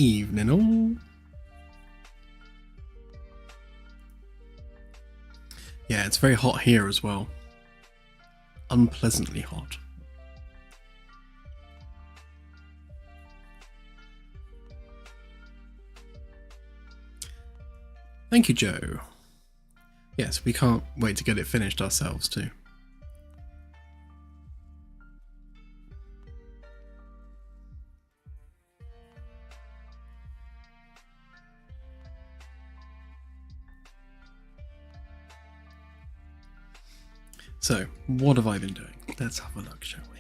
Evening all. Yeah, it's very hot here as well. Unpleasantly hot. Thank you, Joe. Yes, we can't wait to get it finished ourselves too. So, what have I been doing? Let's have a look, shall we?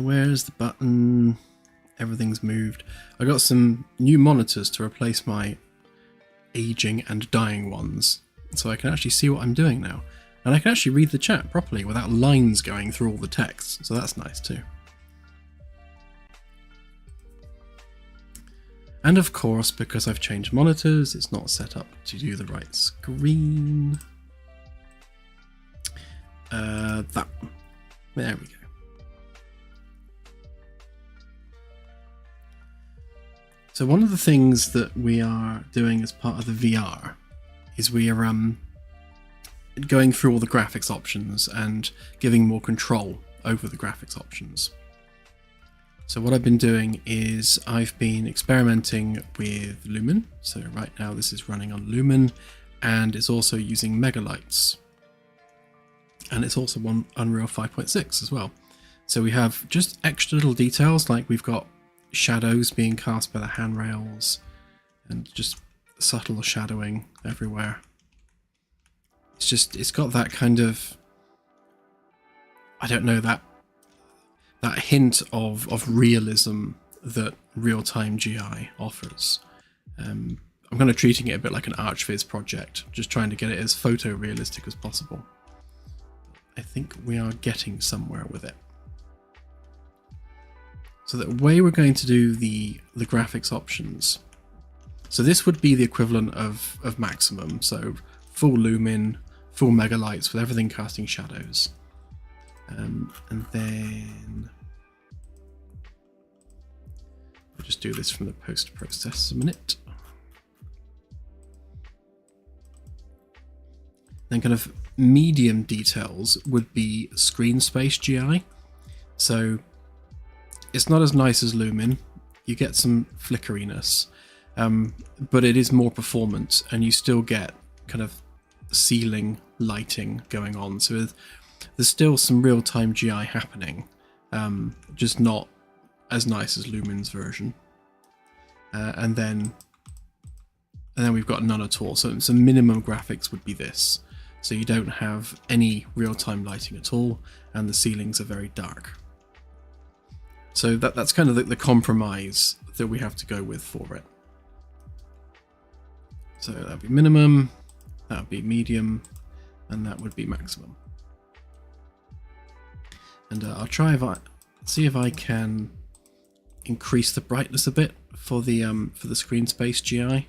Where's the button? Everything's moved. I got some new monitors to replace my aging and dying ones, so I can actually see what I'm doing now. And I can actually read the chat properly without lines going through all the text, so that's nice too. And of course, because I've changed monitors, it's not set up to do the right screen. That one. There we go. So one of the things that we are doing as part of the VR is we are going through all the graphics options and giving more control over the graphics options. So what I've been doing is I've been experimenting with Lumen. So right now this is running on Lumen, and it's also using megalights. And it's also on Unreal 5.6 as well. So we have just extra little details, like we've got shadows being cast by the handrails and just subtle shadowing everywhere. It's got that kind of, I don't know, that hint of realism that real-time GI offers. I'm kind of treating it a bit like an ArchViz project, just trying to get it as photorealistic as possible. I think we are getting somewhere with it. So the way we're going to do the graphics options, so this would be the equivalent of maximum, so full lumen, full megalights with everything casting shadows. And then we'll just do this from the post-process a minute. Then kind of medium details would be screen space GI. So it's not as nice as Lumen. You get some flickeriness, but it is more performant, and you still get kind of ceiling lighting going on. So there's still some real-time GI happening, just not as nice as Lumen's version. And then we've got none at all. So minimum graphics would be this. So you don't have any real-time lighting at all, and the ceilings are very dark. So that's kind of the compromise that we have to go with for it. So that would be minimum, that would be medium, and that would be maximum. And I'll try see if I can increase the brightness a bit for the screen space GI.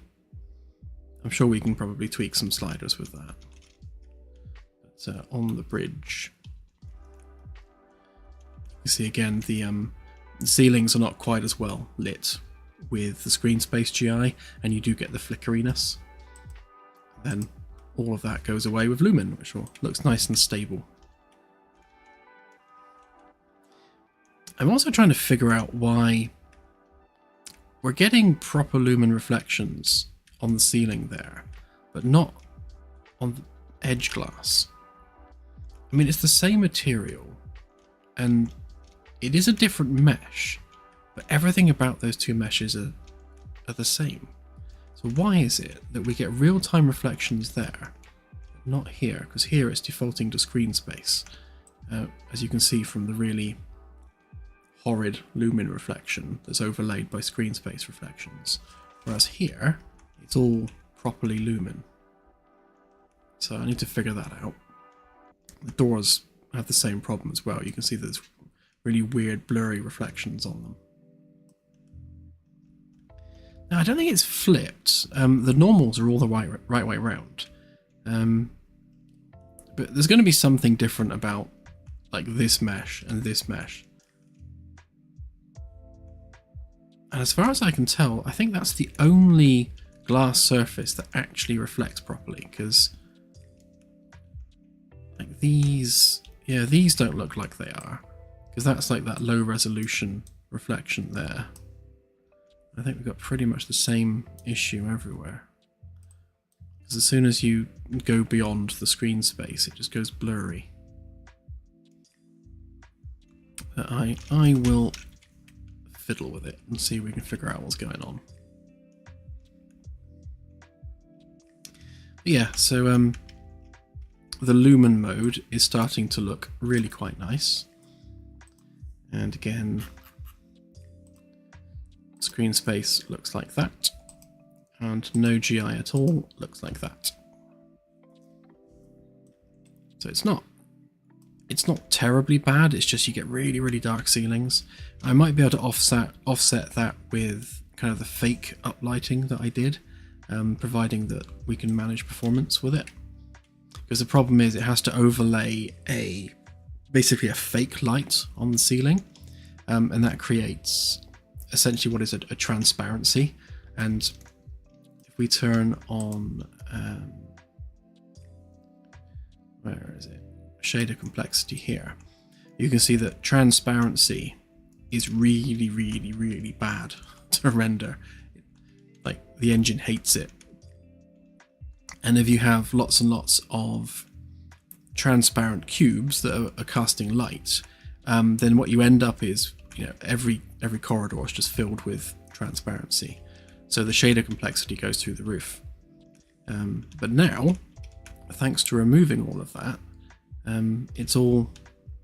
I'm sure we can probably tweak some sliders with that. But on the bridge, you see again the ceilings are not quite as well lit with the screen space GI, and you do get the flickeriness. Then all of that goes away with Lumen, which looks nice and stable. I'm also trying to figure out why we're getting proper Lumen reflections on the ceiling there, but not on the edge glass. I mean, it's the same material, and it is a different mesh, but everything about those two meshes are the same. So why is it that we get real-time reflections there, but not here? Because here it's defaulting to screen space, as you can see from the really horrid Lumen reflection that's overlaid by screen space reflections. Whereas here, it's all properly Lumen. So I need to figure that out. The doors have the same problem as well. You can see there's really weird blurry reflections on them. Now I don't think it's flipped. The normals are all the right way around. But there's going to be something different about like this mesh and this mesh. And as far as I can tell, I think that's the only glass surface that actually reflects properly, because like these, yeah, these don't look like they are, because that's like that low resolution reflection there. I think we've got pretty much the same issue everywhere. Because as soon as you go beyond the screen space, it just goes blurry. But I will fiddle with it and see if we can figure out what's going on. But yeah, so the Lumen mode is starting to look really quite nice. And again, screen space looks like that. And no GI at all looks like that. So it's not terribly bad, it's just you get really, really dark ceilings. I might be able to offset that with kind of the fake uplighting that I did, providing that we can manage performance with it. Because the problem is it has to overlay basically a fake light on the ceiling, and that creates essentially what is a transparency. And if we turn on, where is it? Shader complexity here, you can see that transparency is really, really, really bad to render. Like, the engine hates it. And if you have lots and lots of transparent cubes that are casting light, then what you end up is, you know, every corridor is just filled with transparency. So the shader complexity goes through the roof. But now, thanks to removing all of that, it's all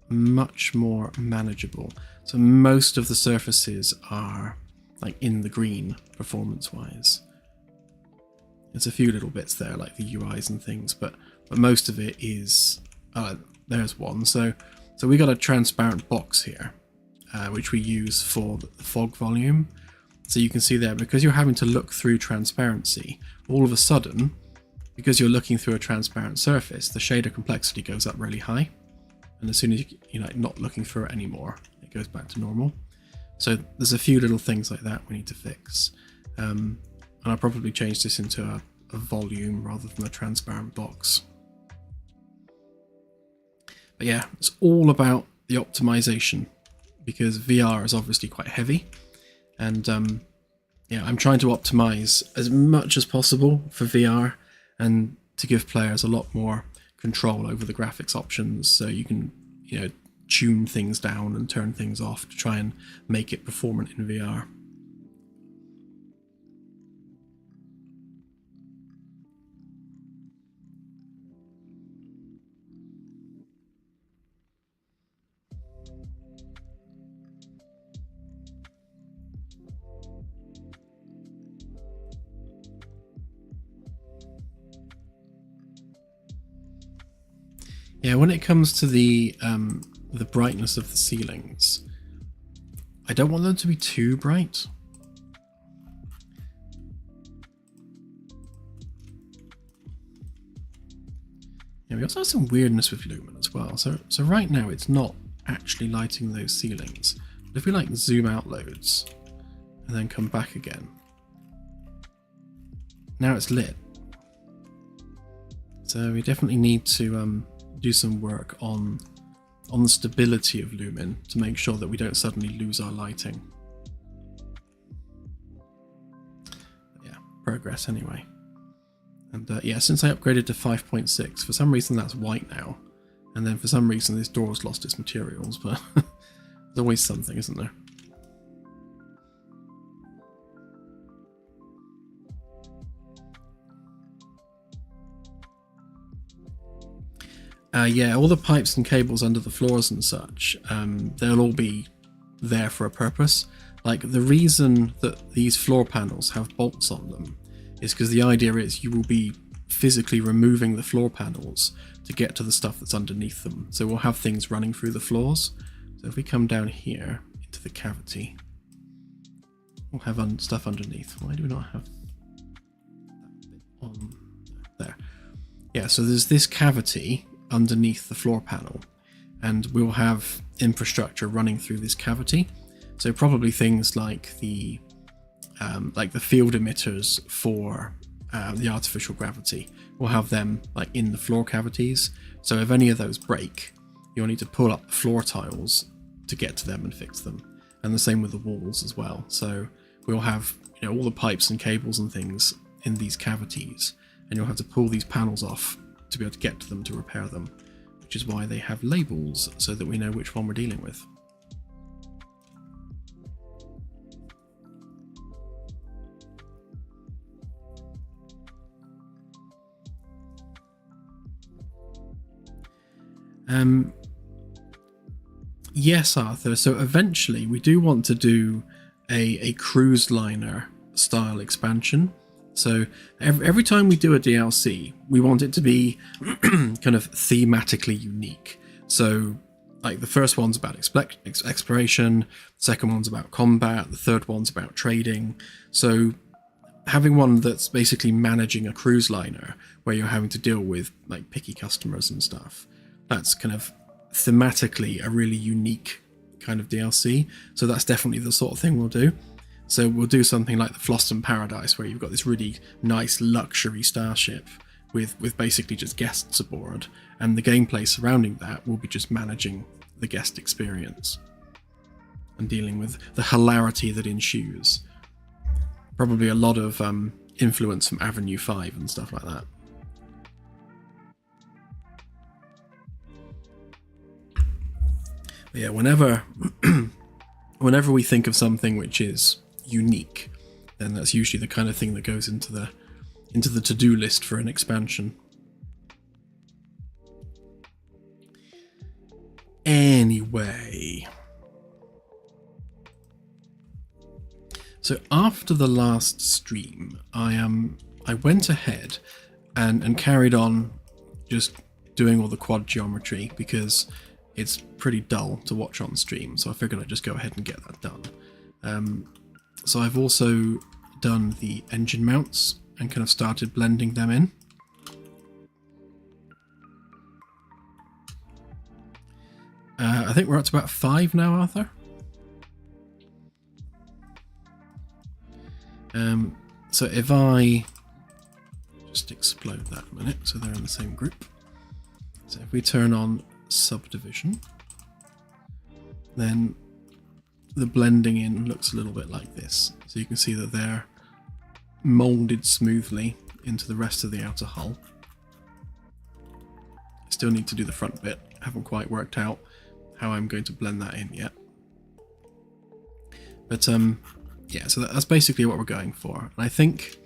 much more manageable. So most of the surfaces are like in the green performance-wise. There's a few little bits there, like the UIs and things, but most of it is. There's one. So we got a transparent box here, which we use for the fog volume. So you can see there, because you're having to look through transparency, all of a sudden, because you're looking through a transparent surface, the shader complexity goes up really high. And as soon as you're like not looking through it anymore, it goes back to normal. So there's a few little things like that we need to fix. And I'll probably change this into a volume rather than a transparent box. But yeah, it's all about the optimization, because VR is obviously quite heavy. And yeah, I'm trying to optimize as much as possible for VR, and to give players a lot more control over the graphics options, so you can, you know, tune things down and turn things off to try and make it performant in VR. Yeah, when it comes to the brightness of the ceilings, I don't want them to be too bright. Yeah, we also have some weirdness with Lumen as well. So right now it's not actually lighting those ceilings. But if we like zoom out loads and then come back again, now it's lit. So we definitely need to do some work on the stability of Lumen to make sure that we don't suddenly lose our lighting. But yeah, progress anyway. And yeah, since I upgraded to 5.6, for some reason that's white now, and then for some reason this door's lost its materials, but there's always something, isn't there? Yeah, all the pipes and cables under the floors and such, they'll all be there for a purpose. Like, the reason that these floor panels have bolts on them is because the idea is you will be physically removing the floor panels to get to the stuff that's underneath them. So we'll have things running through the floors. So if we come down here into the cavity, we'll have stuff underneath. Why do we not have that bit on there? Yeah, so there's this cavity underneath the floor panel, and we'll have infrastructure running through this cavity. So probably things like the like the field emitters for the artificial gravity. We'll have them like in the floor cavities. So if any of those break, you'll need to pull up the floor tiles to get to them and fix them. And the same with the walls as well. So we'll have, you know, all the pipes and cables and things in these cavities, and you'll have to pull these panels off to be able to get to them to repair them, which is why they have labels so that we know which one we're dealing with. Yes, Arthur. So eventually we do want to do a cruise liner style expansion. So every time we do a DLC, we want it to be kind of thematically unique. So like the first one's about exploration, the second one's about combat, the third one's about trading. So having one that's basically managing a cruise liner where you're having to deal with like picky customers and stuff, that's kind of thematically a really unique kind of DLC. So that's definitely the sort of thing we'll do. So we'll do something like the Floston Paradise, where you've got this really nice luxury starship with basically just guests aboard, and the gameplay surrounding that will be just managing the guest experience and dealing with the hilarity that ensues. Probably a lot of influence from Avenue 5 and stuff like that. But yeah, whenever we think of something which is unique, then that's usually the kind of thing that goes into the to-do list for an expansion. Anyway, so after the last stream, I went ahead and carried on just doing all the quad geometry because it's pretty dull to watch on stream, so I figured I'd just go ahead and get that done. So I've also done the engine mounts and kind of started blending them in. I think we're up to about 5 now, Arthur. So if I just explode that a minute, so they're in the same group. So if we turn on subdivision, then the blending in looks a little bit like this. So you can see that they're molded smoothly into the rest of the outer hull. Still need to do the front bit. Haven't quite worked out how I'm going to blend that in yet. But yeah, so that's basically what we're going for. And I think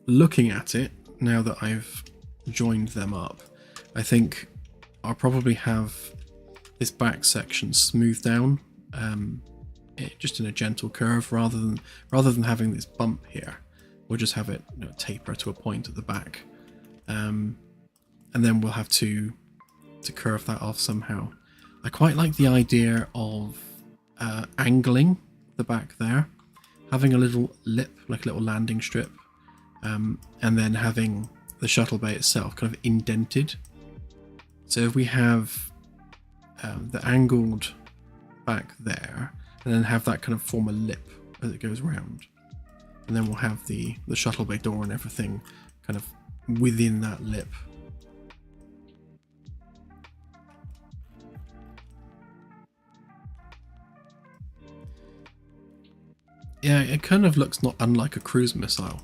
looking at it, now that I've joined them up, I think I'll probably have this back section smoothed down, just in a gentle curve, rather than having this bump here. We'll just have it, you know, taper to a point at the back, and then we'll have to curve that off somehow. I quite like the idea of angling the back there, having a little lip, like a little landing strip, and then having the shuttle bay itself kind of indented. So if we have the angled back there, and then have that kind of form a lip as it goes round, and then we'll have the shuttle bay door and everything kind of within that lip. Yeah, it kind of looks not unlike a cruise missile.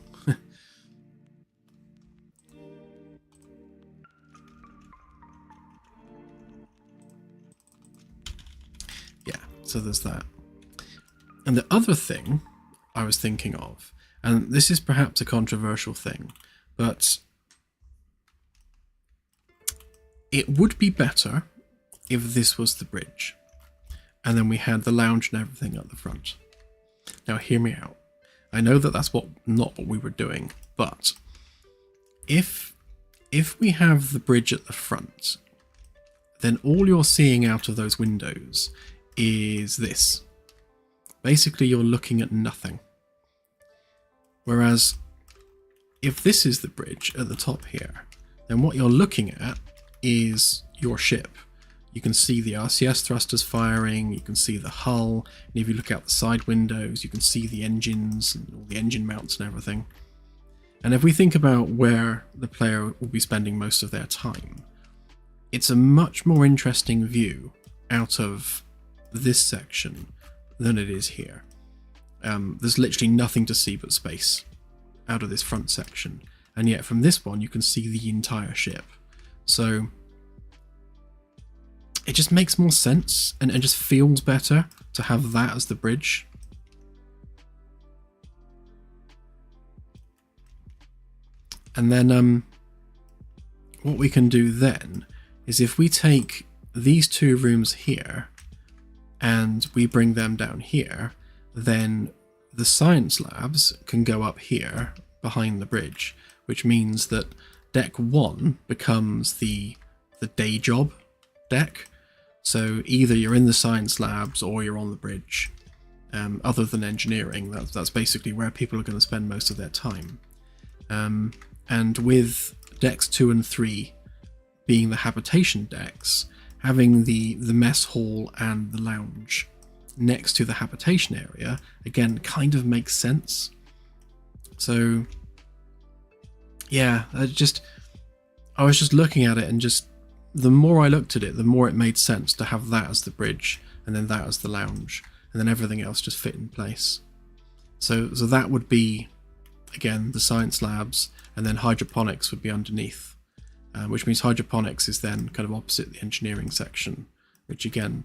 Yeah, so there's that. And the other thing I was thinking of, and this is perhaps a controversial thing, but it would be better if this was the bridge, and then we had the lounge and everything at the front. Now hear me out. I know that that's not what we were doing, but if we have the bridge at the front, then all you're seeing out of those windows is this. Basically, you're looking at nothing. Whereas, if this is the bridge at the top here, then what you're looking at is your ship. you can see the RCS thrusters firing, you can see the hull, and if you look out the side windows, you can see the engines and all the engine mounts and everything. And if we think about where the player will be spending most of their time, it's a much more interesting view out of this section than it is here. There's literally nothing to see but space out of this front section, and yet from this one you can see the entire ship. So it just makes more sense and just feels better to have that as the bridge. And then what we can do then is if we take these two rooms here and we bring them down here, then the science labs can go up here behind the bridge, which means that deck 1 becomes the day job deck. So either you're in the science labs or you're on the bridge. Other than engineering, that's basically where people are going to spend most of their time. And with decks 2 and 3 being the habitation decks, having the mess hall and the lounge next to the habitation area, again, kind of makes sense. So yeah, I was just looking at it, and just the more I looked at it, the more it made sense to have that as the bridge and then that as the lounge, and then everything else just fit in place. So that would be, again, the science labs, and then hydroponics would be underneath, which means hydroponics is then kind of opposite the engineering section, which again,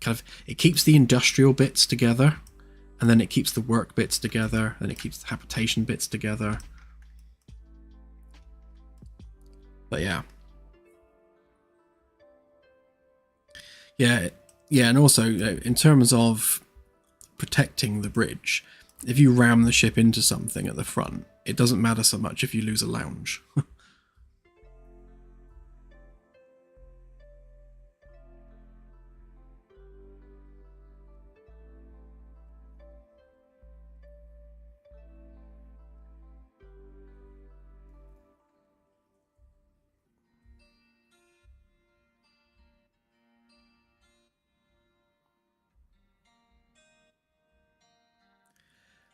kind of, it keeps the industrial bits together, and then it keeps the work bits together, and it keeps the habitation bits together. But yeah, and also in terms of protecting the bridge, if you ram the ship into something at the front, it doesn't matter so much if you lose a lounge.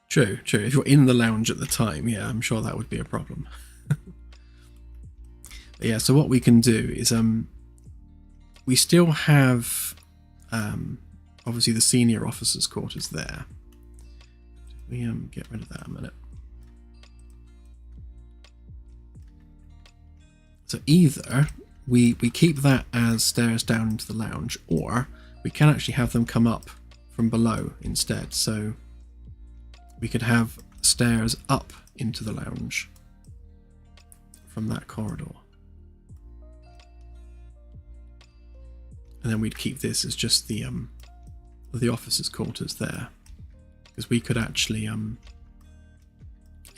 True. If you're in the lounge at the time, yeah, I'm sure that would be a problem. But yeah, so what we can do is we still have obviously the senior officers' quarters there. We get rid of that a minute. So either we keep that as stairs down into the lounge, or we can actually have them come up from below instead. So we could have stairs up into the lounge from that corridor. And then we'd keep this as just the officers' quarters there, because we could actually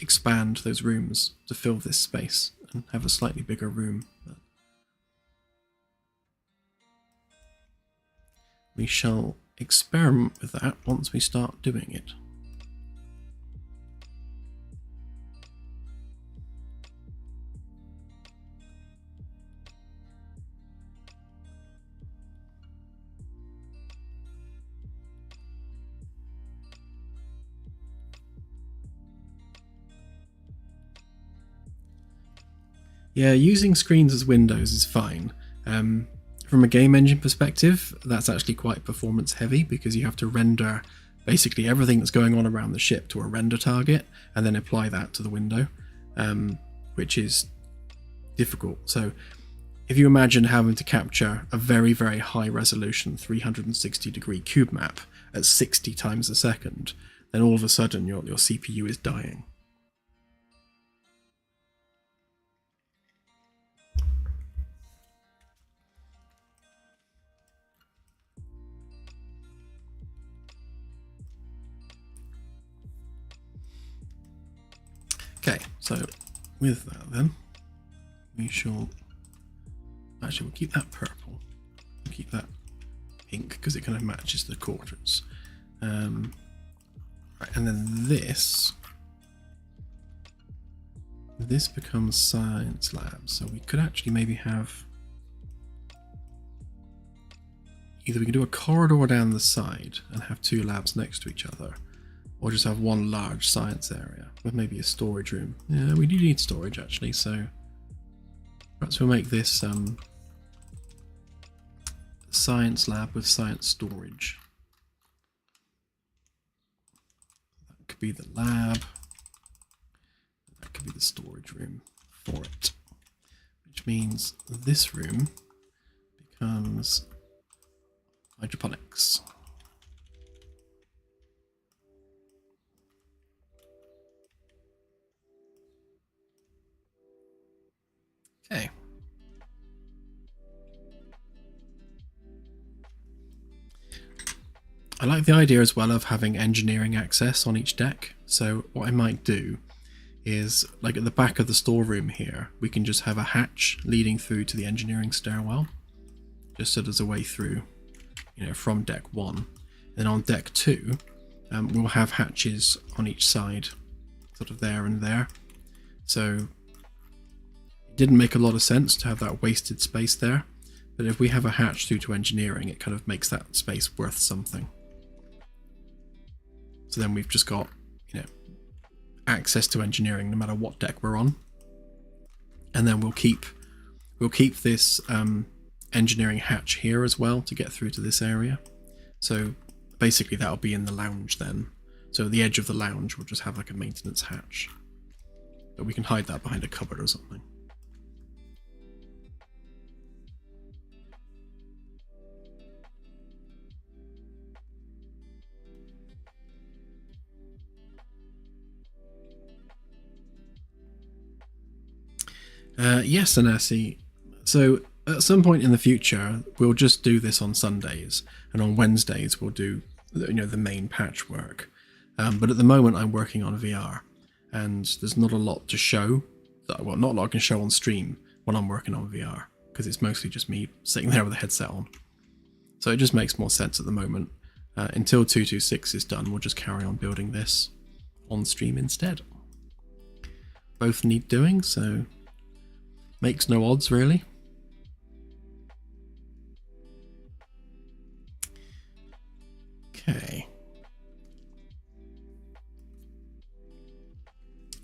expand those rooms to fill this space and have a slightly bigger room. But we shall experiment with that once we start doing it. Yeah, using screens as windows is fine. From a game engine perspective, that's actually quite performance heavy, because you have to render basically everything that's going on around the ship to a render target and then apply that to the window, which is difficult. So if you imagine having to capture a very, very high resolution 360 degree cube map at 60 times a second, then all of a sudden your CPU is dying. Okay, so with that then, we shall, actually we'll keep that purple, we'll keep that pink because it kind of matches the quarters. Right, and then this becomes science labs, so we could actually maybe have either we can do a corridor down the side and have 2 labs next to each other, or just have one large science area with maybe a storage room. Yeah, we do need storage actually, so perhaps we'll make this science lab with science storage. That could be the lab. That could be the storage room for it. Which means this room becomes hydroponics. Okay. I like the idea as well of having engineering access on each deck. So what I might do is, like at the back of the storeroom here, we can just have a hatch leading through to the engineering stairwell, just so there's a way through, you know, from deck 1. Then on deck 2, we'll have hatches on each side, sort of there and there. So it didn't make a lot of sense to have that wasted space there, but if we have a hatch through to engineering, it kind of makes that space worth something. So then we've just got, you know, access to engineering no matter what deck we're on, and then we'll keep this engineering hatch here as well to get through to this area. So basically that'll be in the lounge then. So the edge of the lounge will just have like a maintenance hatch, but we can hide that behind a cupboard or something. Yes, Anasi. So at some point in the future, we'll just do this on Sundays, and on Wednesdays we'll do, you know, the main patchwork. But at the moment, I'm working on VR, and there's not a lot to show. Well, not a lot I can show on stream when I'm working on VR, because it's mostly just me sitting there with a headset on. So it just makes more sense at the moment. Until 226 is done, we'll just carry on building this on stream instead. Both need doing, so makes no odds really. Okay.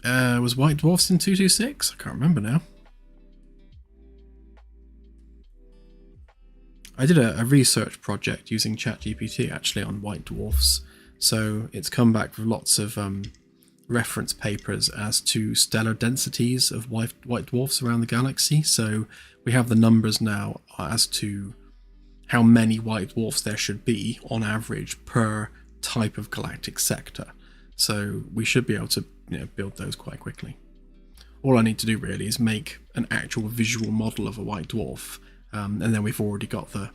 Was White Dwarfs in 226? I can't remember now. I did a research project using ChatGPT actually on White Dwarfs, so it's come back with lots of reference papers as to stellar densities of white dwarfs around the galaxy. So we have the numbers now as to how many white dwarfs there should be on average per type of galactic sector. So we should be able to, you know, build those quite quickly. All I need to do really is make an actual visual model of a white dwarf, and then we've already got the,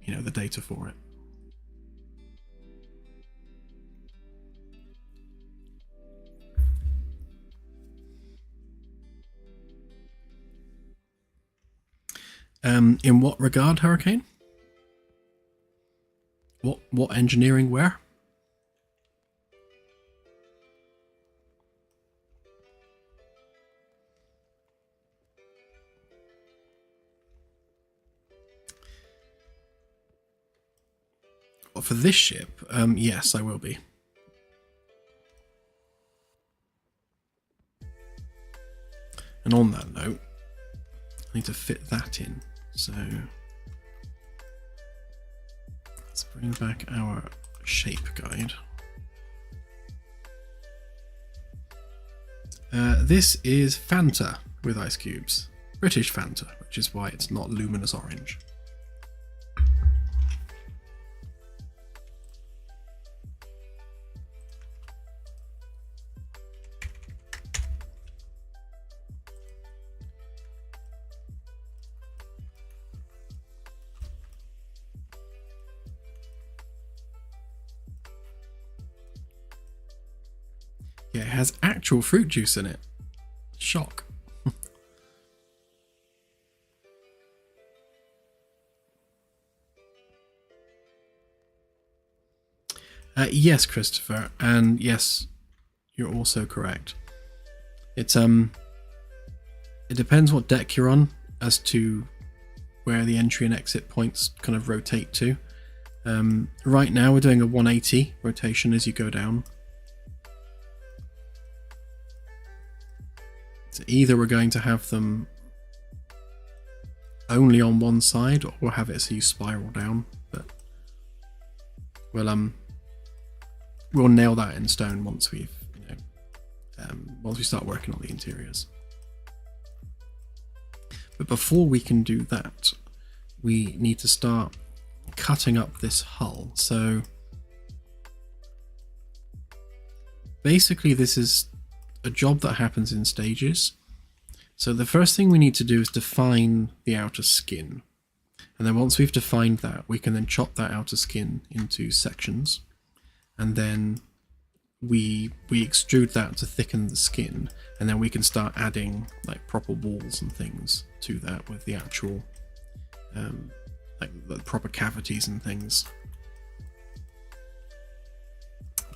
you know, the data for it. In what regard, Hurricane? What engineering where? Well, for this ship, yes, I will be. And on that note, I need to fit that in. So let's bring back our shape guide. This is Fanta with ice cubes. British Fanta, which is why it's not luminous orange. Yeah, it has actual fruit juice in it. Shock. Yes, Christopher, and yes, you're also correct. It's it depends what deck you're on as to where the entry and exit points kind of rotate to. Right now we're doing a 180 rotation as you go down. So either we're going to have them only on one side, or have it so you spiral down. But we'll nail that in stone once we've once we start working on the interiors. But before we can do that, we need to start cutting up this hull. So basically this is a job that happens in stages. So the first thing we need to do is define the outer skin. And then once we've defined that, we can then chop that outer skin into sections. And then we extrude that to thicken the skin. And then we can start adding like proper walls and things to that with the actual like the proper cavities and things.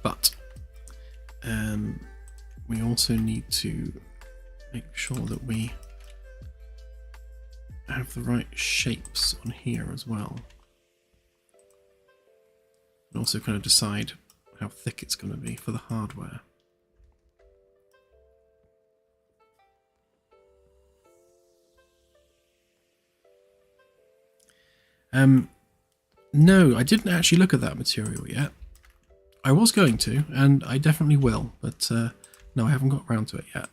But we also need to make sure that we have the right shapes on here as well. And also kind of decide how thick it's going to be for the hardware. No, I didn't actually look at that material yet. I was going to, and I definitely will, but no, I haven't got around to it yet.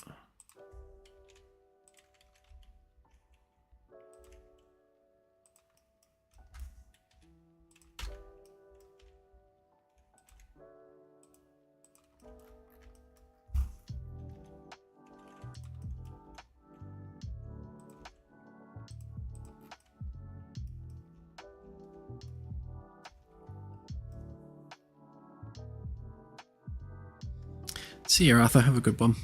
See you, Arthur. Have a good one.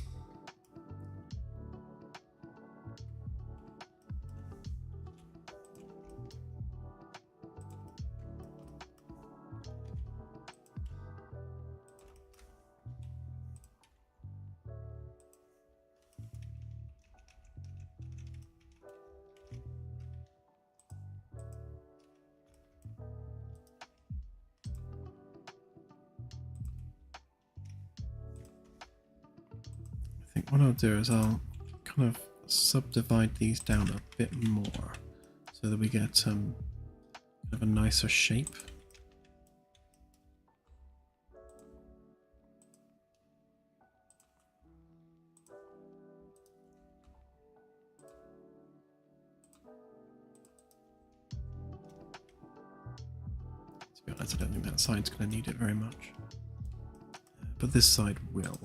I think what I'll do is I'll kind of subdivide these down a bit more so that we get kind of a nicer shape. To be honest, I don't think that side's going to need it very much, but this side will.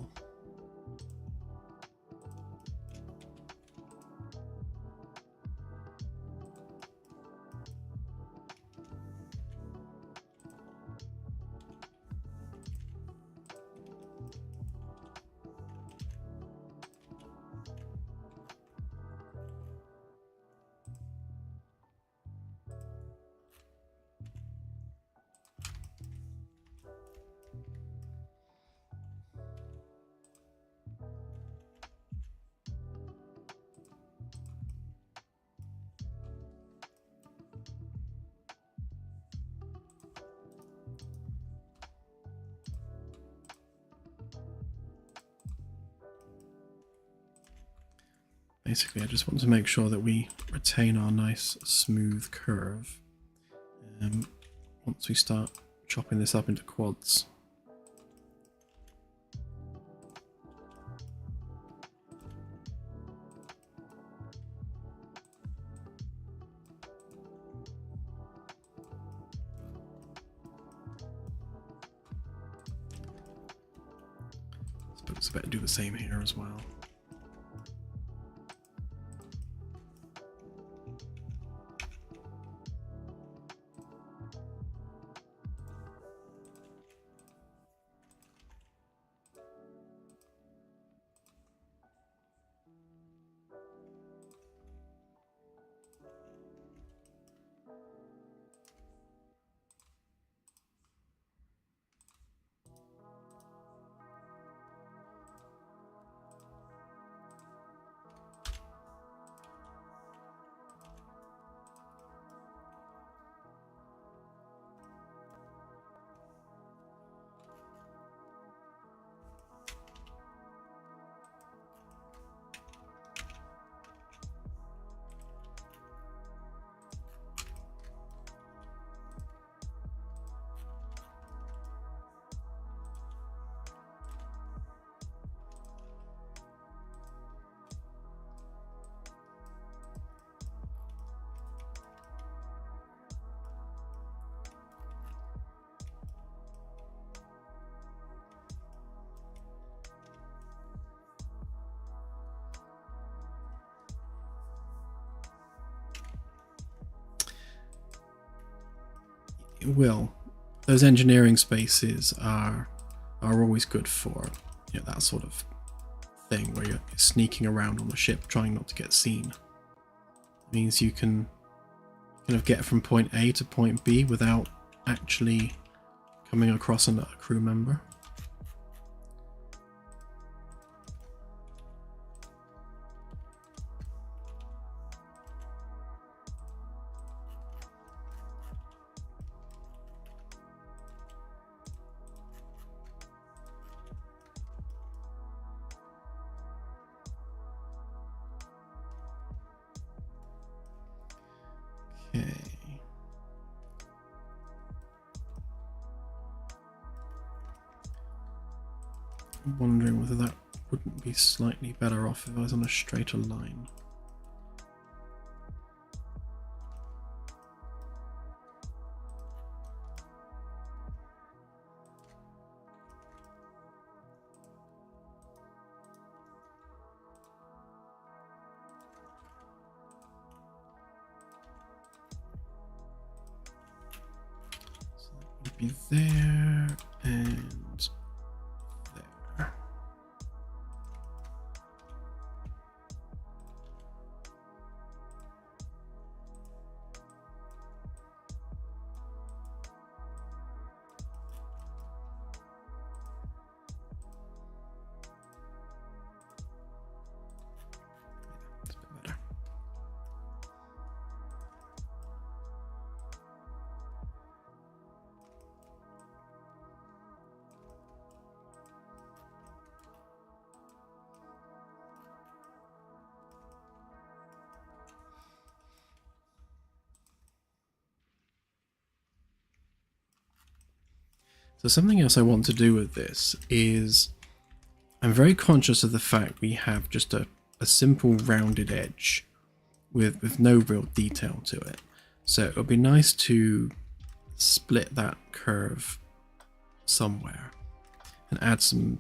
Basically, I just want to make sure that we retain our nice smooth curve once we start chopping this up into quads. I suppose I better do the same here as well. it will. Those engineering spaces are always good for, you know, that sort of thing where you're sneaking around on the ship trying not to get seen. It means you can kind of get from point A to point B without actually coming across another crew member. Okay. I'm wondering whether that wouldn't be slightly better off if I was on a straighter line. Be there and there. That's a bit better. So something else I want to do with this is I'm very conscious of the fact we have just a simple rounded edge with no real detail to it. So it would be nice to split that curve somewhere and add some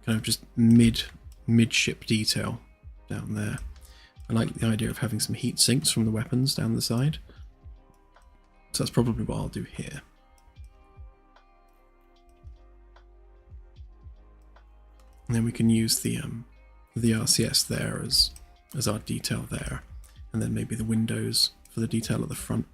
kind of just midship detail down there. I like the idea of having some heat sinks from the weapons down the side. So that's probably what I'll do here. And then we can use the RCS there as our detail there, and then maybe the windows for the detail at the front.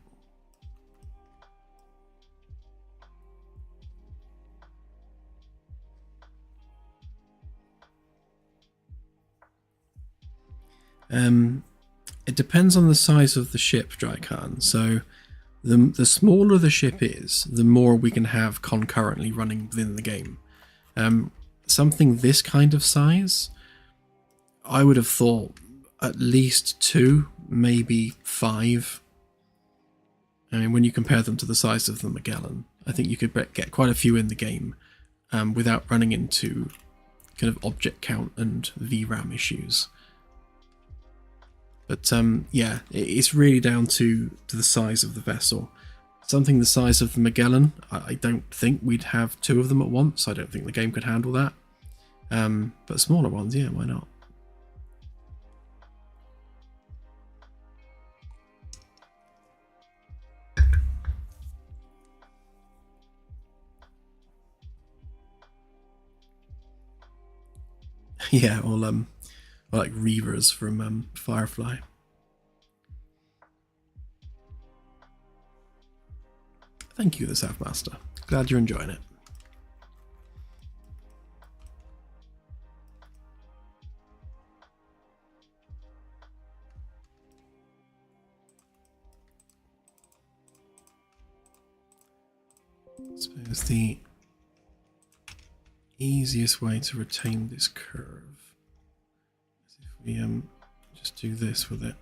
It depends on the size of the ship, Drycan. So the smaller the ship is, the more we can have concurrently running within the game. Something this kind of size, I would have thought at least 2, maybe 5. I mean, when you compare them to the size of the Magellan, I think you could get quite a few in the game without running into kind of object count and VRAM issues. But yeah, it's really down to the size of the vessel. Something the size of the Magellan, I don't think we'd have 2 of them at once. I don't think the game could handle that. But smaller ones, yeah, why not? Yeah, or like Reavers from Firefly. Thank you, the Southmaster. Glad you're enjoying it. I suppose the easiest way to retain this curve is if we just do this with it.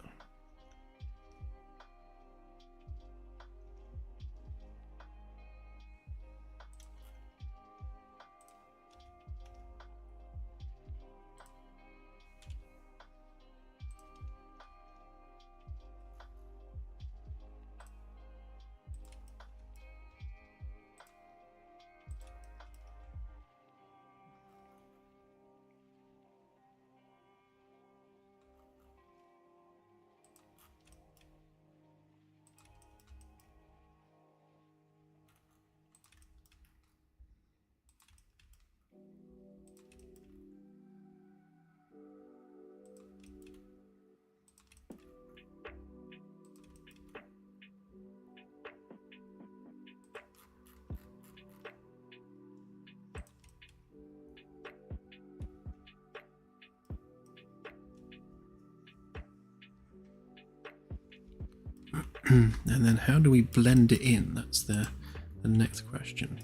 And then how do we blend it in? That's the next question.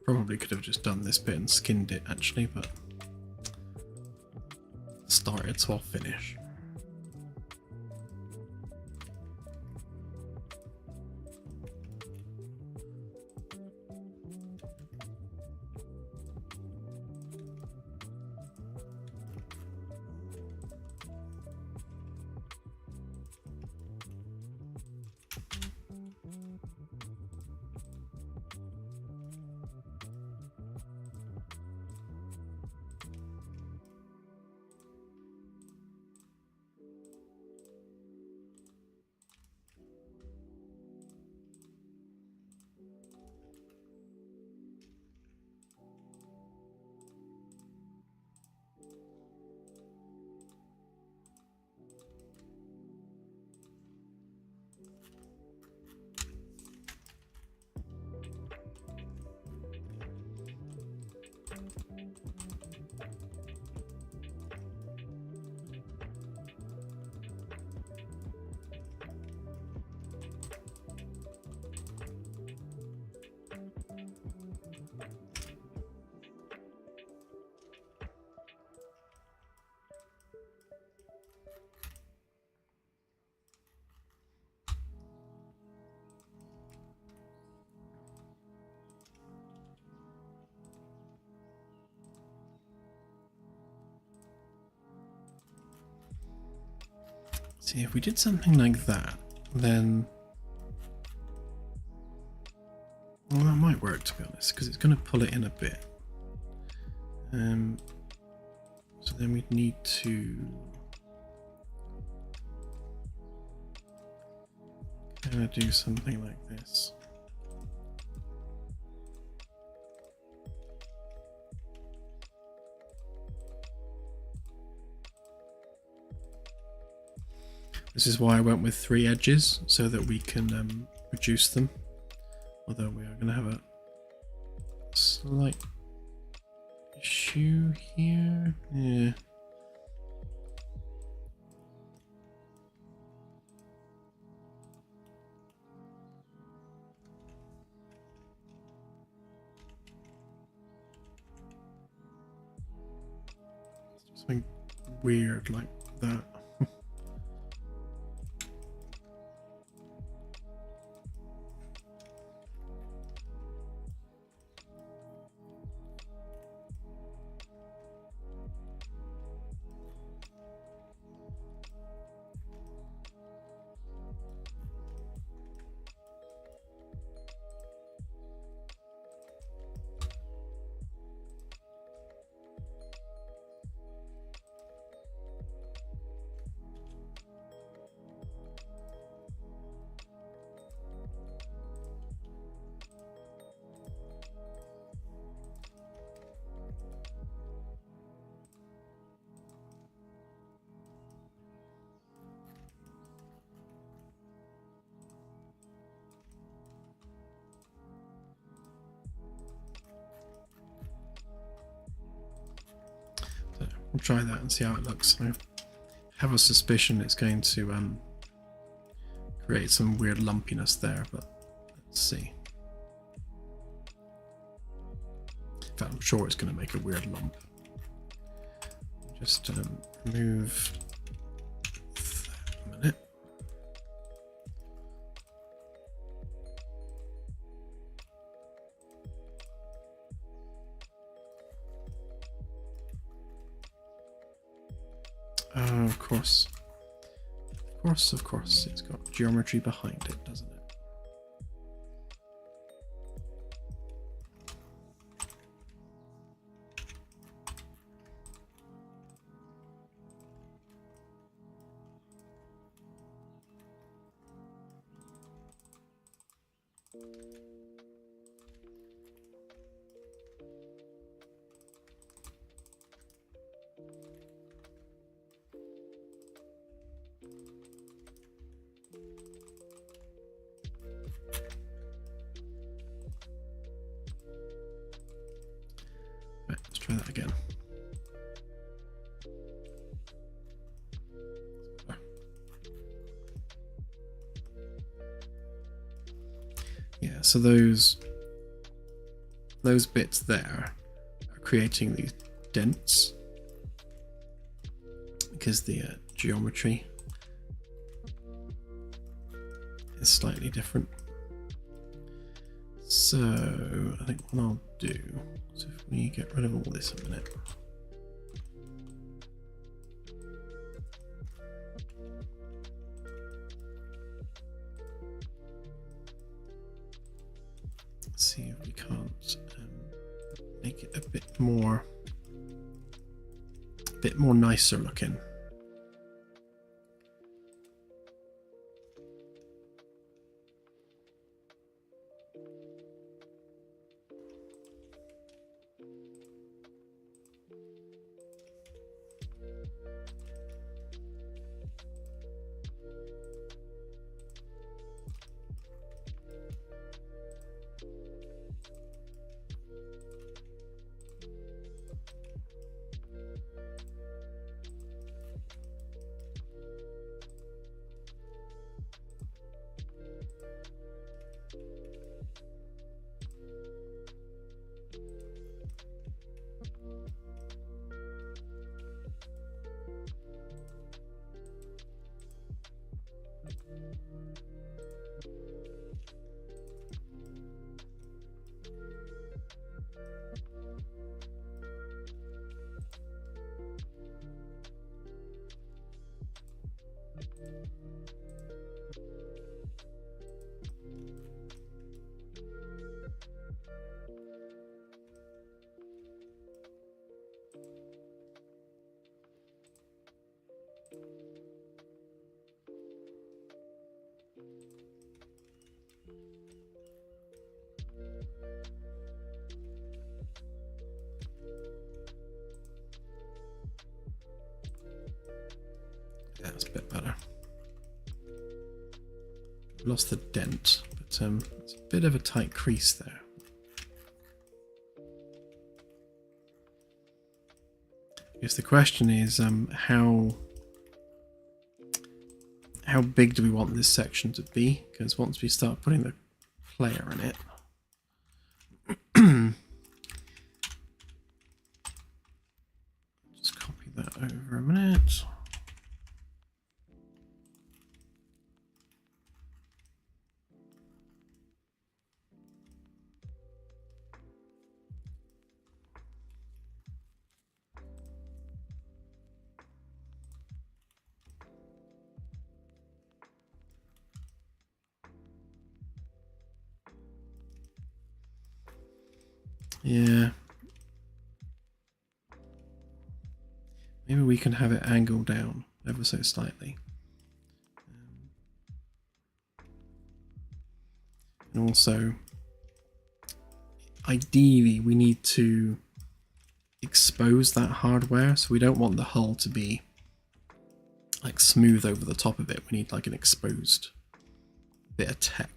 Probably could have just done this bit and skinned it actually, but started, so I'll finish. See, if we did something like that, then well, that might work, to be honest, because it's going to pull it in a bit. So then we'd need to kind of do something like this. This is why I went with 3 edges, so that we can reduce them. Although we are going to have a slight issue here. Yeah. Something weird like that. We'll try that and see how it looks. I have a suspicion it's going to create some weird lumpiness there, but let's see. In fact, I'm sure it's going to make a weird lump. Just remove that a minute. Oh, of course. Of course. It's got geometry behind it, doesn't it? Right, let's try that again. Yeah, so those bits there are creating these dents because the geometry is slightly different. So I think what I'll do is if we get rid of all this a minute. Let's see if we can't make it a bit more nicer looking. Yeah, that's a bit better. Lost the dent, but it's a bit of a tight crease there. I guess the question is how big do we want this section to be? Because once we start putting the player in it, just copy that over a minute. Yeah. Maybe we can have it angled down ever so slightly. And also, ideally, we need to expose that hardware, so we don't want the hull to be like smooth over the top of it. We need like an exposed bit of tech.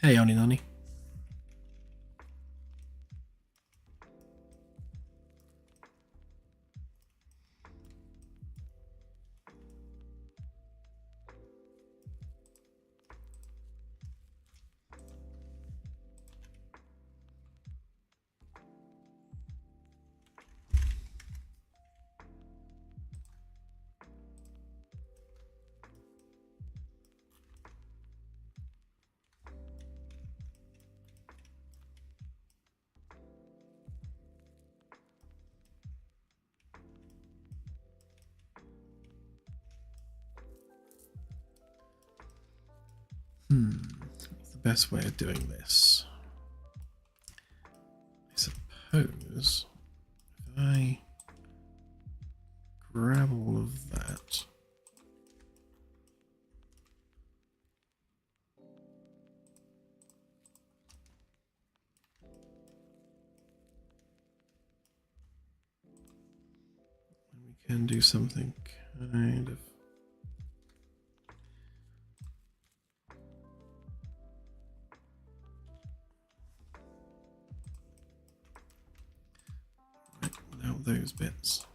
Hey, Oni Nani. What's the best way of doing this? I suppose if I grab all of that. And we can do something kind of. Right, without those bits.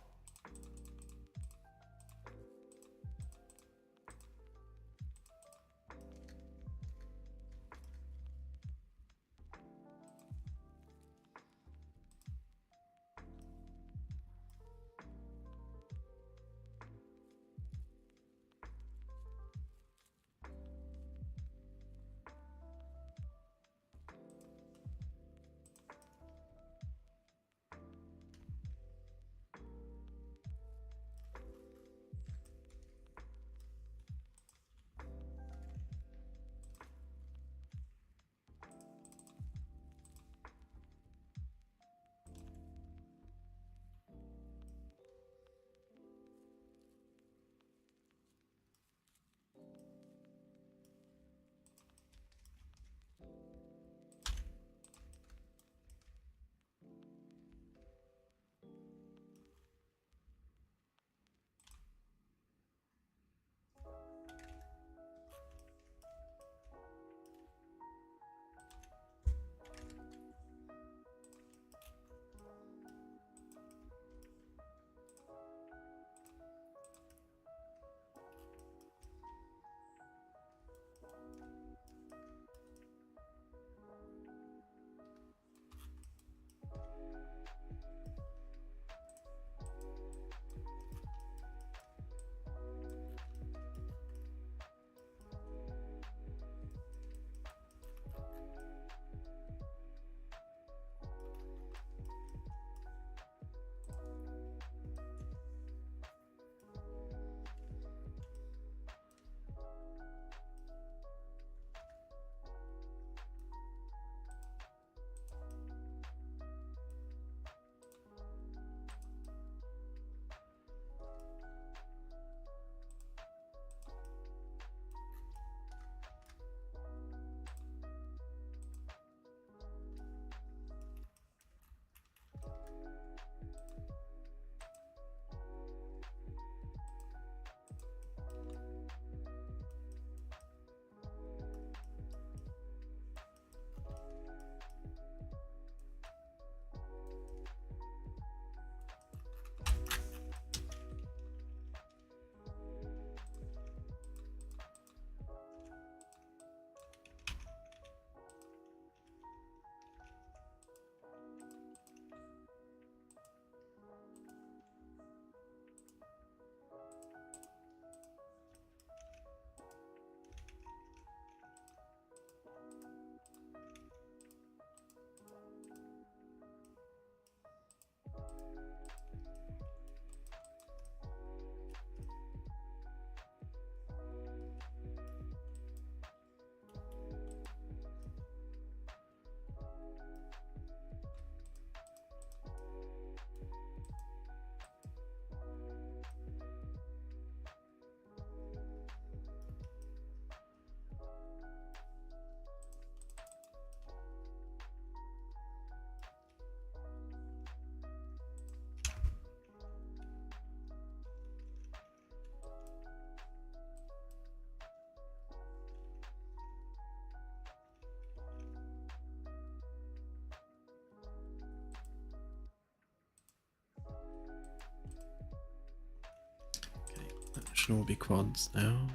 direction will be quads now.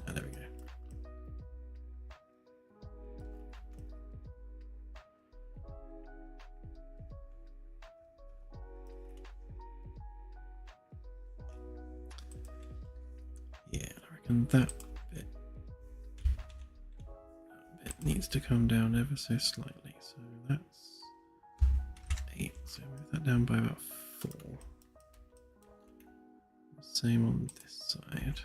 Oh, there we go. Yeah, I reckon that bit needs to come down ever so slightly. So that's 8. So move that down by about 4. Same on this side.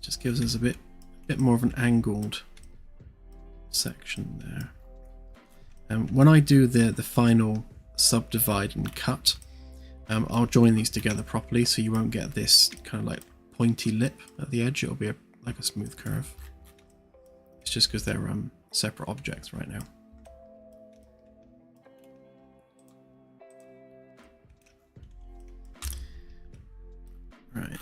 Just gives us a bit more of an angled section there. And when I do the final subdivide and cut, I'll join these together properly, so you won't get this kind of like pointy lip at the edge. It'll be like a smooth curve. It's just because they're separate objects right now. Right.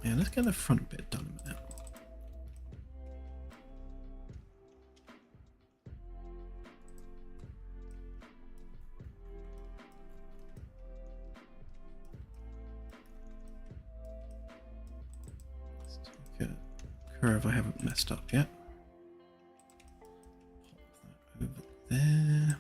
Yeah, let's get the front bit done a minute. Let's take a curve I haven't messed up yet. Pop that over there.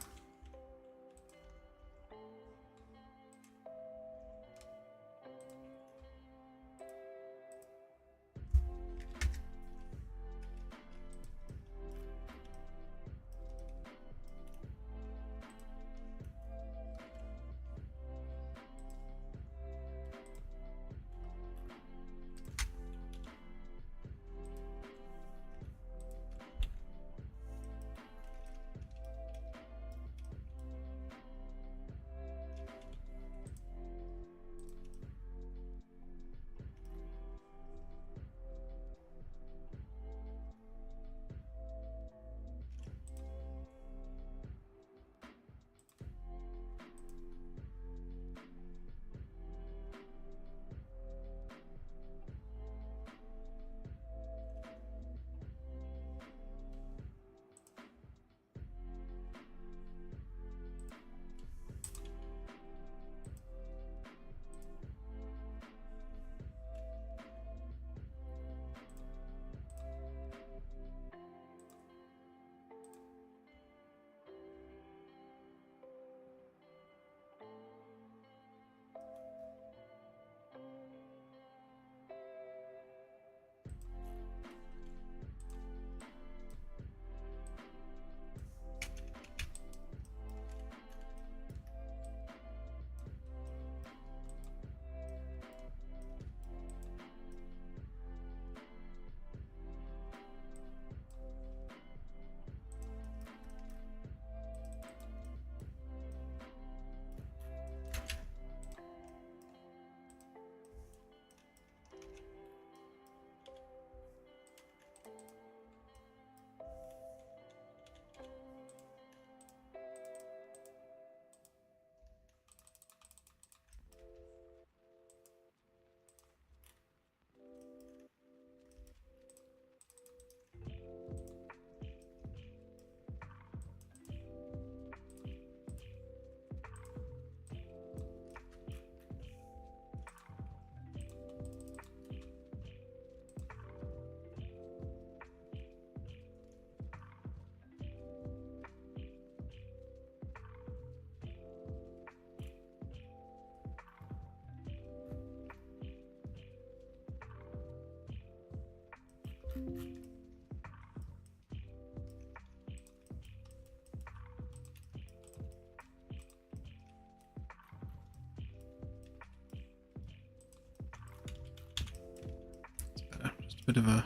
Bit of a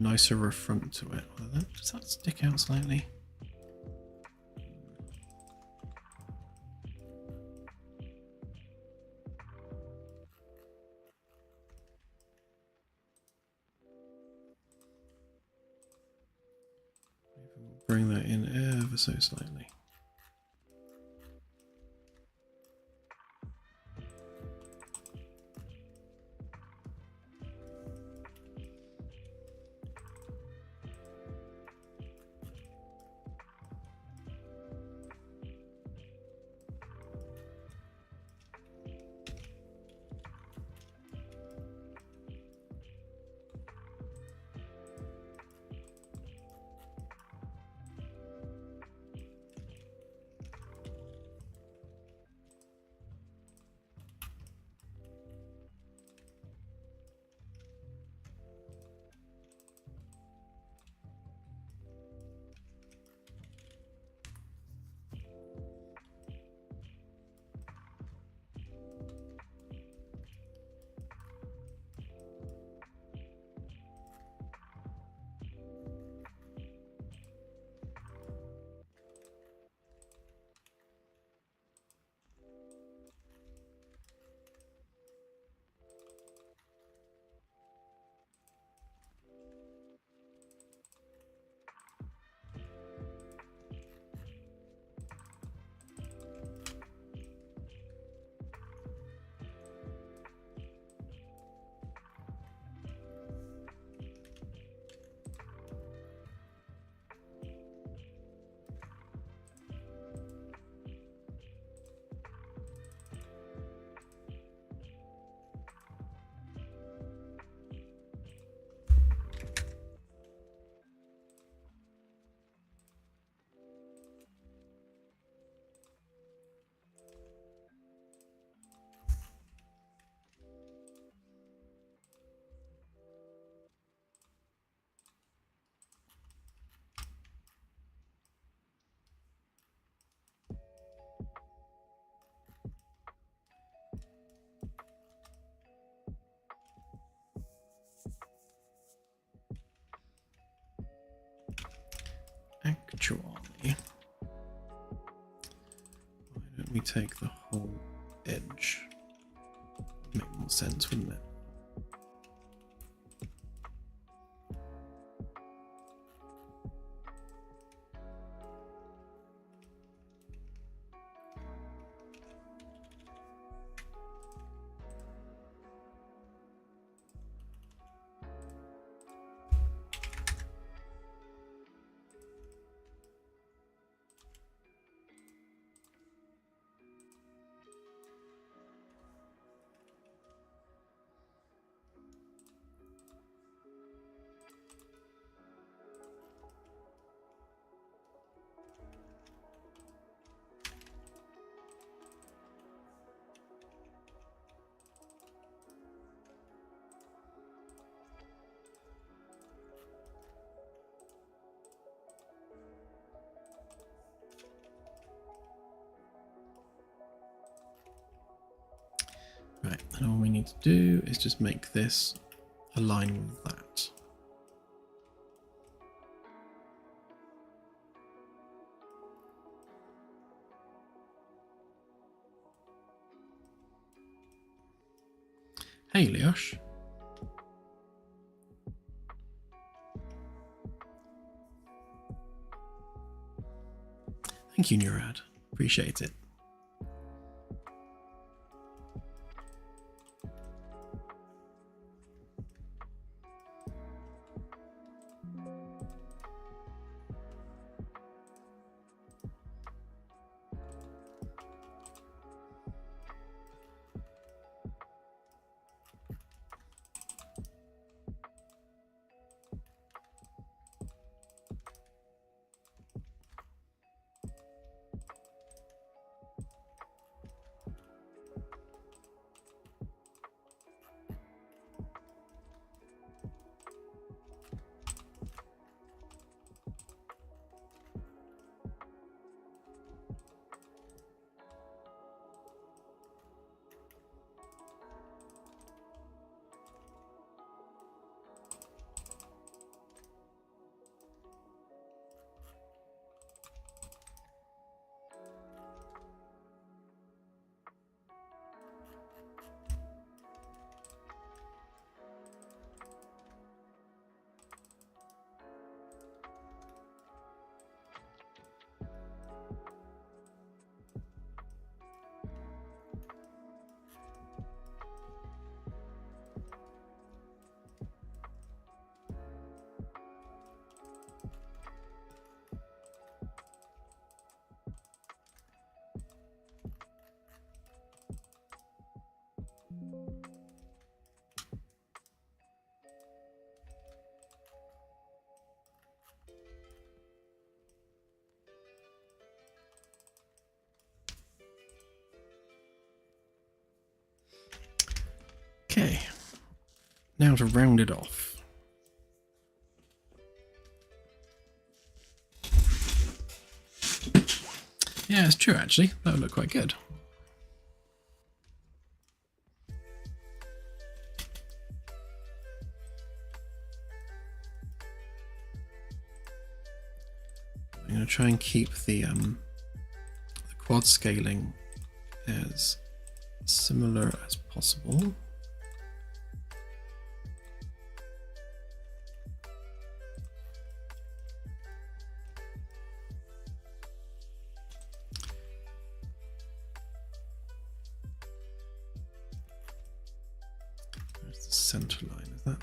nicer of a front to it. Does that stick out slightly? Bring that in ever so slightly. Actually, why don't we take the whole edge? Would make more sense, wouldn't it? Right, and all we need to do is just make this align with that. Hey, Leosh. Thank you, Nurad. Appreciate it. Now to round it off. Yeah, it's true actually. That would look quite good. I'm going to try and keep the quad scaling as similar as possible. There's the center line, is that?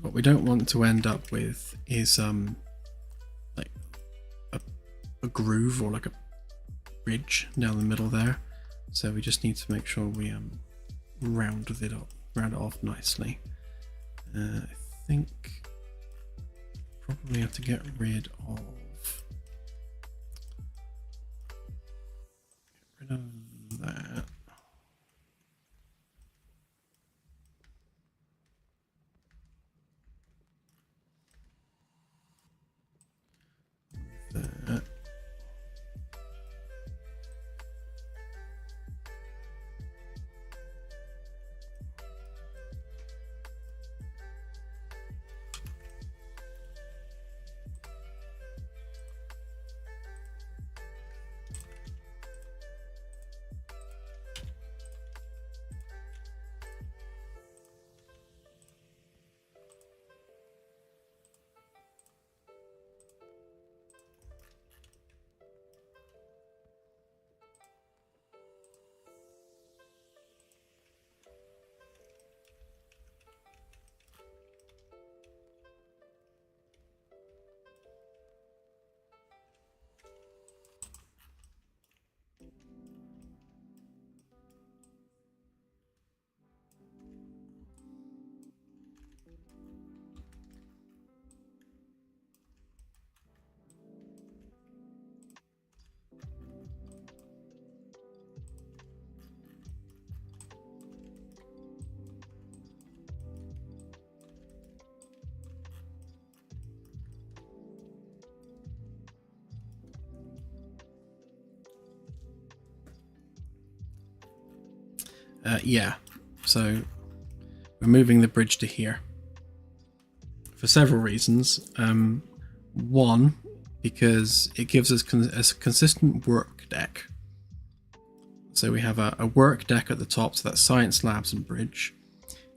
What we don't want to end up with is like a groove or like a ridge down the middle there. So we just need to make sure we round it off nicely. I think probably have to get rid of that. That. Yeah, so we're moving the bridge to here for several reasons. One, because it gives us a consistent work deck. So we have a work deck at the top, so that's science labs and bridge.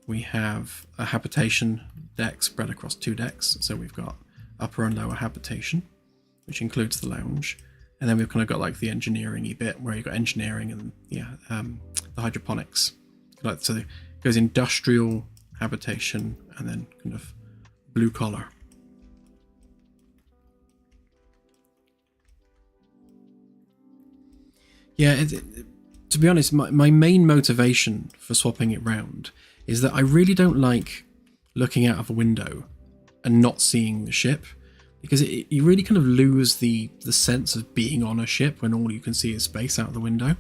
We have a habitation deck spread across 2 decks, so we've got upper and lower habitation, which includes the lounge. And then we've kind of got like the engineering-y bit where you've got engineering and the hydroponics. So it goes industrial, habitation, and then kind of blue collar. Yeah, to be honest, my main motivation for swapping it round is that I really don't like looking out of a window and not seeing the ship, because you really kind of lose the sense of being on a ship when all you can see is space out the window.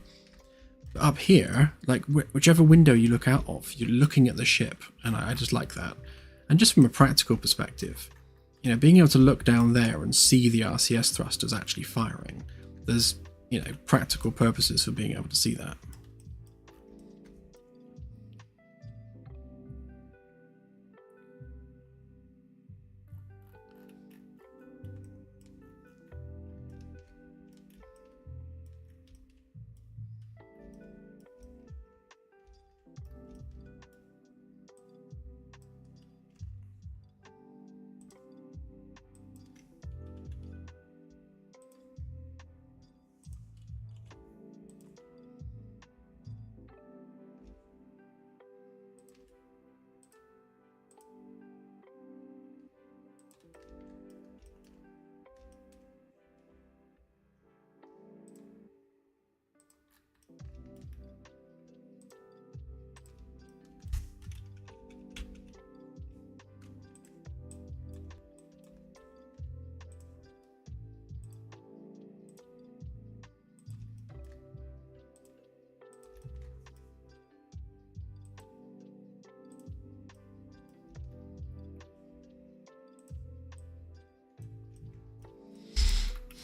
But up here, like whichever window you look out of, you're looking at the ship, and I just like that. And just from a practical perspective, you know, being able to look down there and see the RCS thrusters actually firing, there's, you know, practical purposes for being able to see that.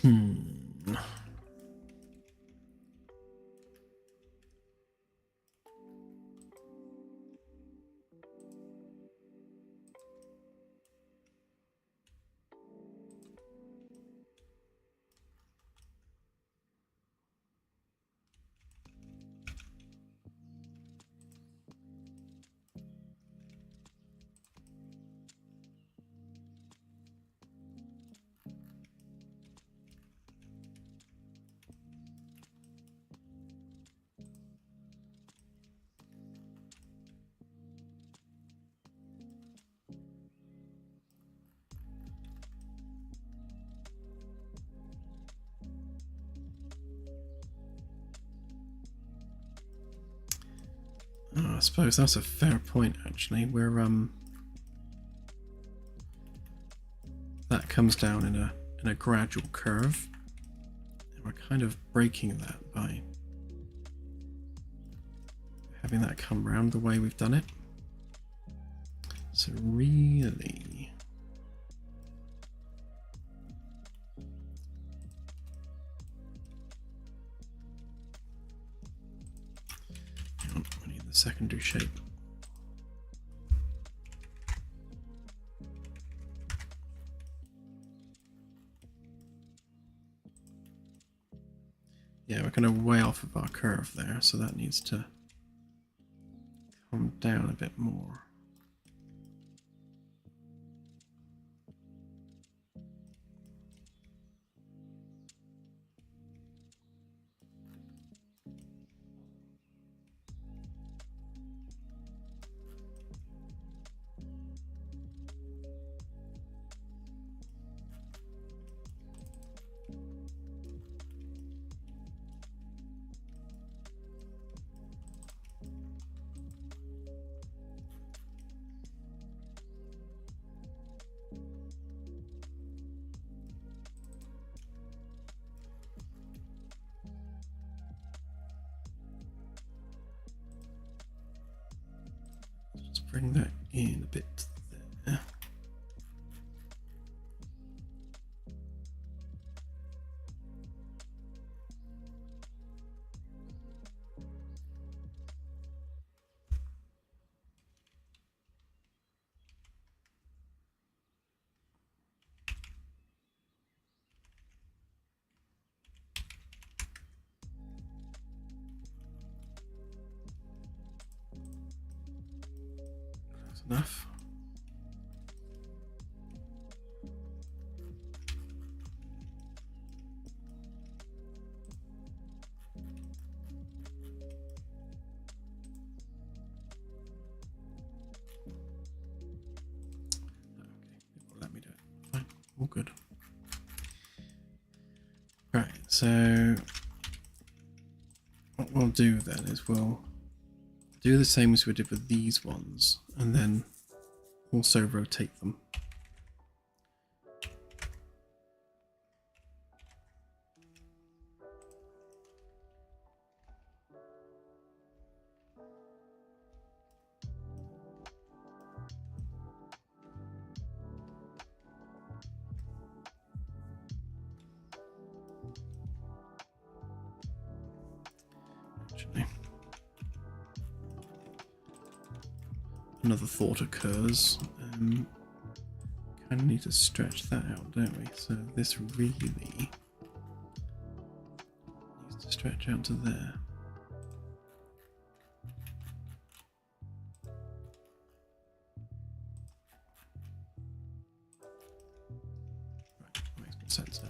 Hmm. Oh, I suppose that's a fair point, actually. We're that comes down in a gradual curve, and we're kind of breaking that by having that come round the way we've done it. So really, we need the secondary shape. Yeah, we're kind of way off of our curve there, so that needs to come down a bit more. Let's bring that in a bit there. That's enough. Let me do it. Fine, all good. Right, so what we'll do then is we'll do the same as we did with these ones, and then also rotate them. Actually, another thought occurs. Kind of need to stretch that out, don't we? So this really needs to stretch out to there. Right, that makes more sense now.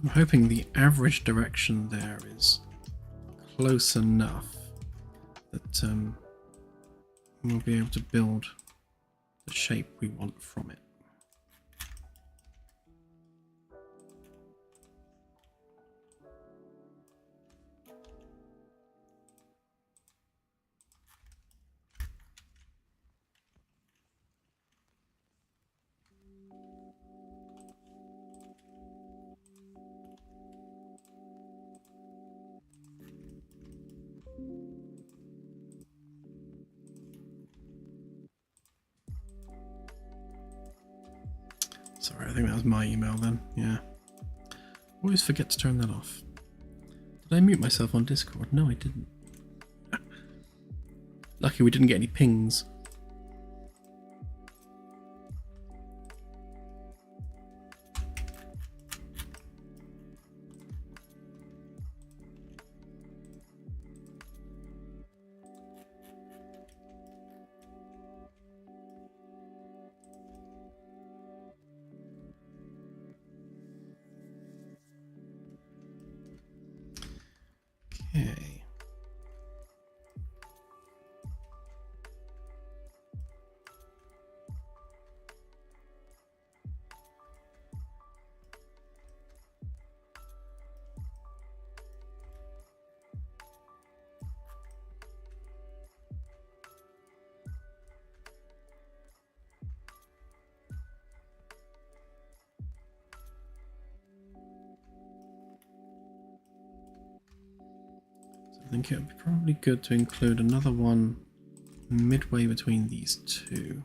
I'm hoping the average direction there is close enough that we'll be able to build the shape we want from it. Sorry, I think that was my email then. Yeah. Always forget to turn that off. Did I mute myself on Discord? No, I didn't. Lucky we didn't get any pings. Okay. I think it would be probably good to include another one midway between these two.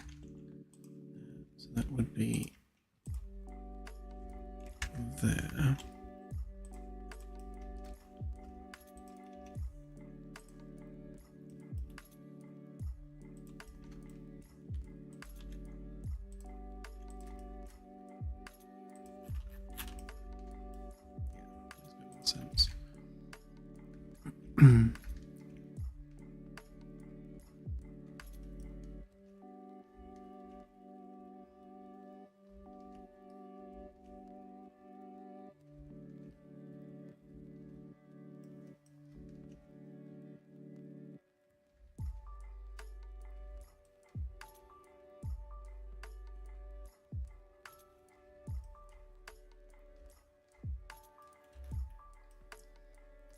So that would be there. Sense.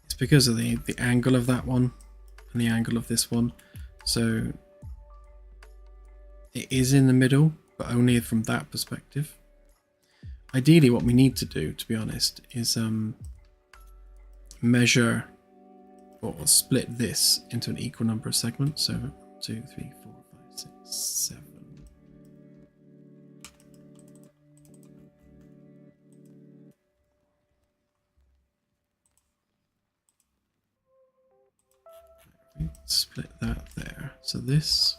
It's because of the angle of that one and the angle of this one. So it is in the middle, but only from that perspective. Ideally, what we need to do, to be honest, is measure or split this into an equal number of segments. So 2, 3, 4, 5, 6, 7. Split that there. So this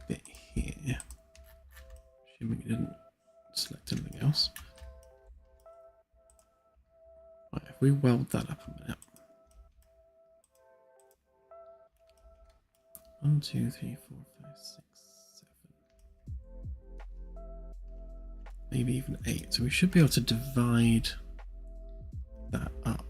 bit here, assuming you didn't select anything else. Right, if we weld that up a minute. 1, 2, 3, 4, 5, 6, 7. Maybe even 8. So we should be able to divide that up.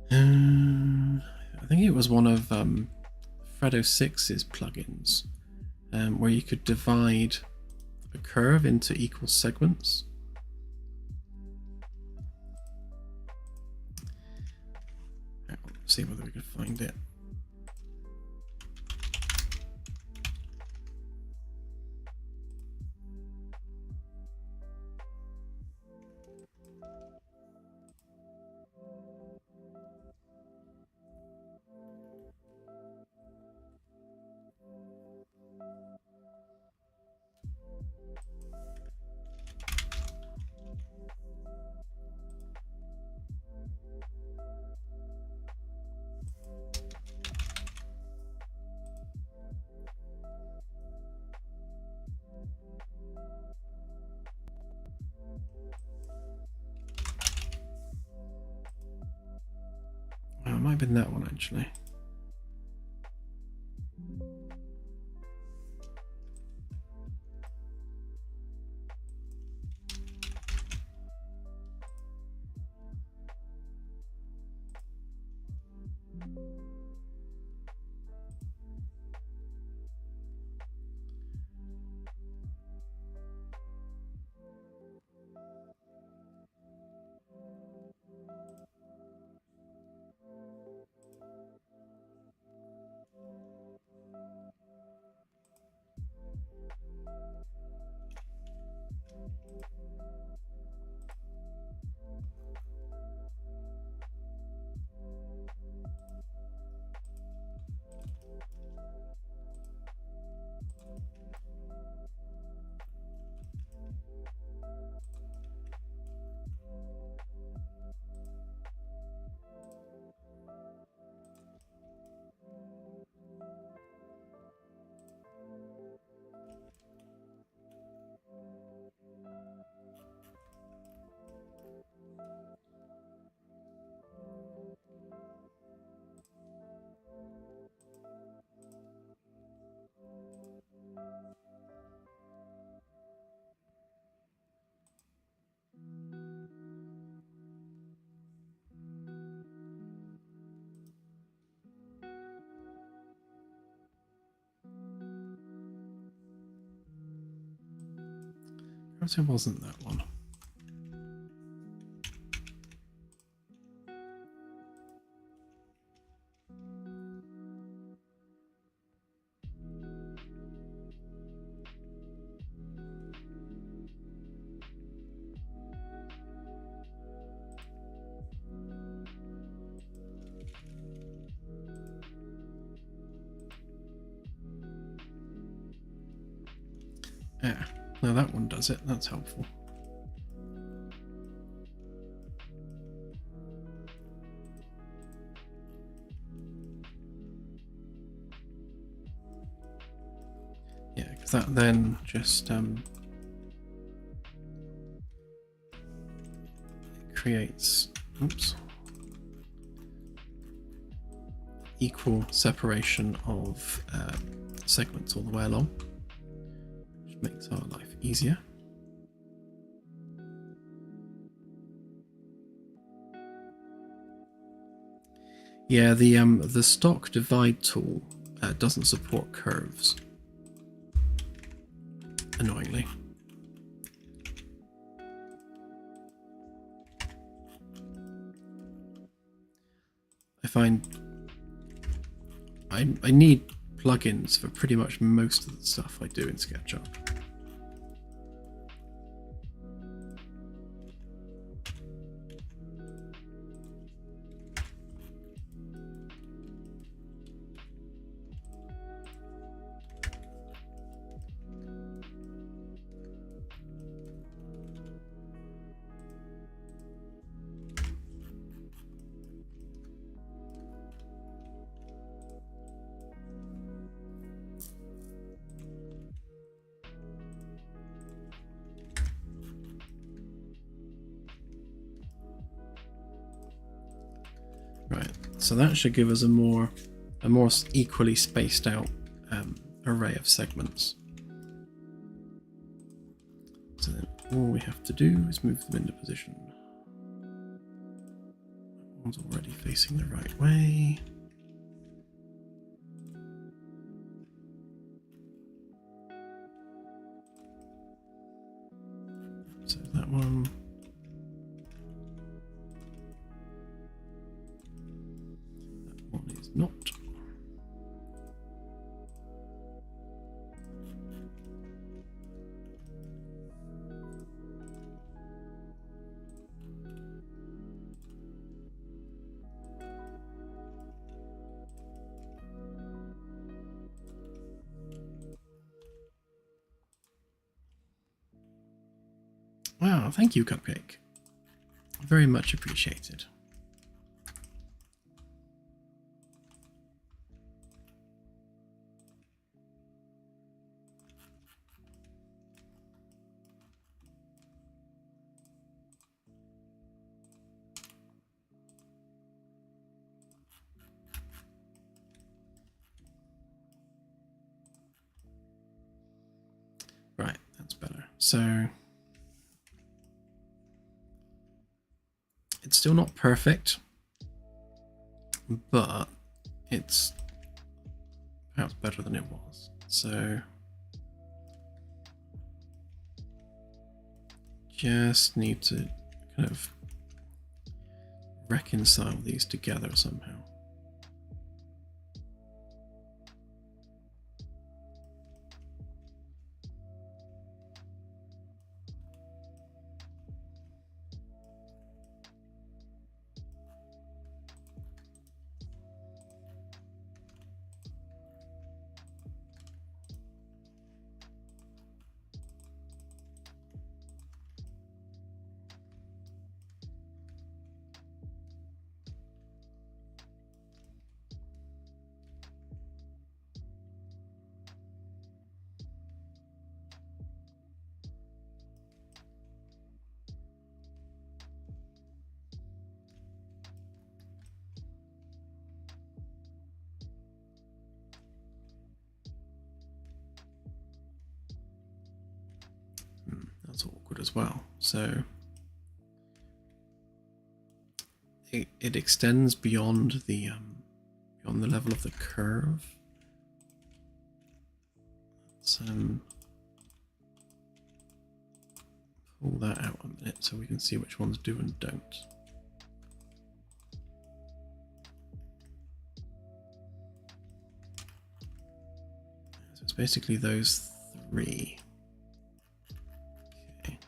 I think it was one of Fredo 6's plugins where you could divide a curve into equal segments. Let's see whether we can find it. might have been that one actually. Perhaps it wasn't that one. Yeah, no, that one does it. That's helpful. Yeah, because that then just creates, oops, equal separation of segments all the way along, which makes our life easier. Yeah, the stock divide tool doesn't support curves, annoyingly. I find I need plugins for pretty much most of the stuff I do in SketchUp. Right, so that should give us a more equally spaced out array of segments. So then all we have to do is move them into position. That one's already facing the right way. So that one. That one is not. Wow, thank you, Cupcake. Very much appreciated. So it's still not perfect, but it's perhaps better than it was. So just need to kind of reconcile these together somehow. That's awkward as well. So it extends beyond the level of the curve. Let's pull that out a minute so we can see which ones do and don't. So it's basically those three. Okay.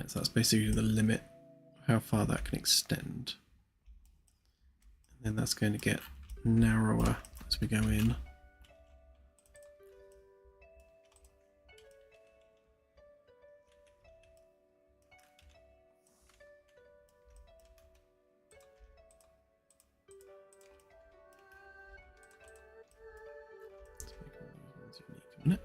So that's basically the limit of how far that can extend. And then that's going to get narrower as we go in. Let's make all these ones unique a minute.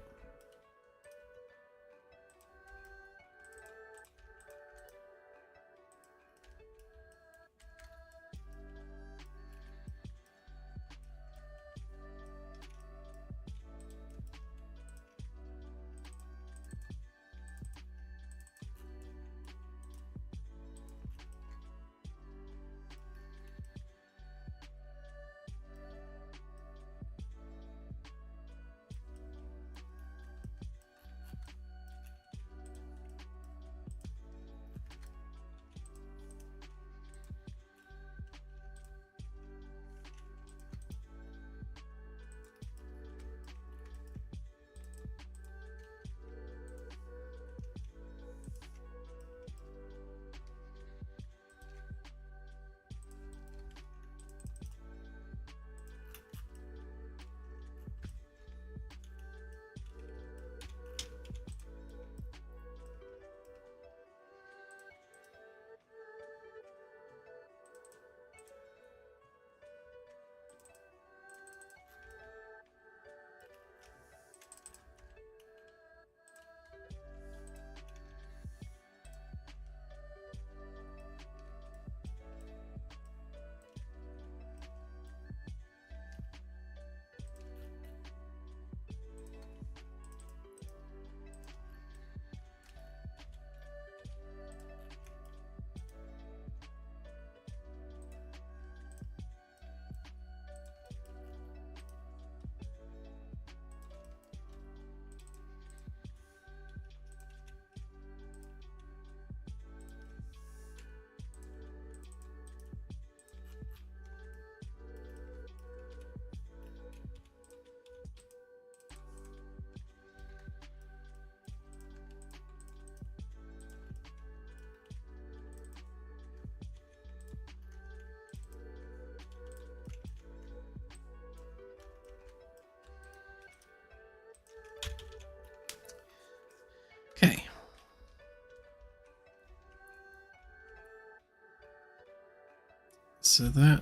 so that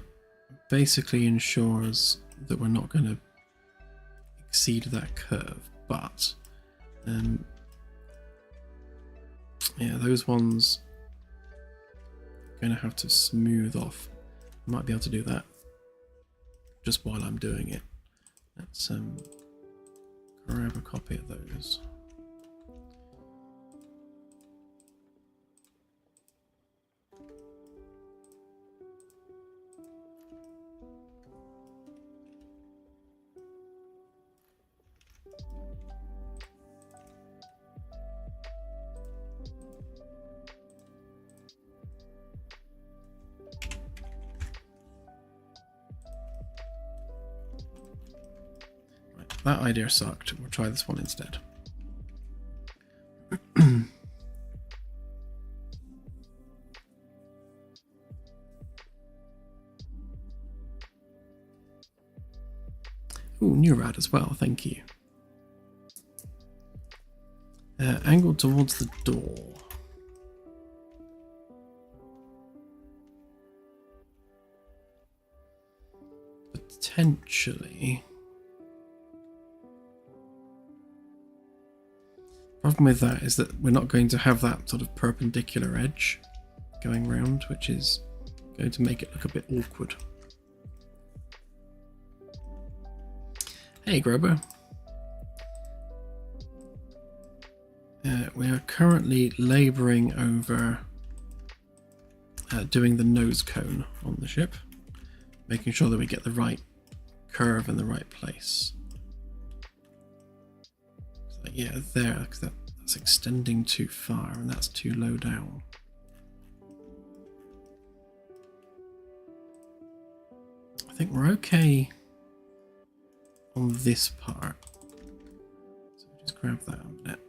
basically ensures that we're not going to exceed that curve, but yeah, those ones are going to have to smooth off. I might be able to do that just while I'm doing it. Let's grab a copy of those. That idea sucked. We'll try this one instead. Ooh, new rad as well, thank you. Angled towards the door. Potentially. Problem with that is that we're not going to have that sort of perpendicular edge going round, which is going to make it look a bit awkward. Hey Grober. We are currently labouring over doing the nose cone on the ship, making sure that we get the right curve in the right place. So yeah, there, because that's extending too far and that's too low down. I think we're okay on this part. So just grab that a minute.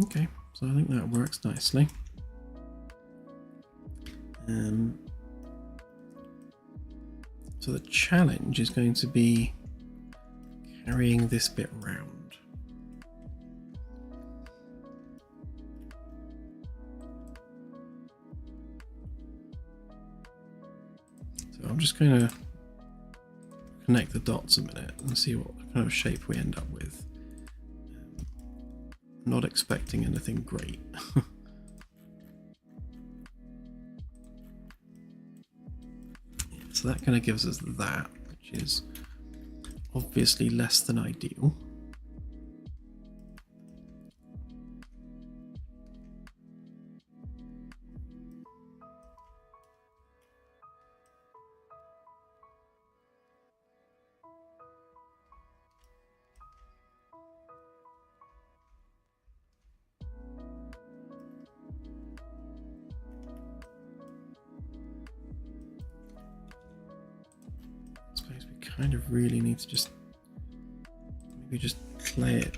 Okay, so I think that works nicely. So the challenge is going to be carrying this bit round. So I'm just going to connect the dots a minute and see what kind of shape we end up with. Not expecting anything great. So that kind of gives us that, which is obviously less than ideal. Kind of really need to just maybe just play it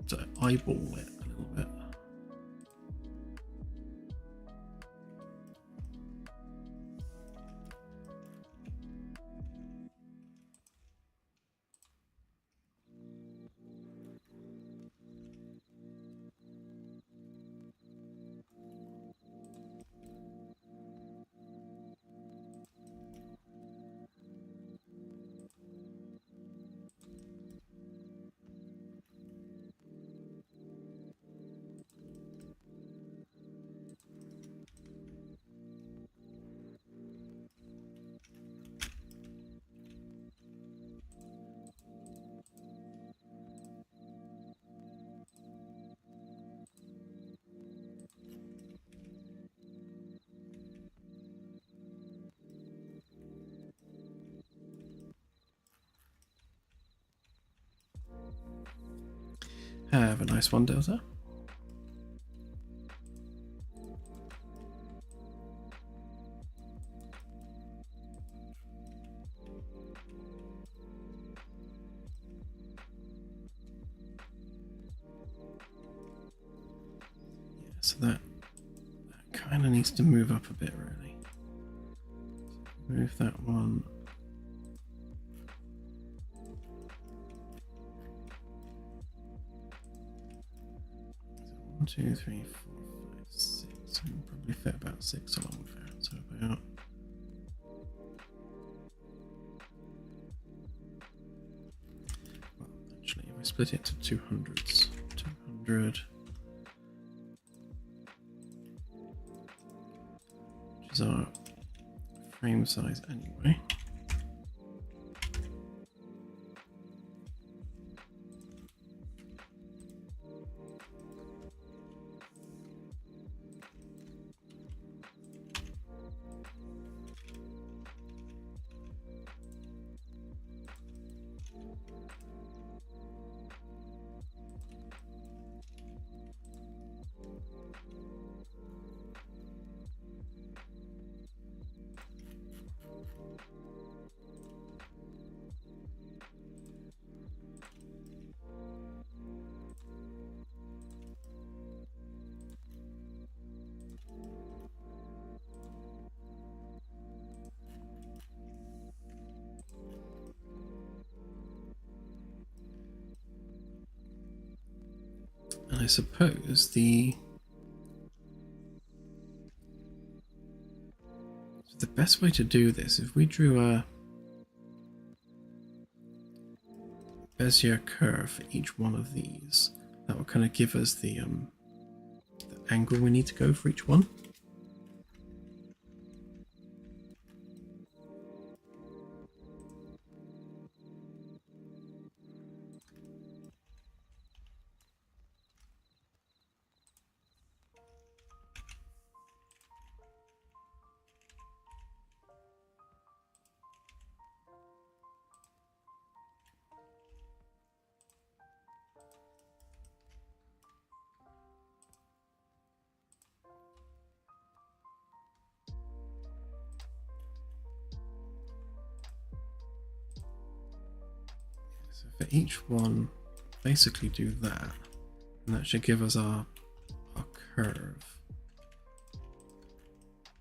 to eyeball it a little bit. Have a nice one, Delta. Yeah, so that kind of needs to move up a bit, really. Move that one. 1, 2, 3, 4, 5, 6. So we can probably fit about 6 along there. So about actually, if we split it to 200s, 200, which is our frame size anyway. And I suppose the best way to do this, if we drew a Bezier curve for each one of these, that will kind of give us the angle we need to go for each one. So for each one, basically do that, and that should give us our curve.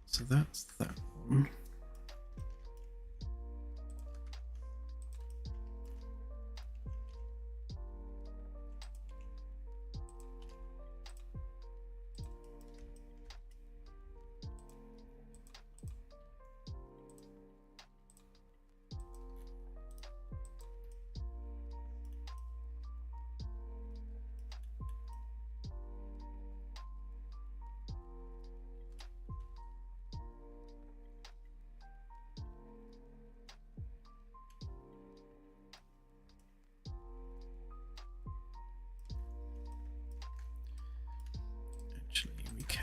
So that's that one.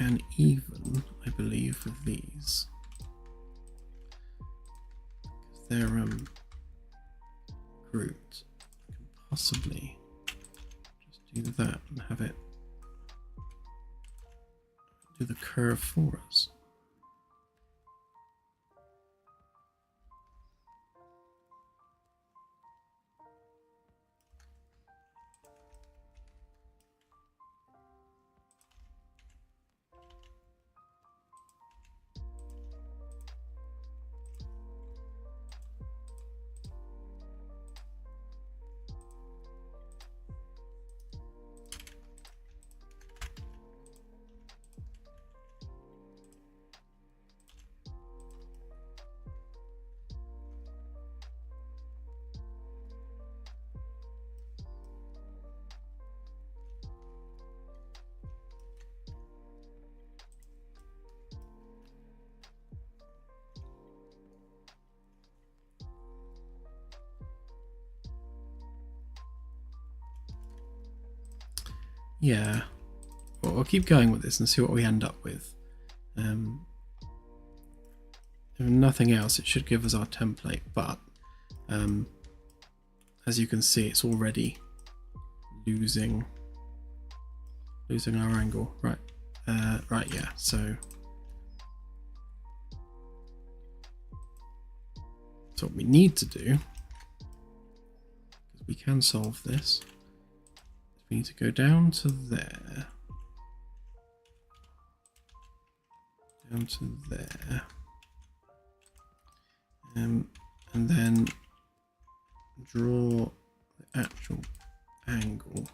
can even, I believe, with these. They're grouped. I can possibly just do that and have it do the curve for us. Yeah, well, we'll keep going with this and see what we end up with. If nothing else, it should give us our template, but as you can see, it's already losing our angle. Right, right, yeah. So what we need to do, because we can solve this. We need to go down to there, down to there, and then draw the actual angle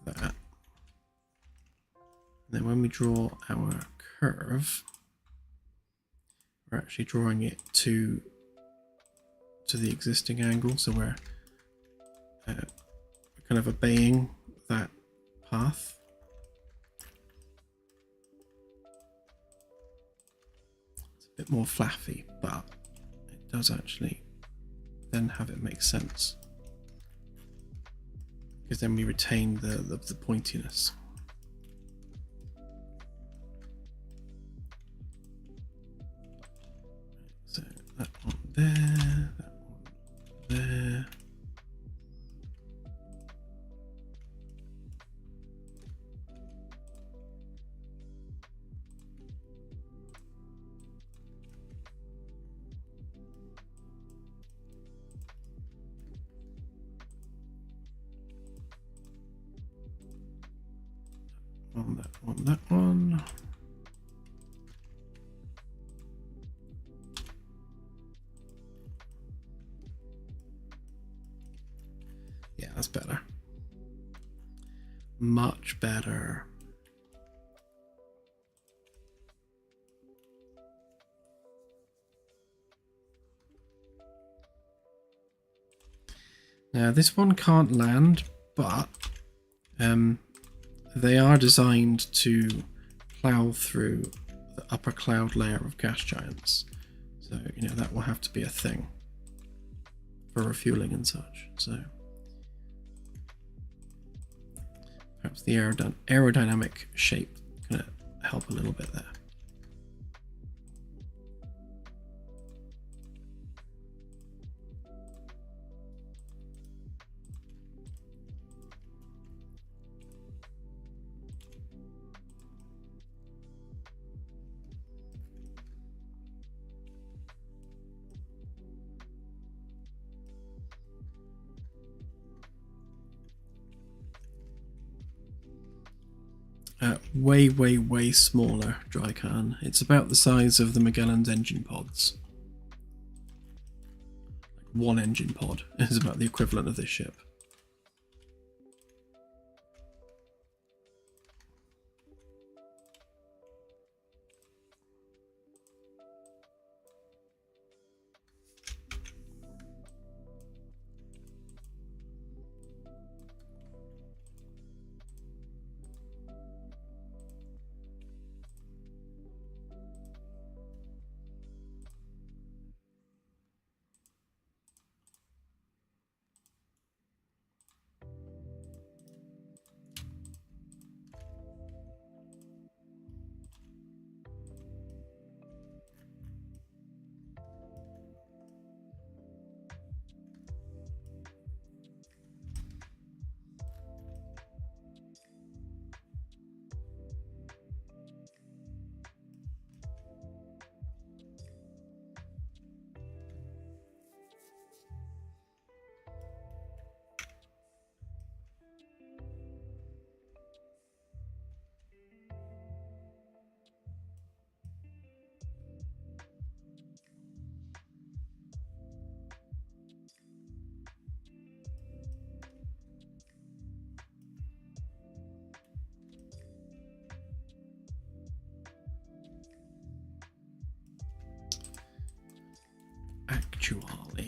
like that. And then when we draw our curve, we're actually drawing it to the existing angle, so we're kind of obeying that path. It's a bit more fluffy, but it does actually then have it make sense, because then we retain the pointiness. So that one there, that one there. That one. Yeah, that's better. Much better. Now this one can't land, but they are designed to plow through the upper cloud layer of gas giants. So, you know, that will have to be a thing for refueling and such. So perhaps the aerodynamic shape can help a little bit there. Way smaller dry can. It's about the size of the Magellan's engine pods. Like one engine pod is about the equivalent of this ship.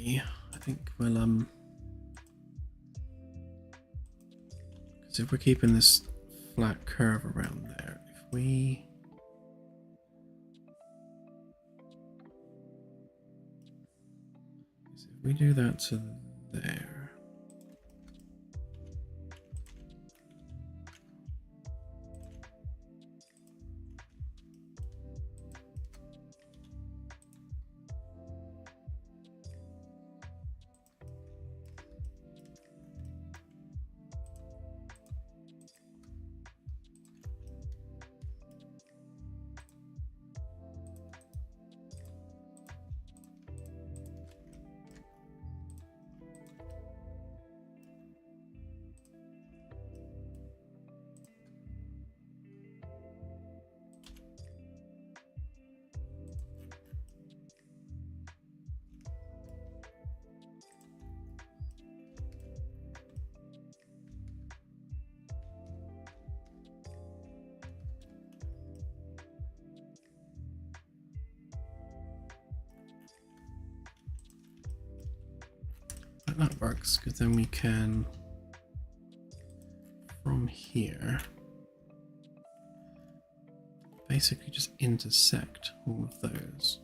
way, I think we'll because if we're keeping this flat curve around there, if we do that to there. That works, because then we can, from here, basically just intersect all of those.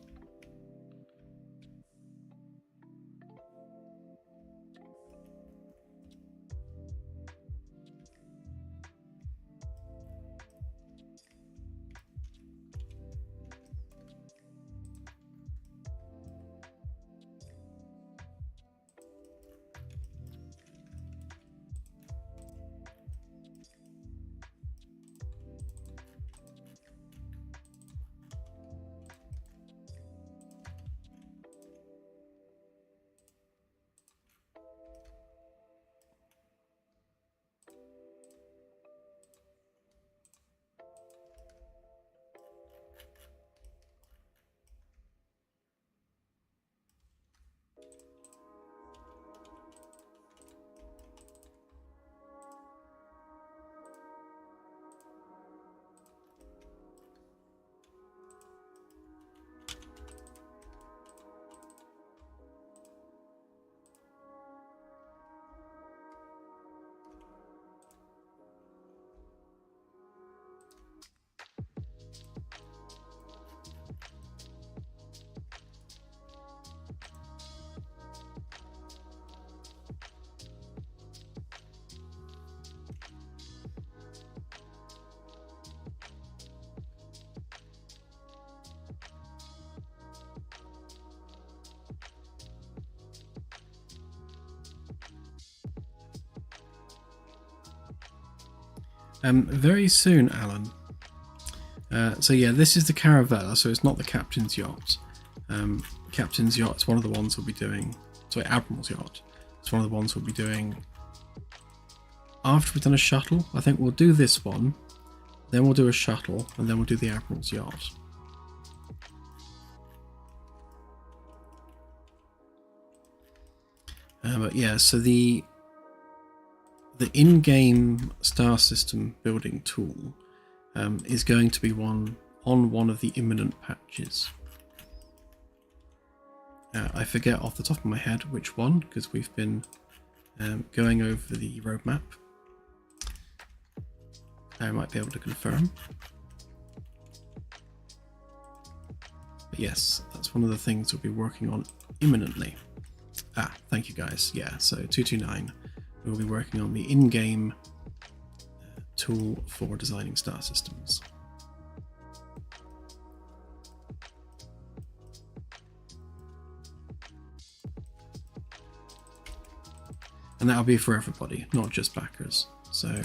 Very soon, Alan. So yeah, this is the Caravella, so it's not the captain's yacht. Captain's yacht is one of the ones we'll be doing. Sorry, Admiral's yacht. It's one of the ones we'll be doing after we've done a shuttle. I think we'll do this one, then we'll do a shuttle, and then we'll do the Admiral's yacht. But yeah, so the in-game star system building tool is going to be on one of the imminent patches. I forget off the top of my head which one, because we've been going over the roadmap. I might be able to confirm. But yes, that's one of the things we'll be working on imminently. Ah, thank you guys. Yeah, so 229. We'll be working on the in-game tool for designing star systems. And that'll be for everybody, not just backers. So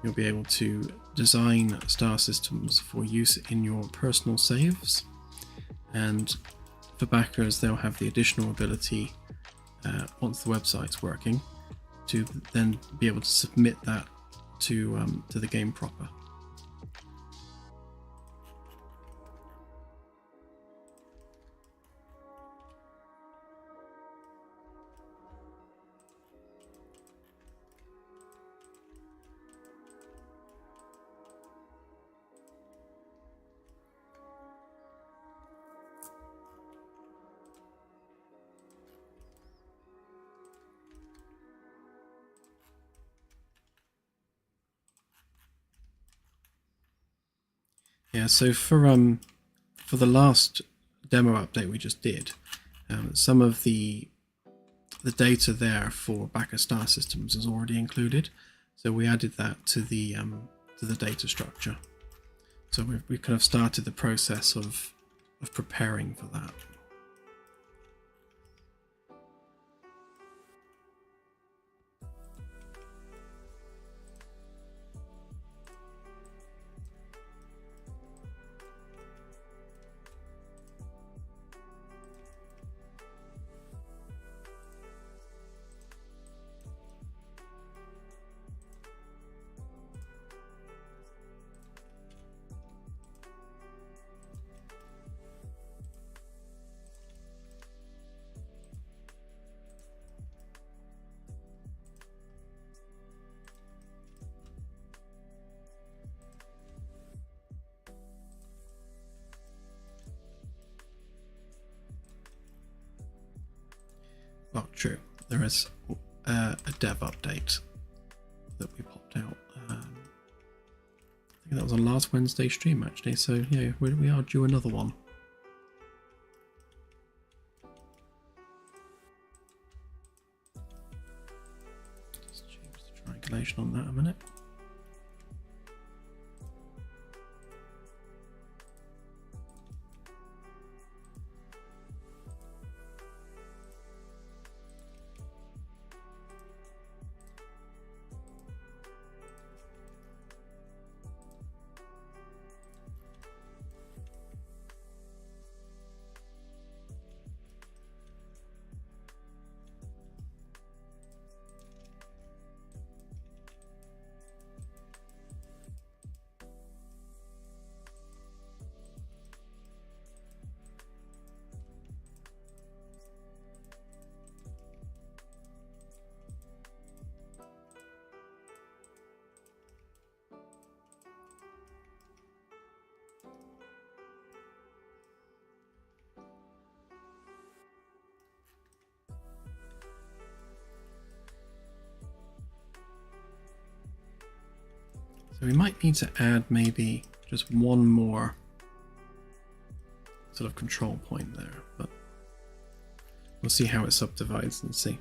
you'll be able to design star systems for use in your personal saves. And for backers, they'll have the additional ability, once the website's working, to then be able to submit that to the game proper. Yeah, so for the last demo update we just did, some of the data there for backer star systems is already included, so we added that to the data structure. So we've kind of started the process of preparing for that. Well, true. There is a dev update that we popped out. I think that was on last Wednesday stream, actually. So yeah, we are due another one. Just change the triangulation on that a minute. So we might need to add maybe just one more sort of control point there, but we'll see how it subdivides and see.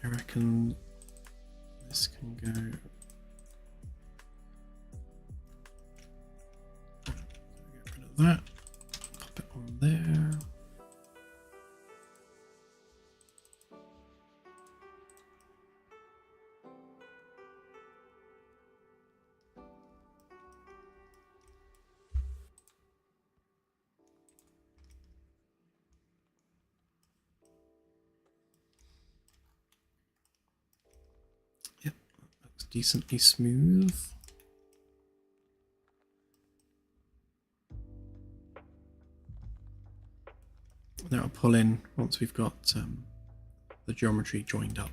I reckon this can go. Get rid of that. Pop it on there. Yep, that looks decently smooth. That'll pull in once we've got the geometry joined up.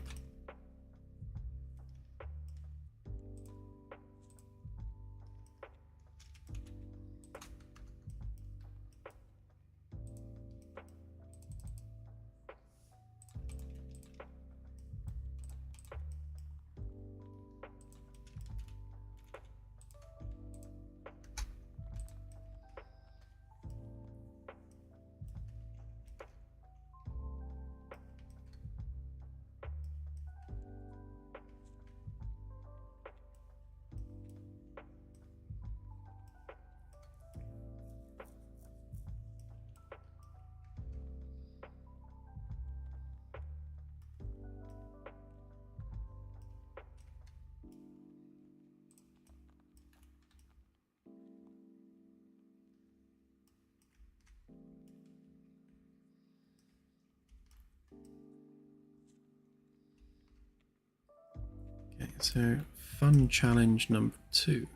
Okay, so fun challenge number 2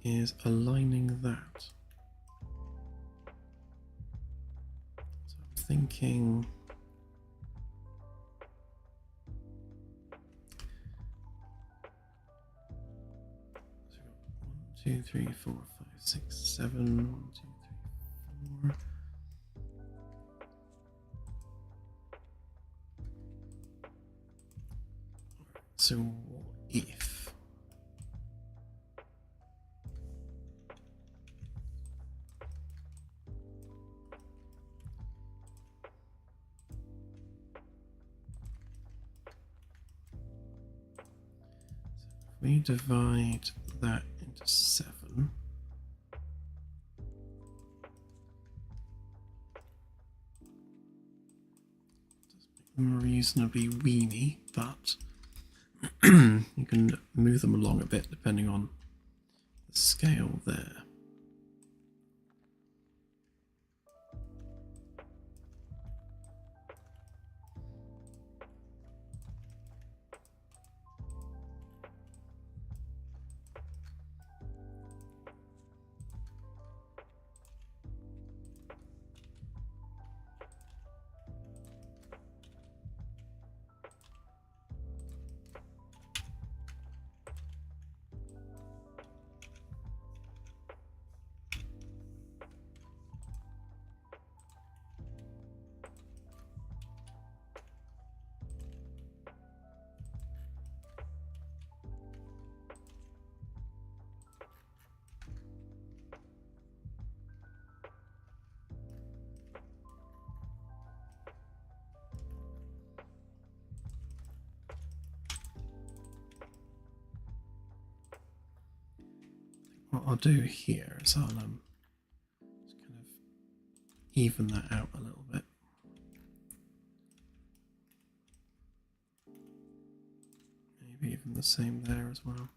is aligning that. So I'm thinking so 1, 2, 3, 4, 5, 6, 7. 1, 2, 3, 4. So if we divide that into 7, reasonably weeny, but you can move them along a bit depending on the scale there. What I'll do here is I'll just kind of even that out a little bit. Maybe even the same there as well.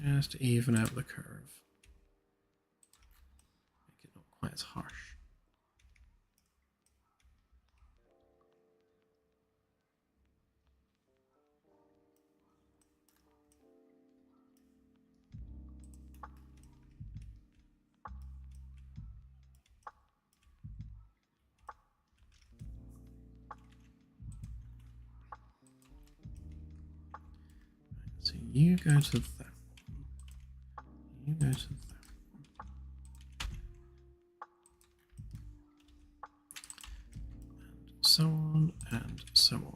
Just even out the curve. Make it not quite as harsh. So you go to that one. You go to that one. And so on and so on.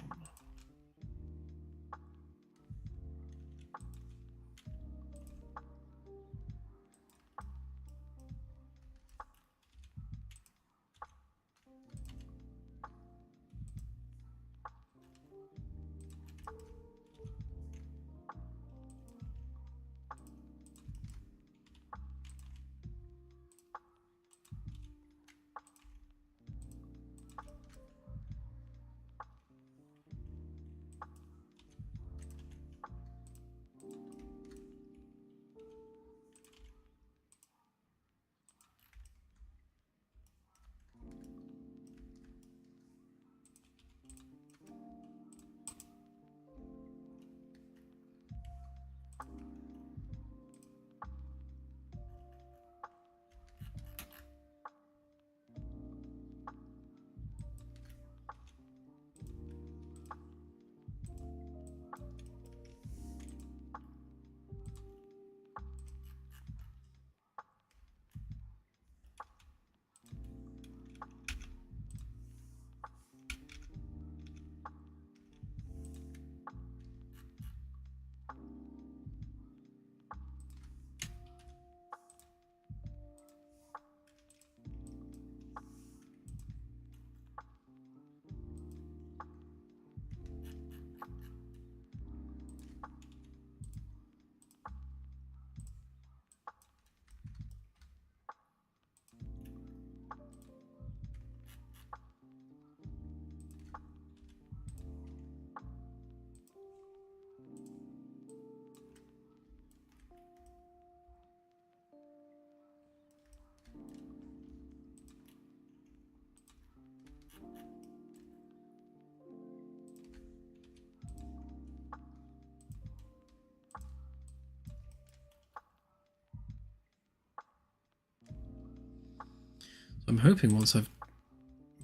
I'm hoping once I've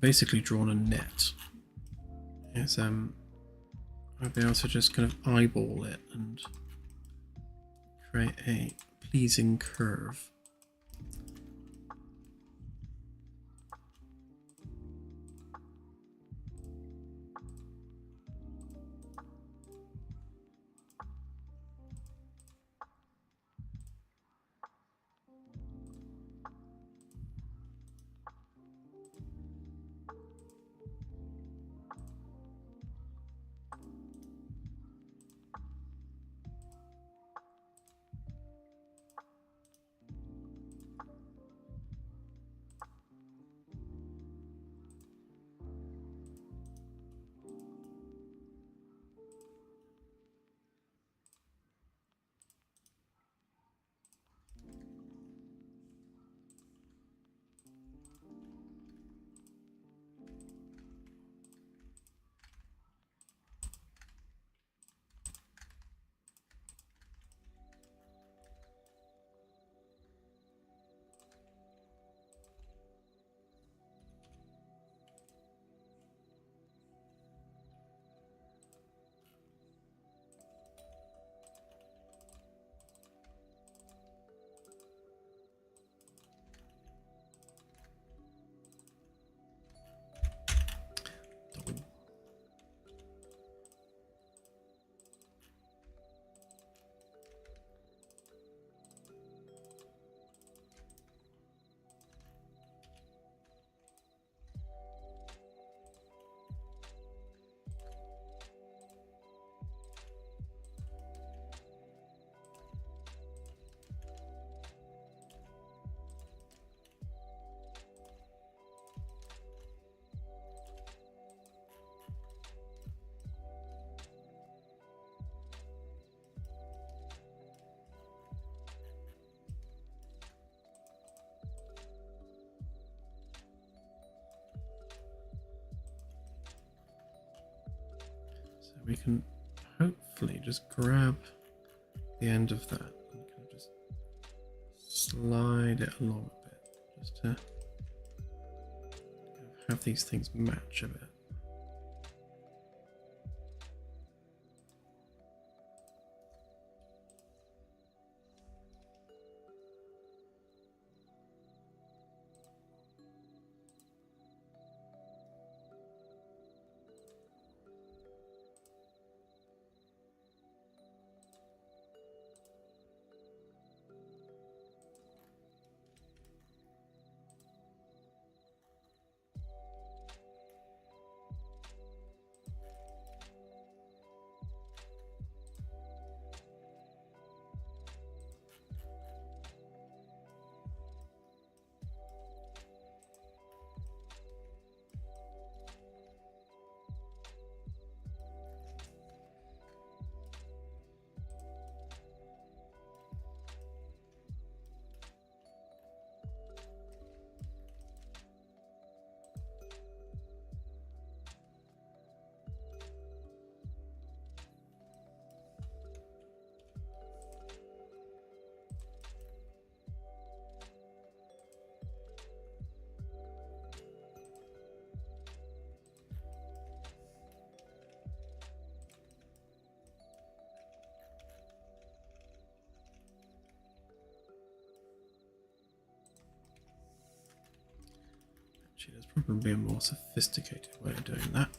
basically drawn a net, is I'll be able to just kind of eyeball it and create a pleasing curve. we can hopefully just grab the end of that and kind of just slide it along a bit, just to have these things match a bit. Actually, there's probably a more sophisticated way of doing that.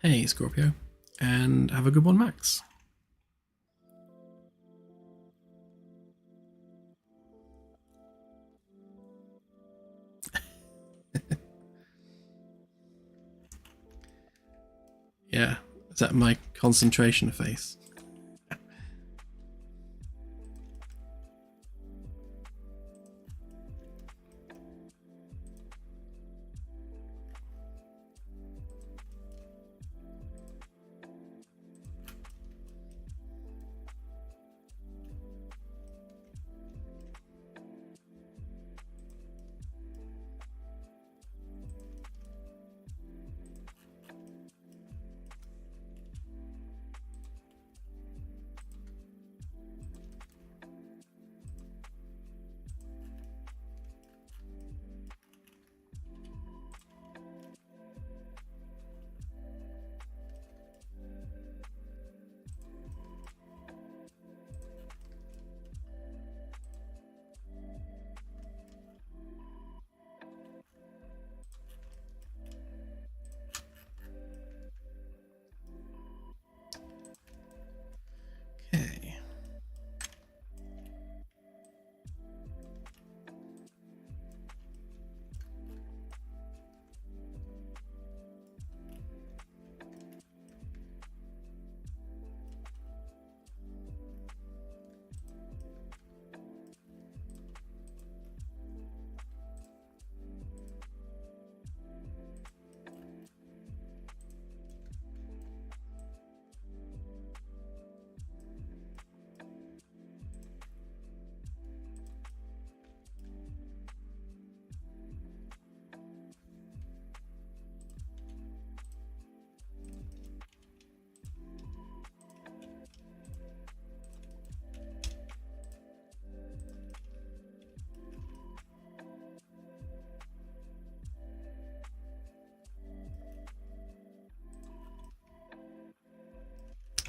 Hey, Scorpio, and have a good one, Max. Yeah, is that my concentration face? Okay.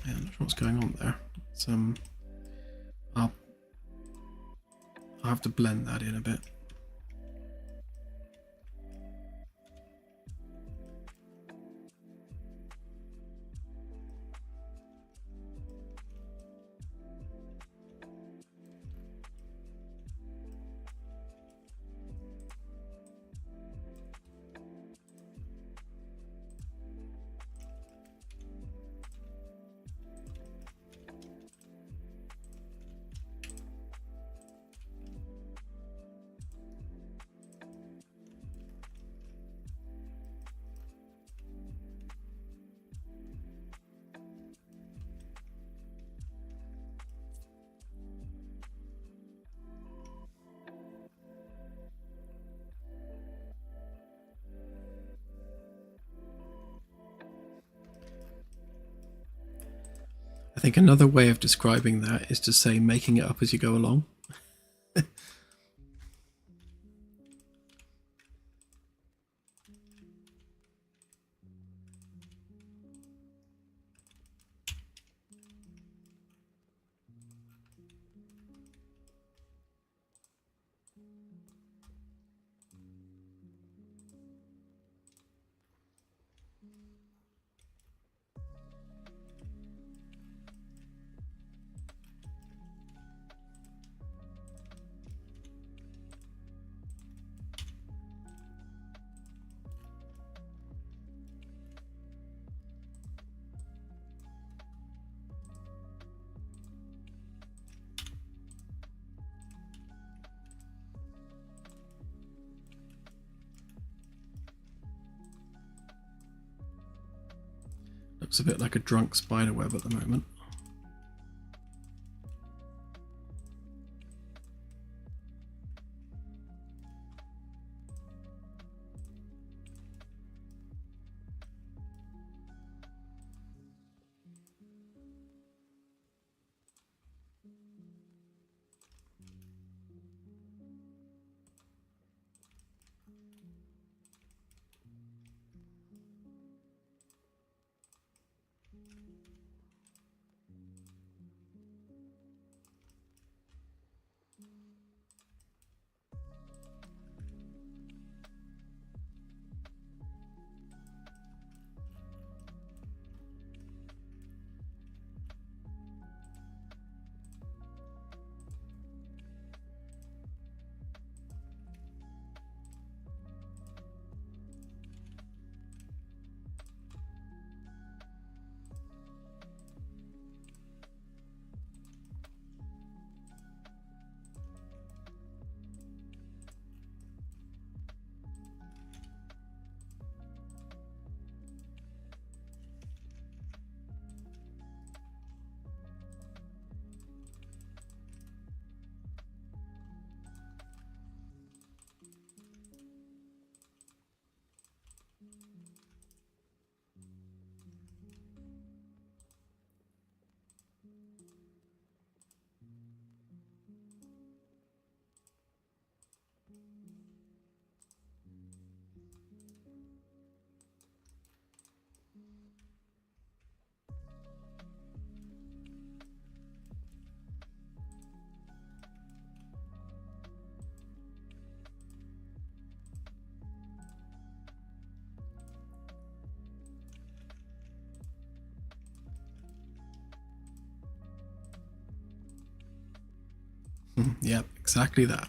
Yeah, I'm not sure what's going on there. It's, I'll have to blend that in a bit. I think another way of describing that is to say making it up as you go along. Looks a bit like a drunk spider web at the moment. Yep, exactly that.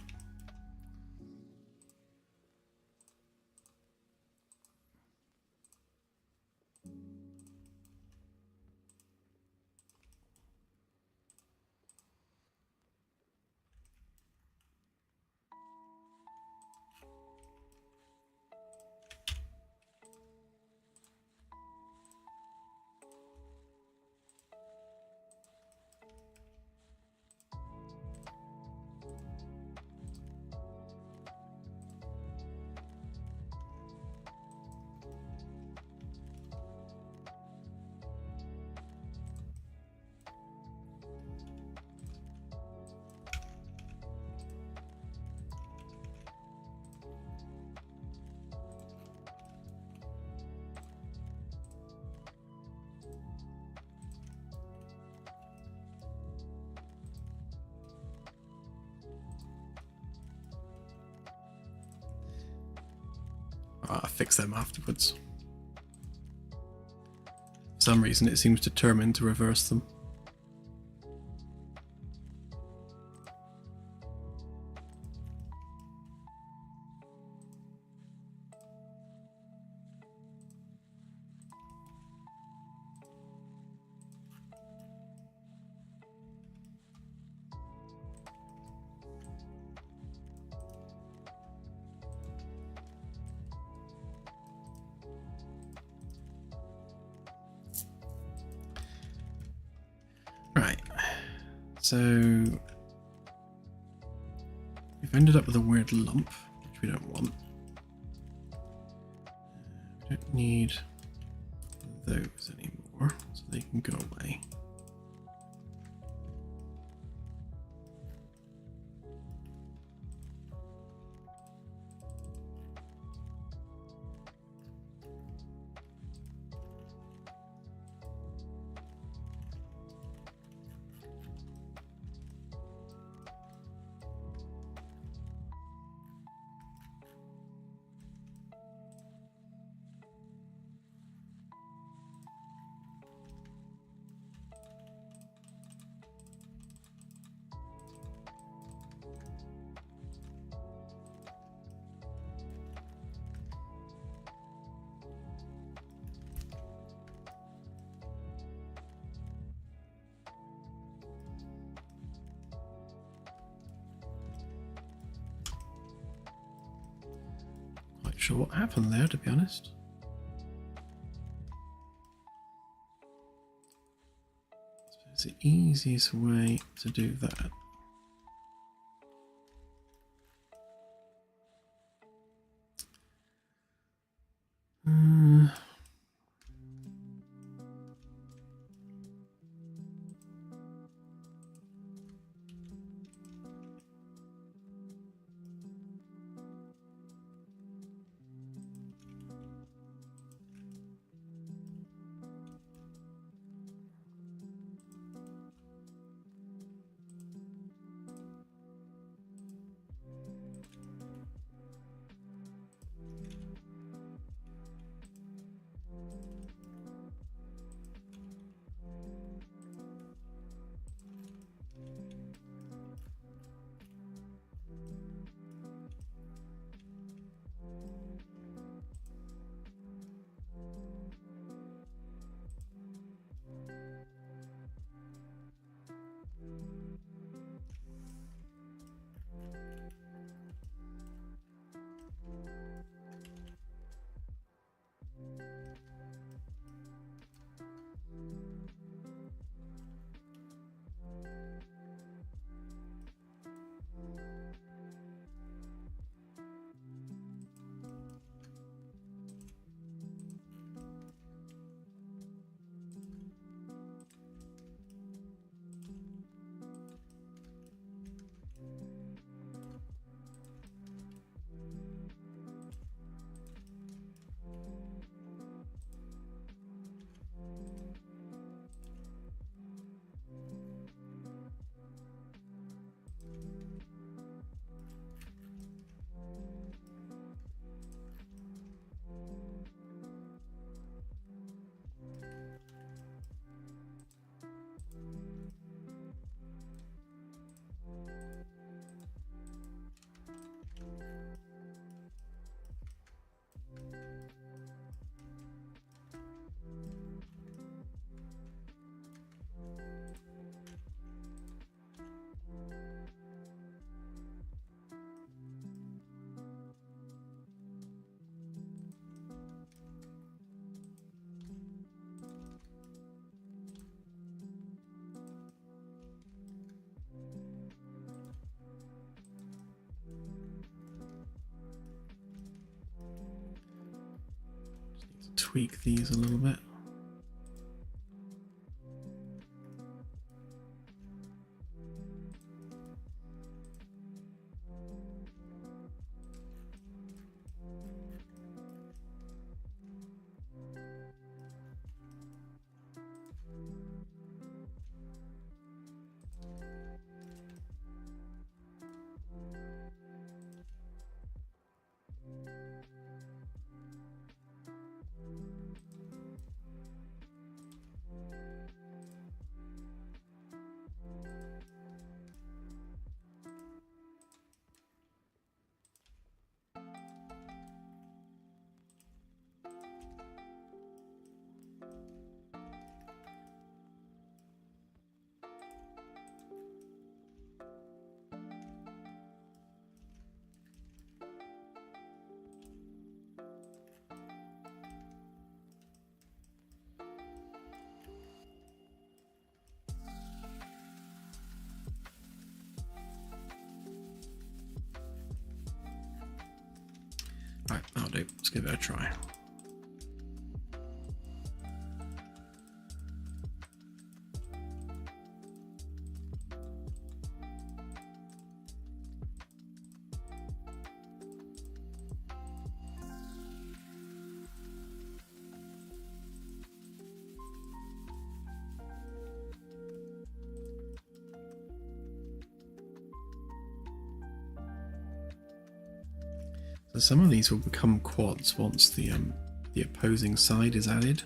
I'll fix them afterwards. For some reason it seems determined to reverse them. Right, so we've ended up with a weird lump, which we don't want. We don't need those anymore, so they can go away. Quite sure what happened there, to be honest. It's the easiest way to do that. tweak these a little bit. Right, that'll do. Let's give it a try. So some of these will become quads once the opposing side is added.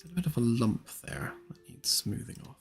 There's a bit of a lump there that needs smoothing off.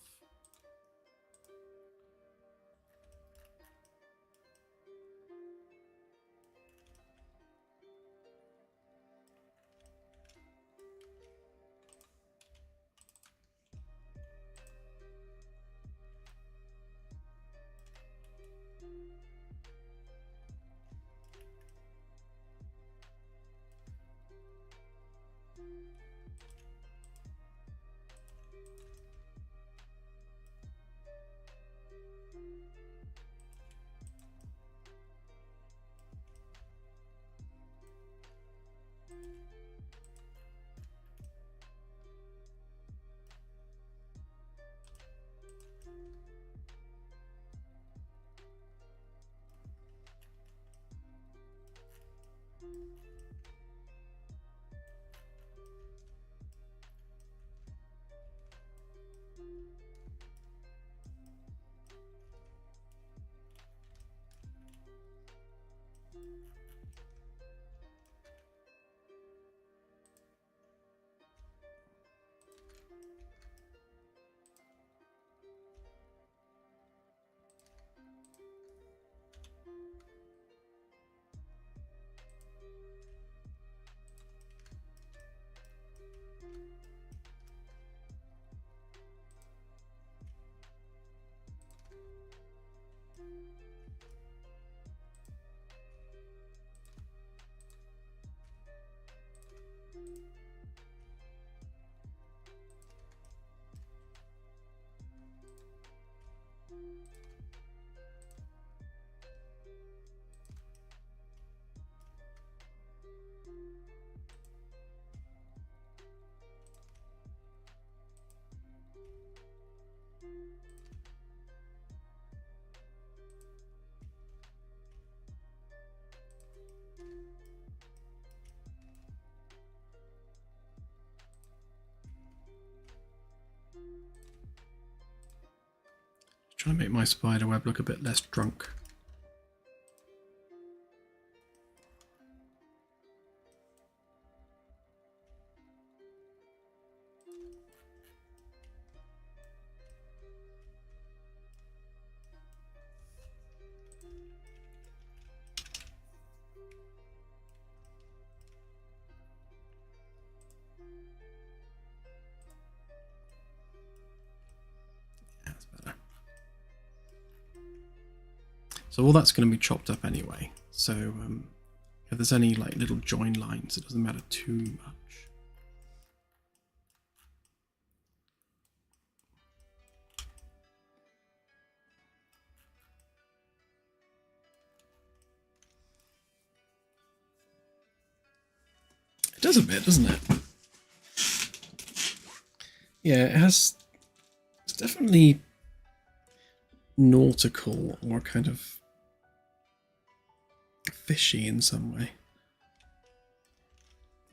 Trying to make my spider web look a bit less drunk. So all that's going to be chopped up anyway. So if there's any like little join lines, it doesn't matter too much. It does a bit, doesn't it? Yeah, it has. It's definitely nautical or kind of fishy in some way.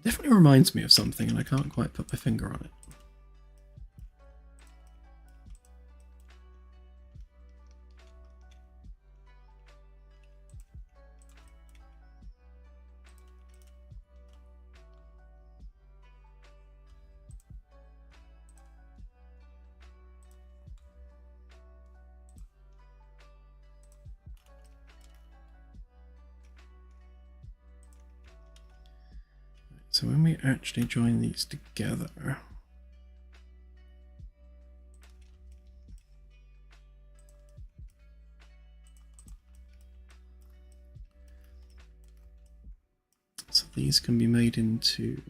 Definitely reminds me of something, and I can't quite put my finger on it. So when we actually join these together, so these can be made into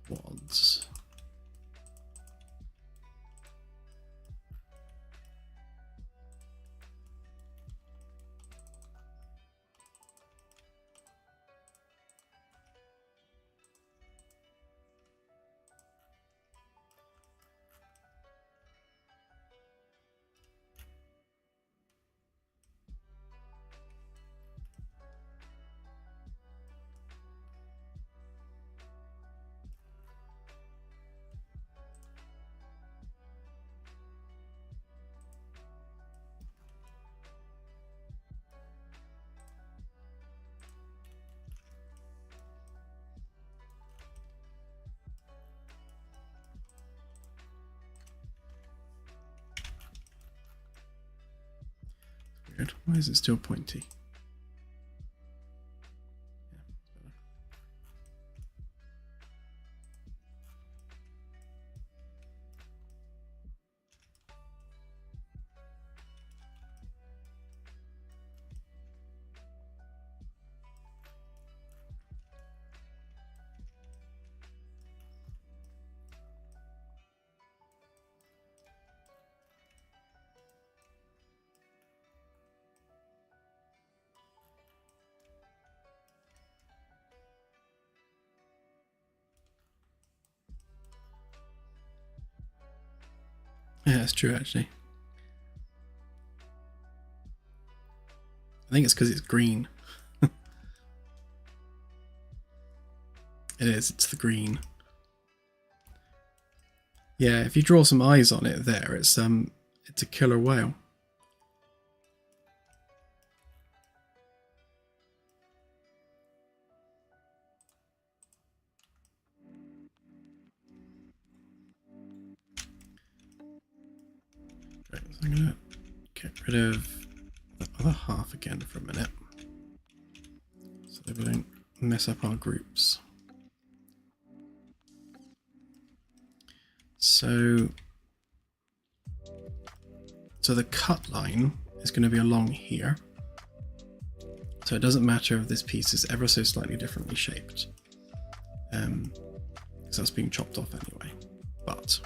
quads. Weird. Why is it still pointy? Yeah, that's true actually. I think it's because it's green. It is, it's the green. Yeah, if you draw some eyes on it there, it's a killer whale. Right, so I'm gonna get rid of the other half again for a minute, so that we don't mess up our groups. So the cut line is going to be along here. So it doesn't matter if this piece is ever so slightly differently shaped, because that's being chopped off anyway. But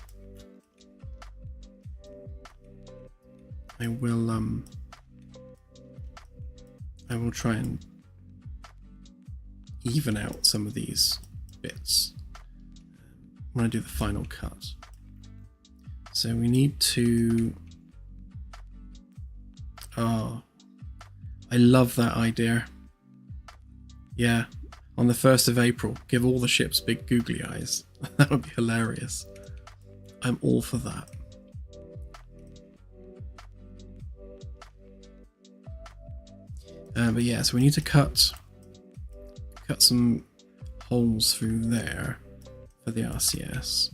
I will try and even out some of these bits when I do the final cut. So we need to. Oh, I love that idea. Yeah, on the 1st of April, give all the ships big googly eyes. That would be hilarious. I'm all for that. But yeah, so we need to cut some holes through there for the RCS.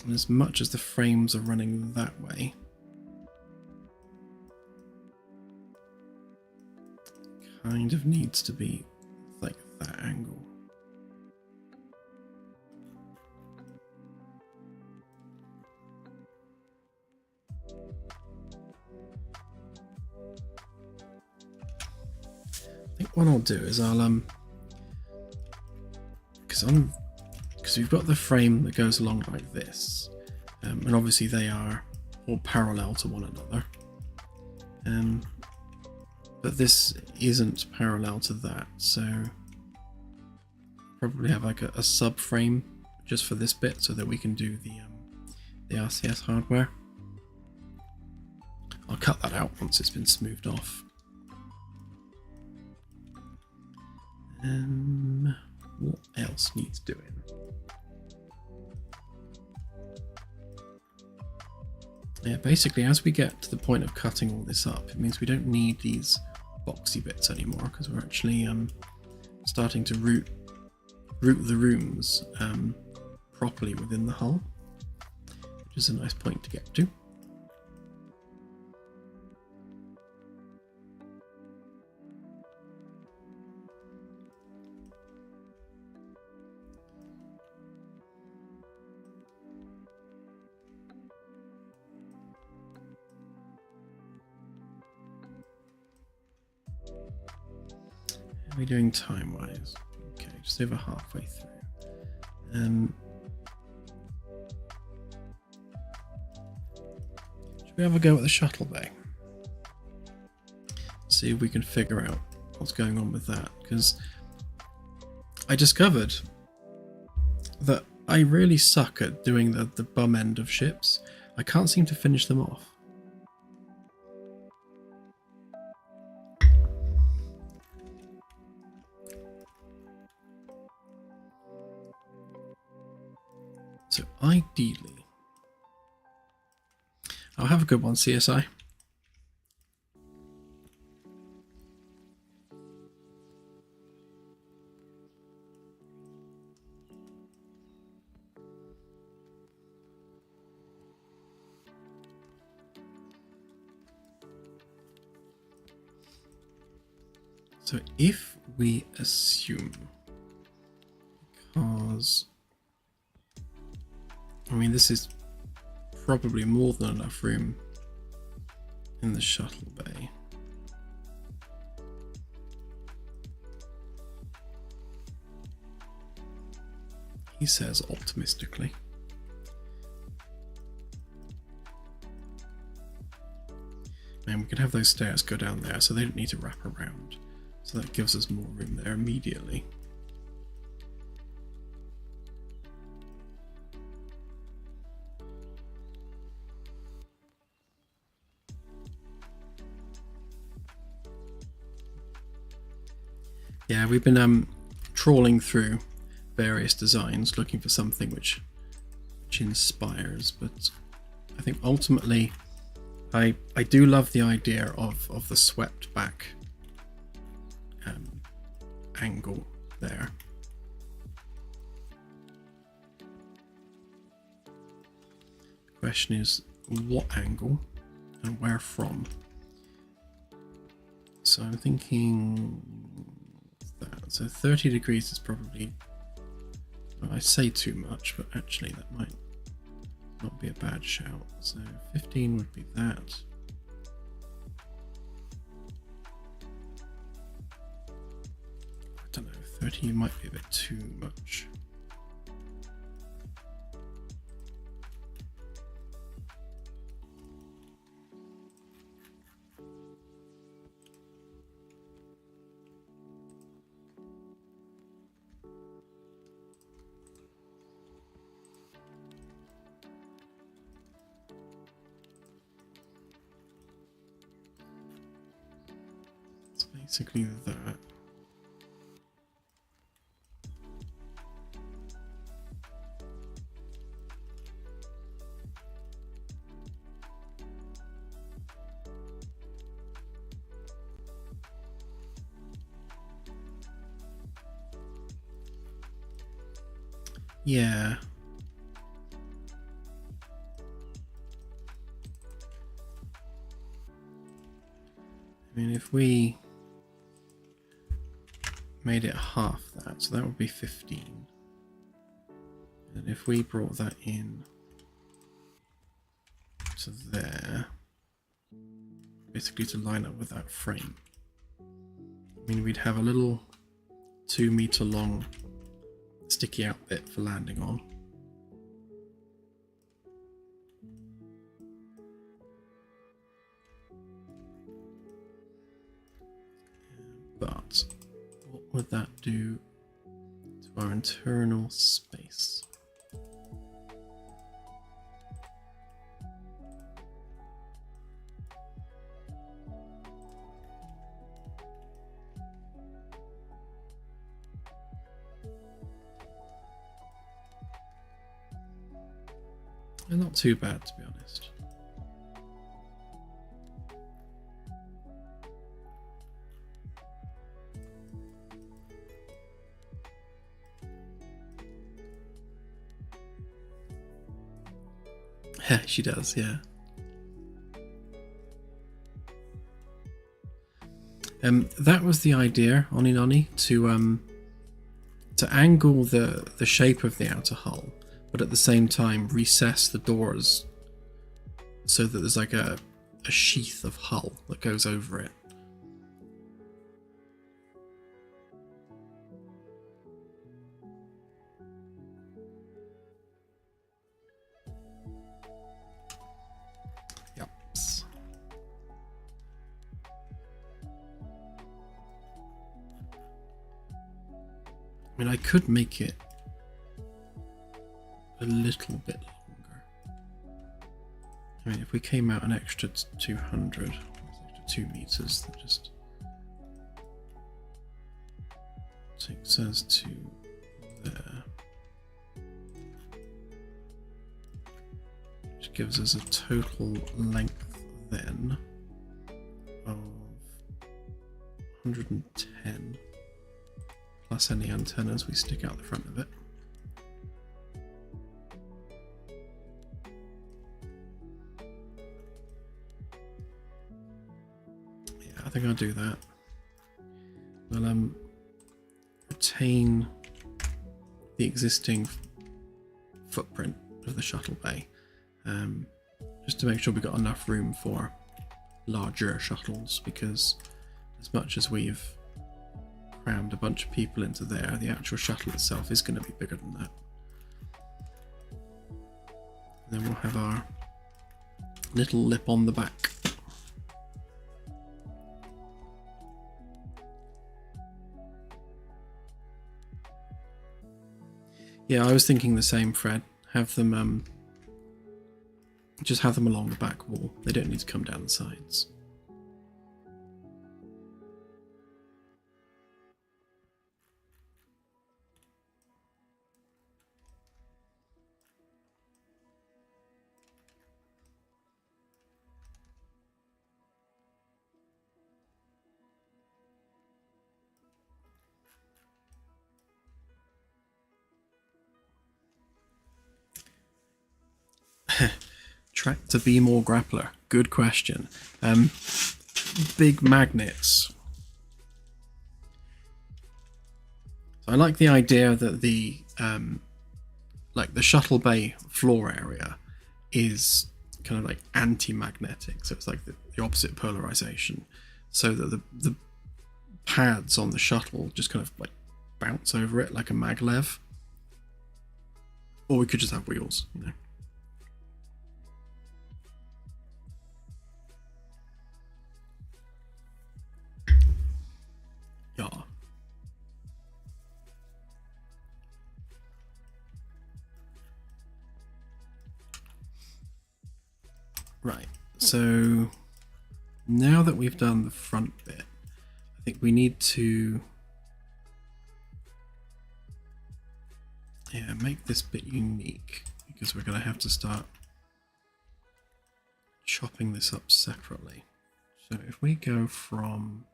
And as much as the frames are running that way, kind of needs to be like that angle. I think what I'll do is I'll because we've got the frame that goes along like this, and obviously they are all parallel to one another, but this isn't parallel to that, so probably have like a subframe just for this bit so that we can do the RCS hardware. I'll cut that out once it's been smoothed off. What else needs doing? Yeah, basically as we get to the point of cutting all this up, it means we don't need these boxy bits anymore, because we're actually starting to route the rooms properly within the hull, which is a nice point to get to. How are we doing time-wise? Okay, just over halfway through. Should we have a go at the shuttle bay? See if we can figure out what's going on with that, because I discovered that I really suck at doing the bum end of ships. I can't seem to finish them off. So ideally, I'll have a good one, CSI. So if we assume, because I mean this is probably more than enough room in the shuttle bay. He says optimistically. And we can have those stairs go down there, so they don't need to wrap around. So that gives us more room there immediately. Yeah, we've been trawling through various designs looking for something which inspires, but I think ultimately I do love the idea of the swept back angle there. The question is what angle and where from. So I'm thinking that. So 30 degrees is probably, well, I say too much, but actually that might not be a bad shout. So 15 would be that. I don't know, 30 might be a bit too much. It's basically that. Yeah. I mean, if we made it half that, so that would be 15. And if we brought that in to there, basically to line up with that frame, I mean, we'd have a little 2-meter long sticky out bit for landing on. But what would that do to our internal space? Not too bad, to be honest. She does, yeah. That was the idea, Oninoni, to angle the shape of the outer hull, but at the same time recess the doors so that there's like a sheath of hull that goes over it. Yep. I mean, I could make it a little bit longer. I mean, if we came out an extra 200, extra 2 meters, that just takes us to there. Which gives us a total length then of 110, plus any antennas we stick out the front of it. I think I'll do that. We'll retain the existing footprint of the shuttle bay, just to make sure we've got enough room for larger shuttles, because as much as we've crammed a bunch of people into there, the actual shuttle itself is going to be bigger than that. And then we'll have our little lip on the back. Yeah, I was thinking the same, Fred. Have them, just have them along the back wall. They don't need to come down the sides. Tractor beam or grappler? Good question. Big magnets. So I like the idea that the like the shuttle bay floor area is kind of like anti-magnetic, so it's like the opposite polarization, so that the pads on the shuttle just kind of like bounce over it like a maglev. Or we could just have wheels, you know. Yeah. Right, so now that we've done the front bit, I think we need to make this bit unique, because we're going to have to start chopping this up separately. So if we go from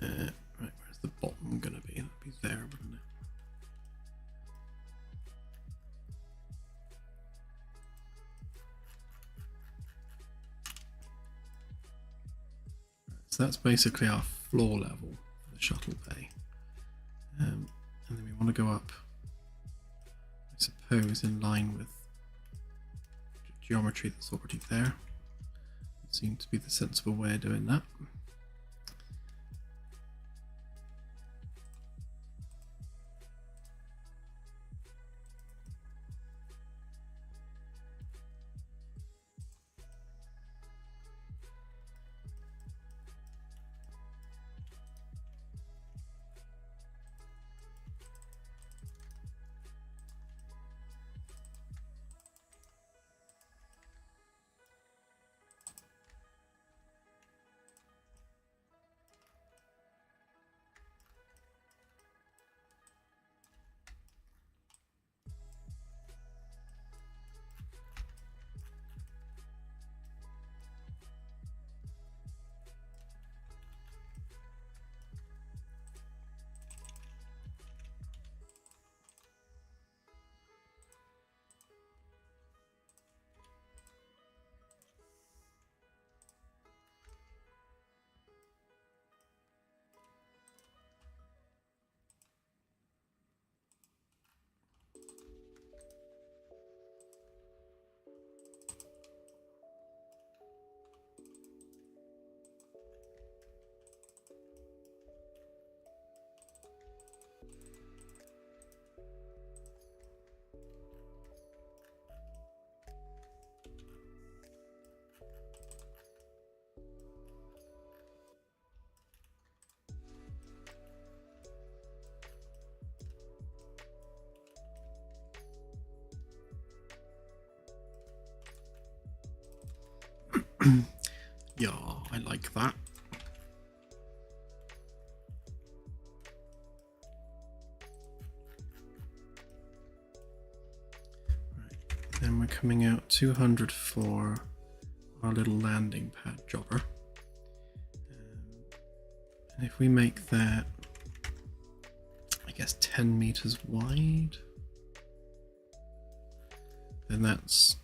Right, where's the bottom going to be? That'd be there, wouldn't it? Right, so that's basically our floor level for the shuttle bay. And then we want to go up, I suppose, in line with geometry that's already there. It seems to be the sensible way of doing that. Yeah, I like that. Right, then we're coming out 200 for our little landing pad jobber. And if we make that, I guess, 10 meters wide, then that's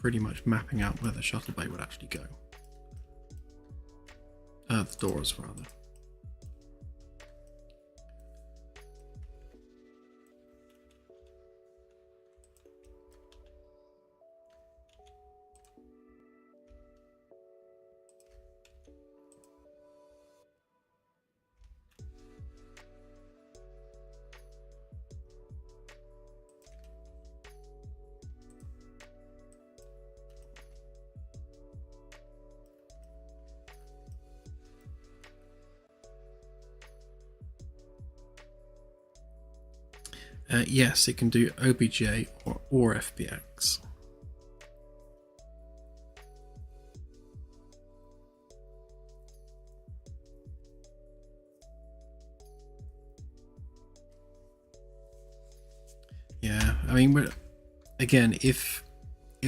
pretty much mapping out where the shuttle bay would actually go. The doors, rather. Yes, it can do OBJ or FBX. Yeah, I mean, again, if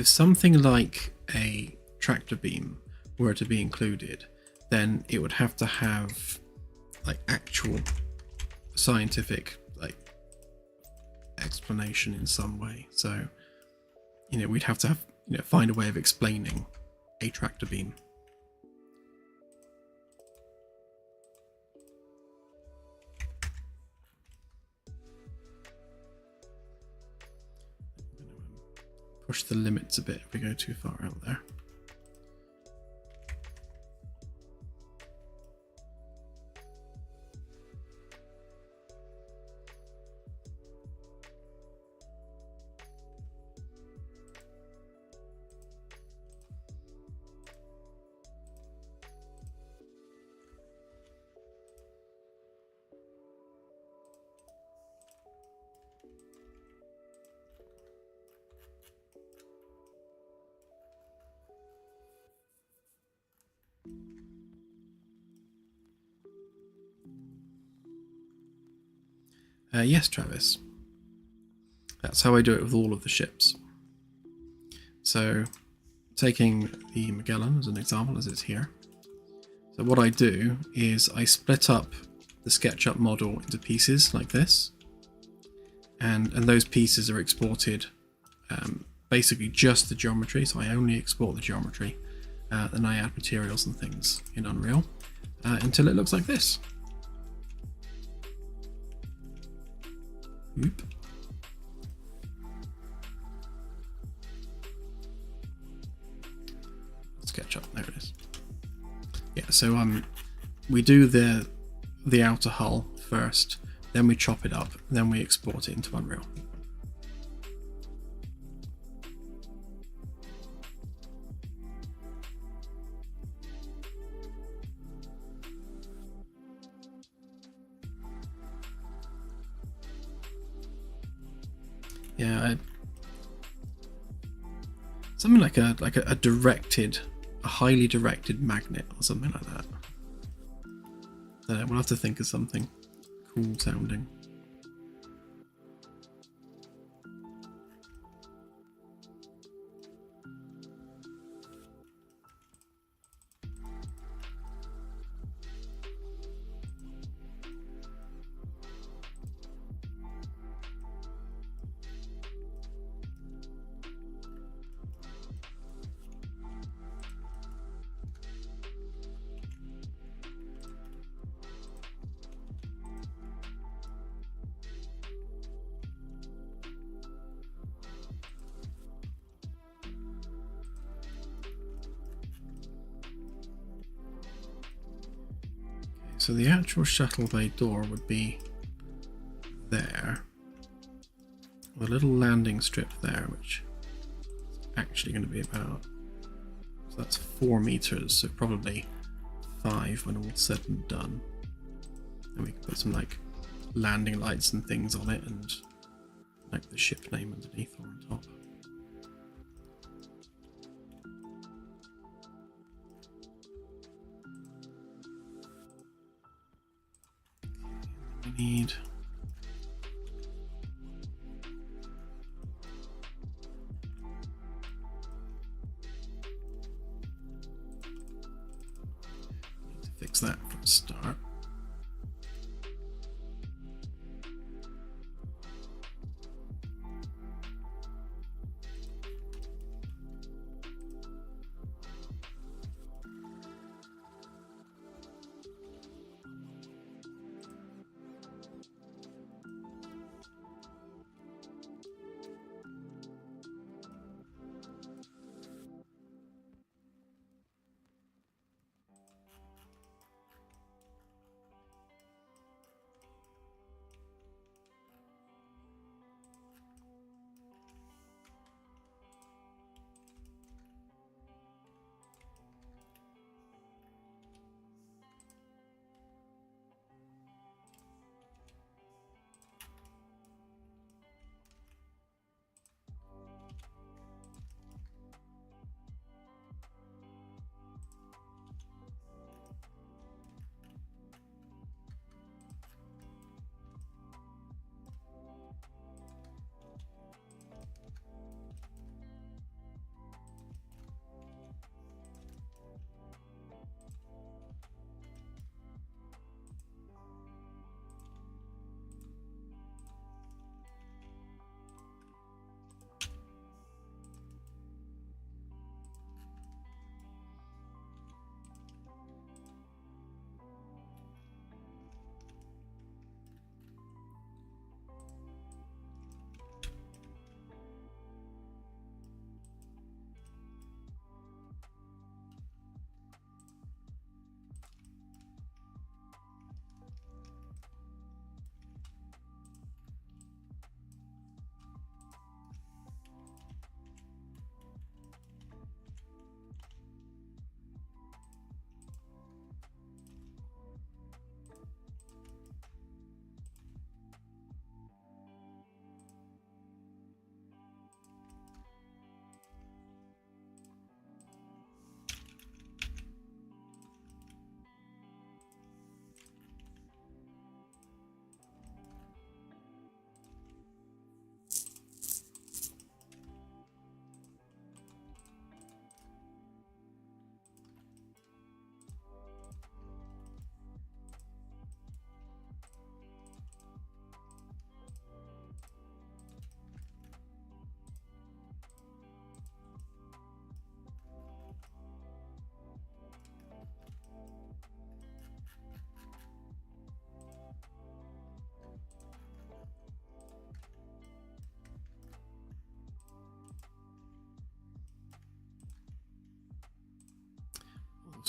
something like a tractor beam were to be included, then it would have to have like actual scientific explanation in some way. So, we'd have to have, find a way of explaining a tractor beam. I'm going to push the limits a bit if we go too far out there. Yes, Travis. That's how I do it with all of the ships. So, taking the Magellan as an example, as it's here, So what I do is I split up the SketchUp model into pieces like this, and those pieces are exported, basically just the geometry, so I only export the geometry, then I add materials and things in Unreal until it looks like this. Oop. SketchUp, there it is. Yeah, so we do the outer hull first, then we chop it up, then we export it into Unreal. Yeah, something like a directed, a highly directed magnet or something like that. We'll have to think of something cool sounding. So the actual shuttle bay door would be there, with a little landing strip there, which is actually going to be about, so that's 4 meters, so probably 5 when all's said and done. And we can put some like landing lights and things on it, and like the ship name underneath or on top. We need to fix that for a start.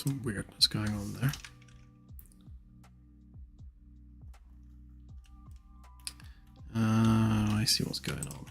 Some weirdness going on there. I see what's going on.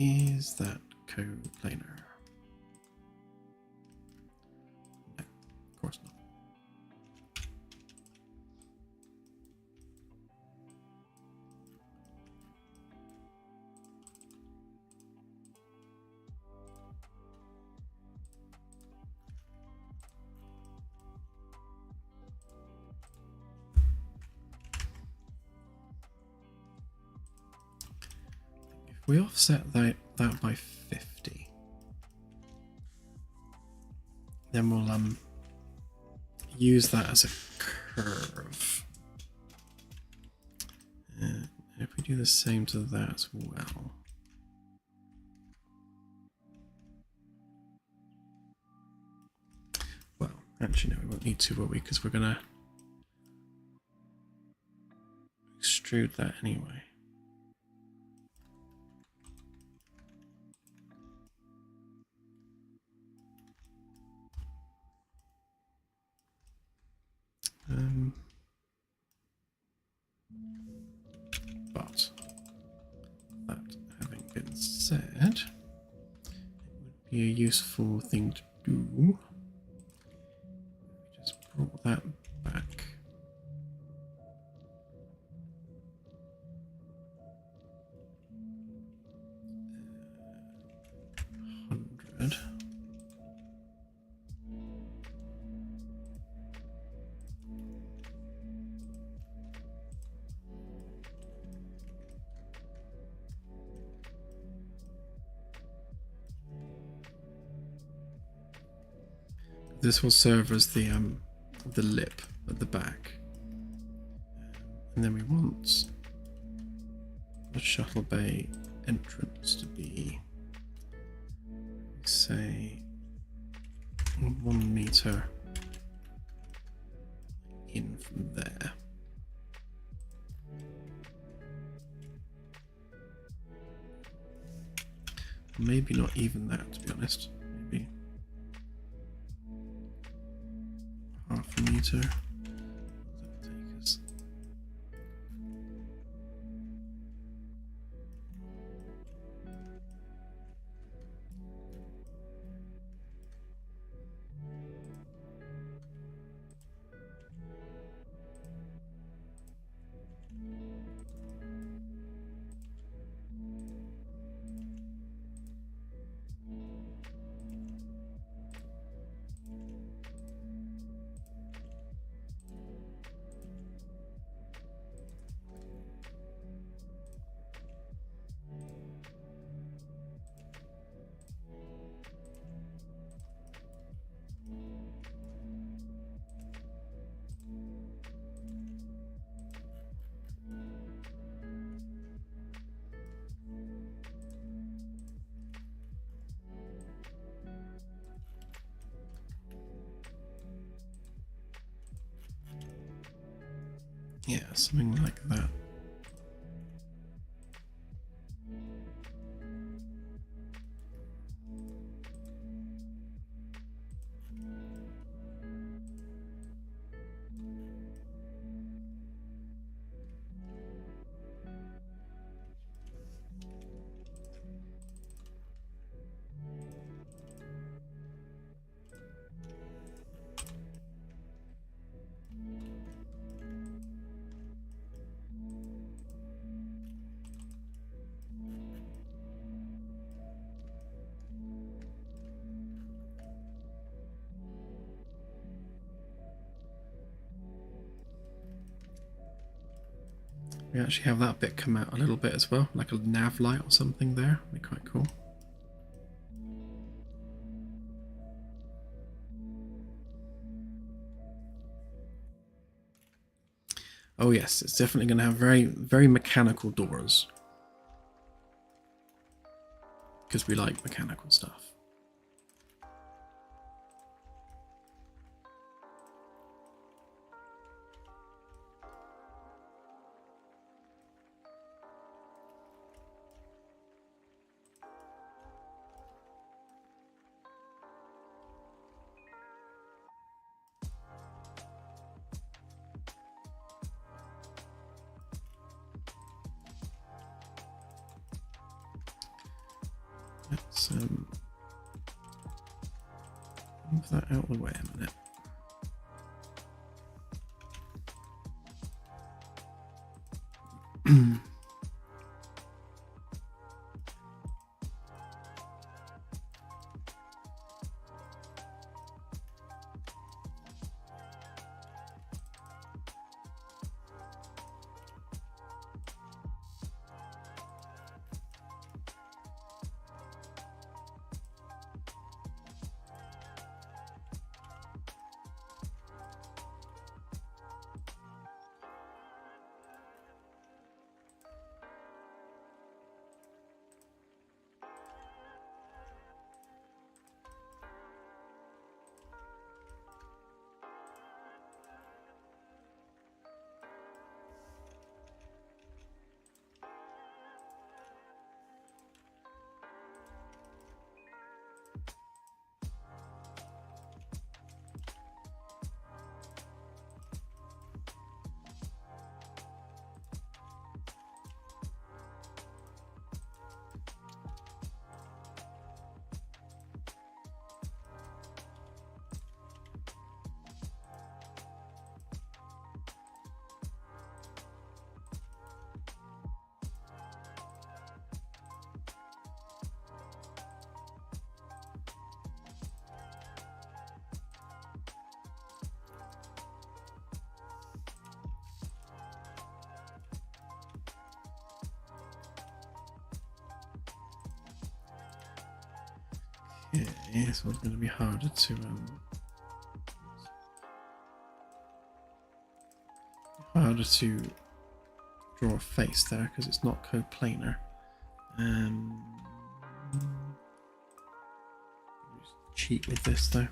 Is that coplanar? No, of course not. If we offset that by 50, then we'll use that as a curve. And if we do the same to that as well. Well, actually no, we won't need to, will we? Because we're gonna extrude that anyway. But that having been said, it would be a useful thing to do. Just brought that back. $100. This will serve as the lip at the back, and then we want the shuttle bay entrance to be, say, 1 meter in from there. Maybe not even that, to be honest. Maybe half a meter. What does that take us? Yeah, something like that. We actually have that bit come out a little bit as well, like a nav light or something there. That'd be quite cool. Oh yes, it's definitely going to have very, very mechanical doors. Because we like mechanical stuff. Let's move that out of the way a minute. Yeah, so it's going to be harder to draw a face there because it's not coplanar. Cheat with this though.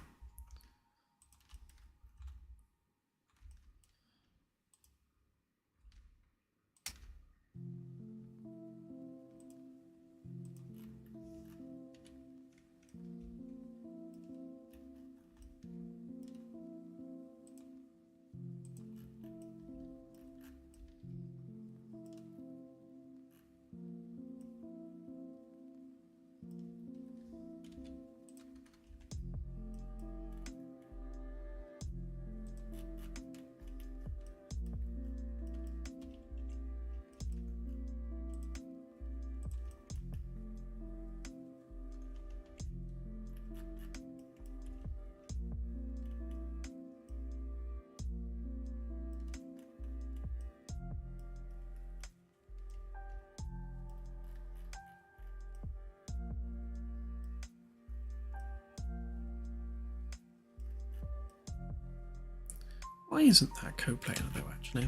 Why isn't that coplanar though, actually?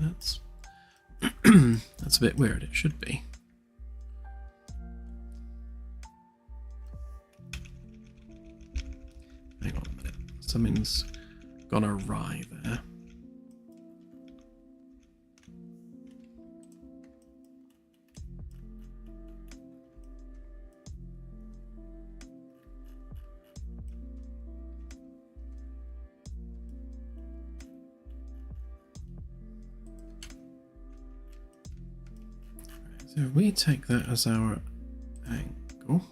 That's a bit weird. It should be. Hang on a minute. Something's gone awry there. So we take that as our angle.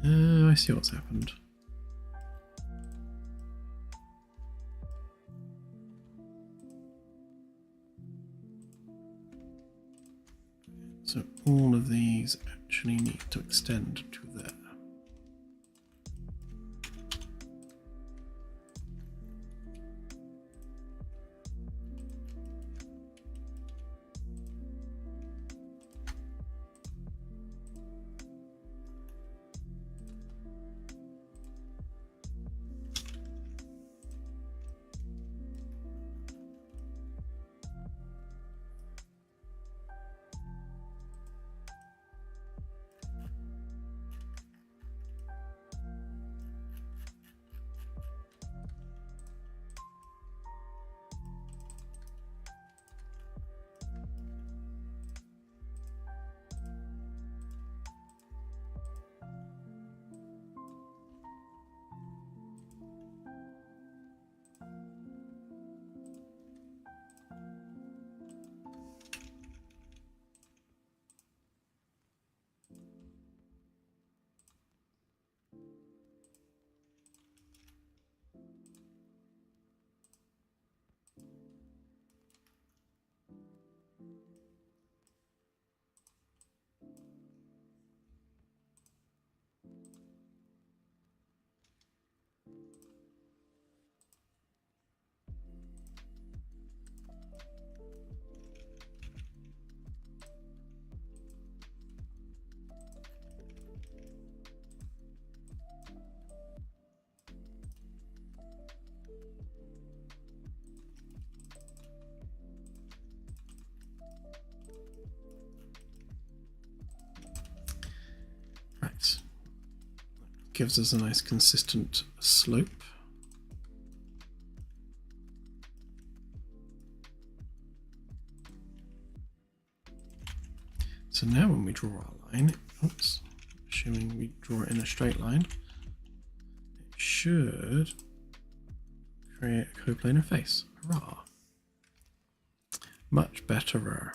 I see what's happened. all of these actually need to extend to there. Right. Gives us a nice consistent slope. So now when we draw our line, oops, assuming we draw it in a straight line, it should create a coplanar face. Hurrah! Much betterer.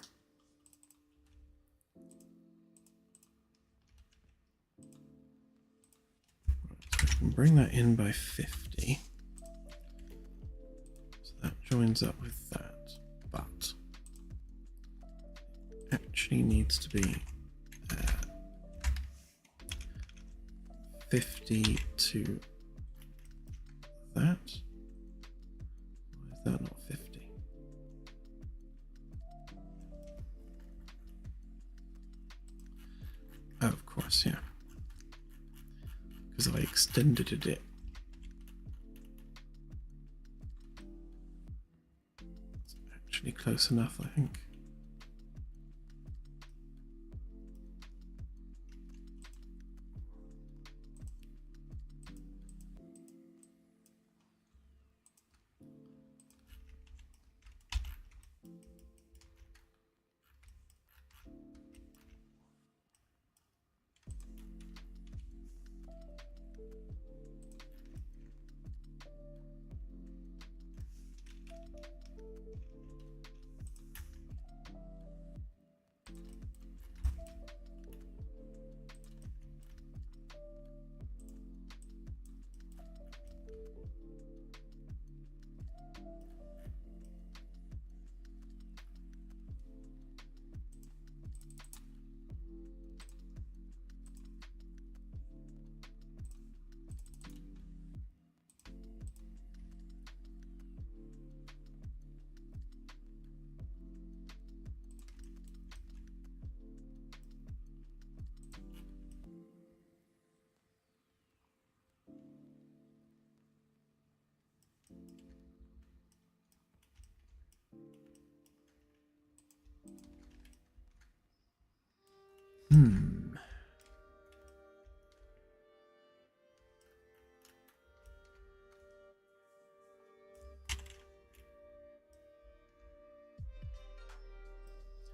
So we can bring that in by 50. So that joins up with that, but actually needs to be 50 to that. Why is that not 50? Oh, of course, yeah. Because I extended it. It's actually close enough, I think.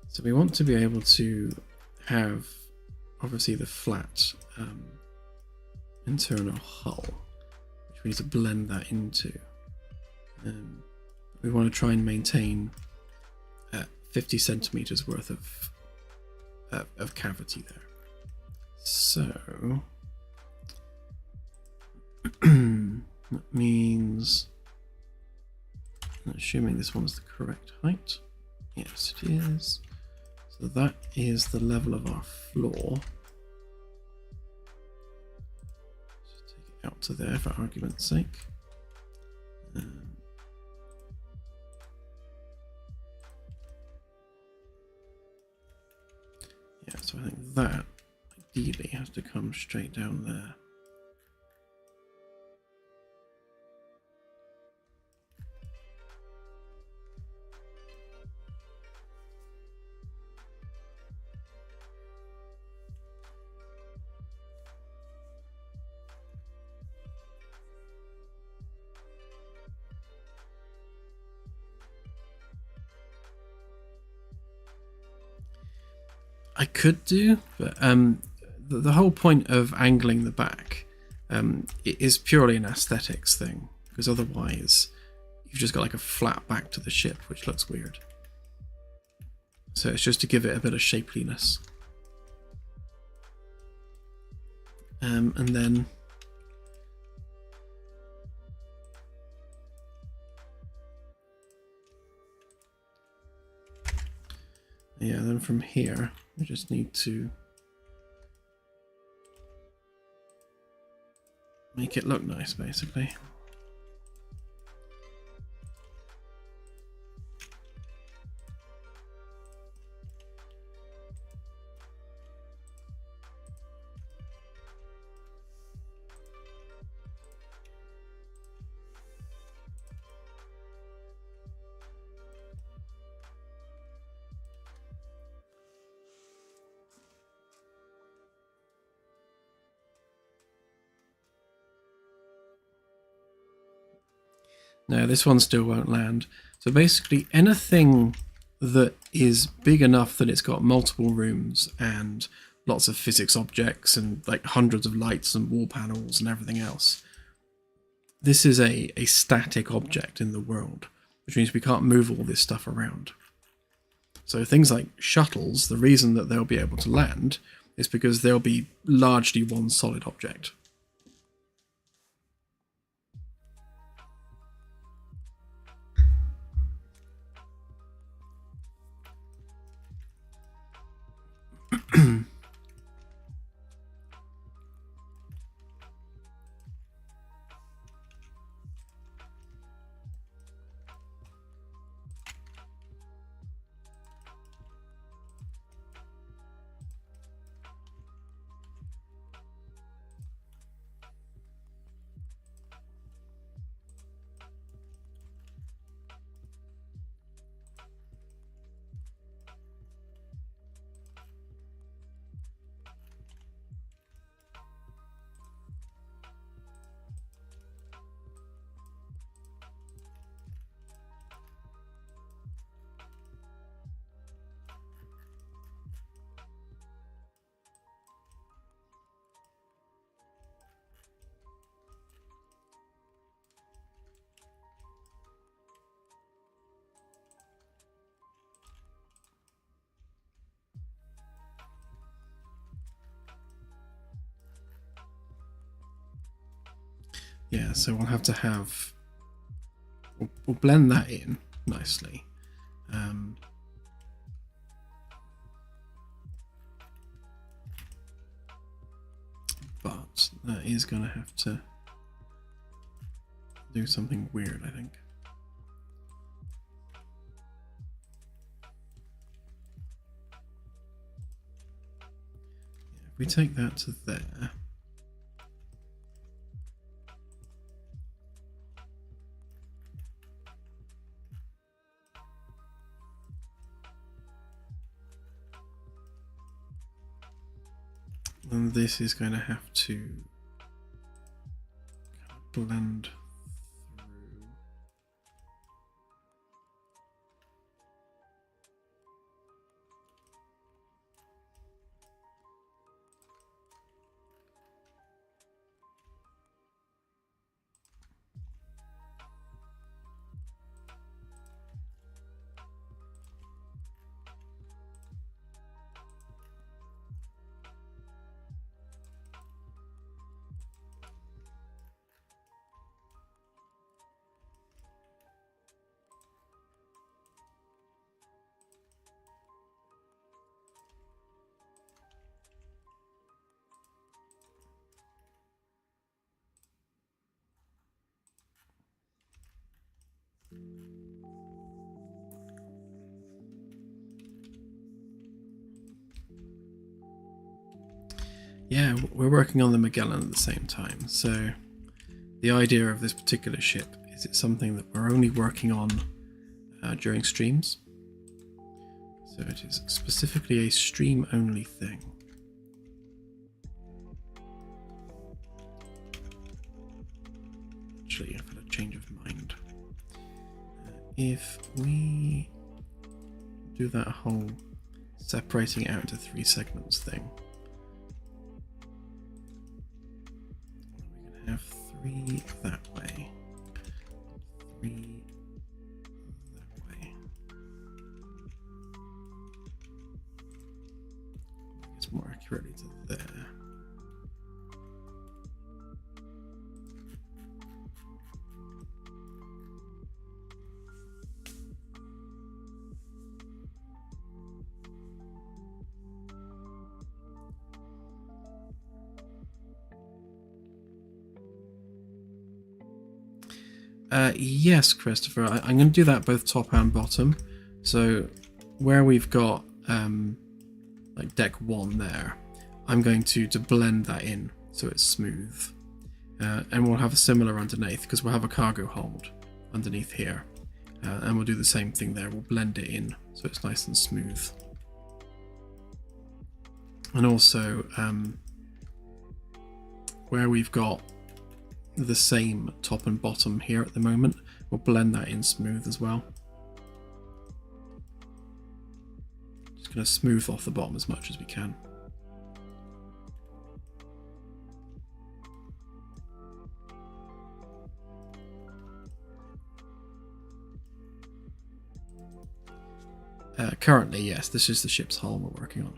So we want to be able to have obviously the flat internal hull, which we need to blend that into. We want to try and maintain 50 centimeters worth of cavity there. So that means, assuming this one's the correct height, yes it is. So that is the level of our floor. Just take it out to there for argument's sake. Yeah, so I think that ideally has to come straight down there. I could do, but the whole point of angling the back it is purely an aesthetics thing, because otherwise you've just got like a flat back to the ship, which looks weird. So it's just to give it a bit of shapeliness. And then yeah, then from here we just need to make it look nice, basically. No, this one still won't land. So basically anything that is big enough that it's got multiple rooms and lots of physics objects and like hundreds of lights and wall panels and everything else, this is a static object in the world, which means we can't move all this stuff around. So things like shuttles, the reason that they'll be able to land is because they'll be largely one solid object. Yeah, so we'll have to have... We'll blend that in nicely. But that is going to have to do something weird, I think. Yeah, if we take that to there... and this is going to have to blend through. Yeah, we're working on the Magellan at the same time. So the idea of this particular ship is it's something that we're only working on during streams. So it is specifically a stream-only thing. Actually, I've had a change of mind. If we do that whole separating out into 3 segments thing, we can have 3 that way, 3 that way. It's more accurately to there. Yes, Christopher, I'm going to do that both top and bottom. So where we've got like deck 1 there, I'm going to blend that in so it's smooth. And we'll have a similar underneath because we'll have a cargo hold underneath here. And we'll do the same thing there. We'll blend it in so it's nice and smooth. And also where we've got the same top and bottom here at the moment, we'll blend that in smooth as well. Just going to smooth off the bottom as much as we can. Currently, yes, this is the ship's hull we're working on.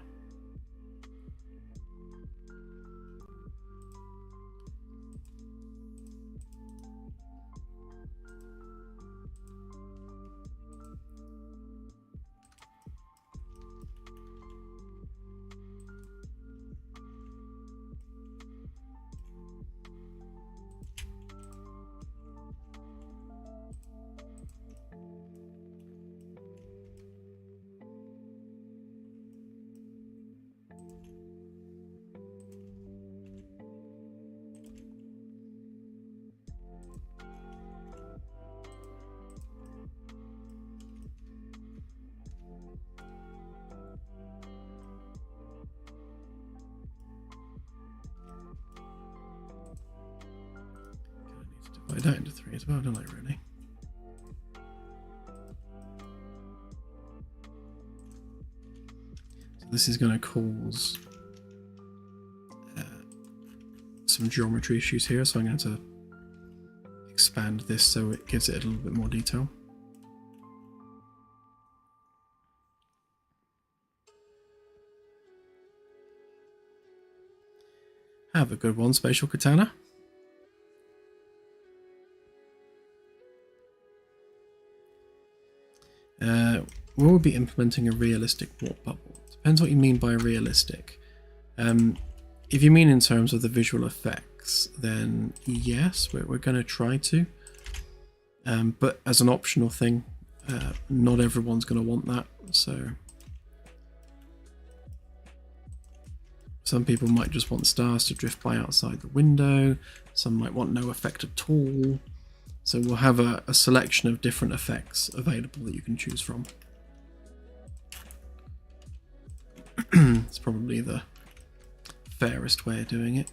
Divide that into 3 as well, don't I, really? So this is going to cause some geometry issues here, so I'm going to expand this so it gives it a little bit more detail. Have a good one, Spatial Katana. Will we be implementing a realistic warp bubble? Depends what you mean by realistic. If you mean in terms of the visual effects, then yes, we're going to try to. But as an optional thing, not everyone's going to want that. So some people might just want stars to drift by outside the window. Some might want no effect at all. So we'll have a selection of different effects available that you can choose from. It's probably the fairest way of doing it.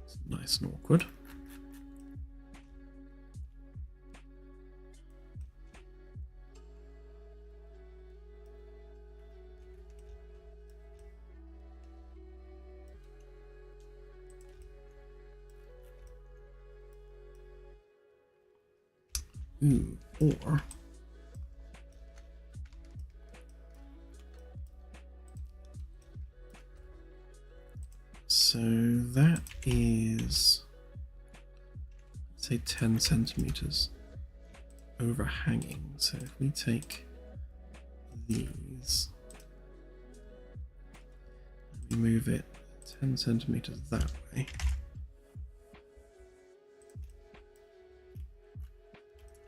It's nice and awkward. Ooh, or so that is, let's say 10 centimeters overhanging. So if we take these. We move it 10 centimeters that way.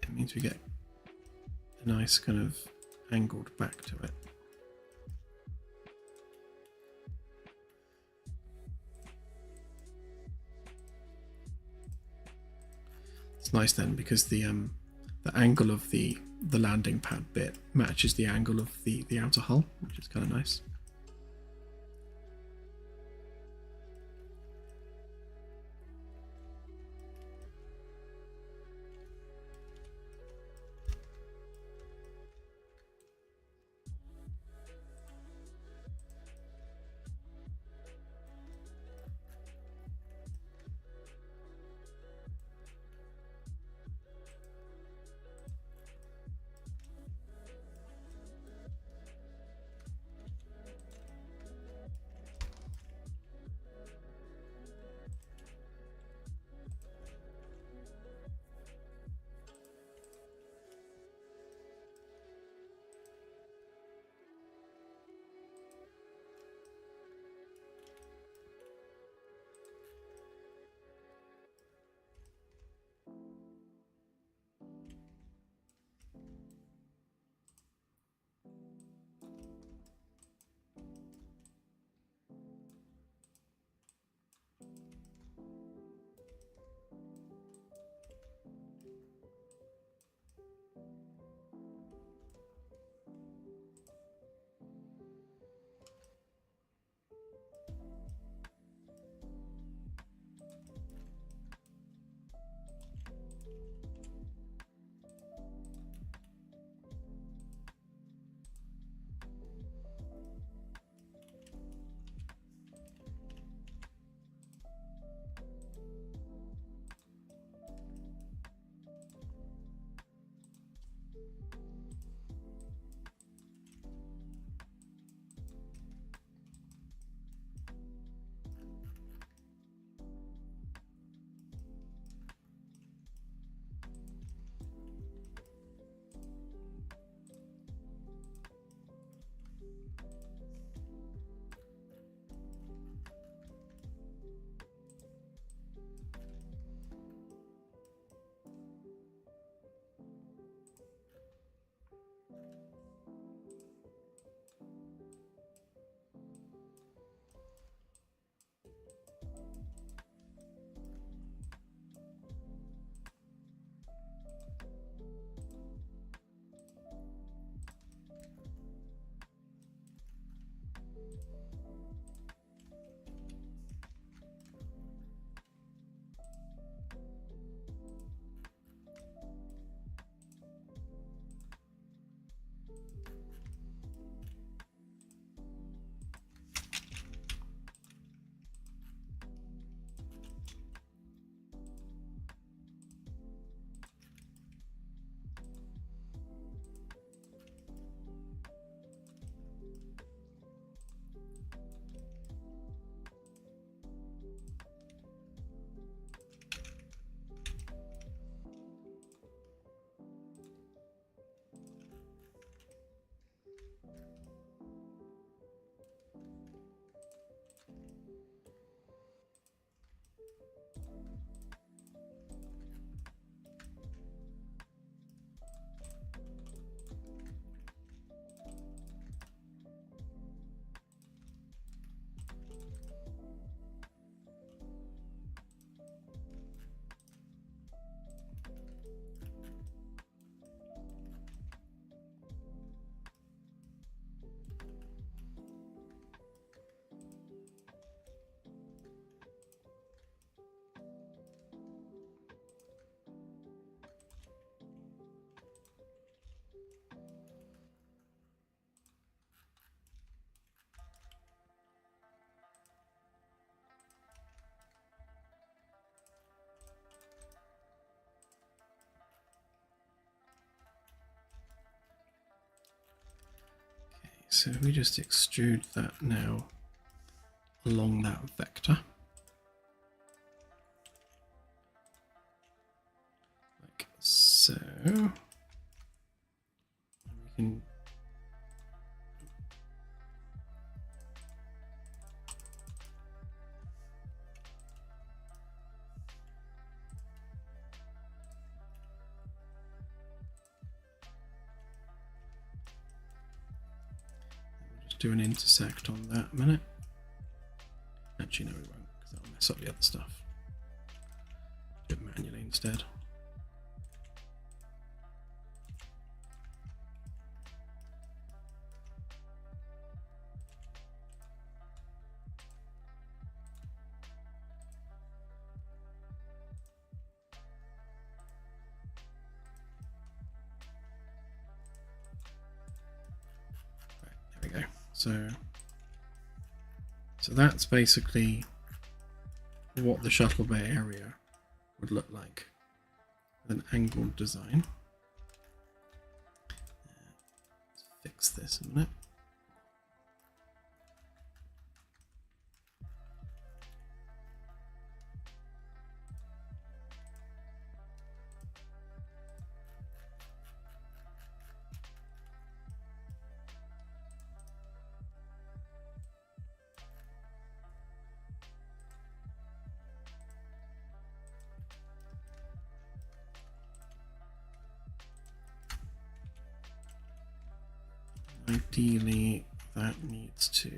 It means we get a nice kind of angled back to it. It's nice then because the angle of the landing pad bit matches the angle of the outer hull, which is kind of nice. So we just extrude that now along that vector. Like so. We can do an intersect on that a minute. Actually, no, we won't, because that'll mess up the other stuff. Do it manually instead. There we go. So that's basically what the shuttle bay area would look like with an angled design. Let's fix this in a minute. Ideally, that needs to be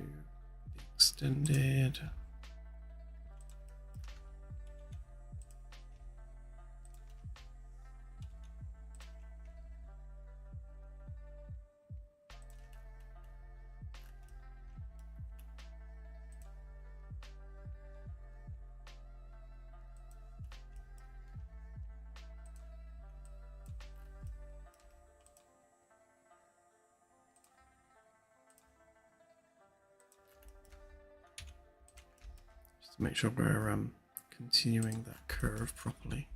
extended. To make sure we're continuing that curve properly.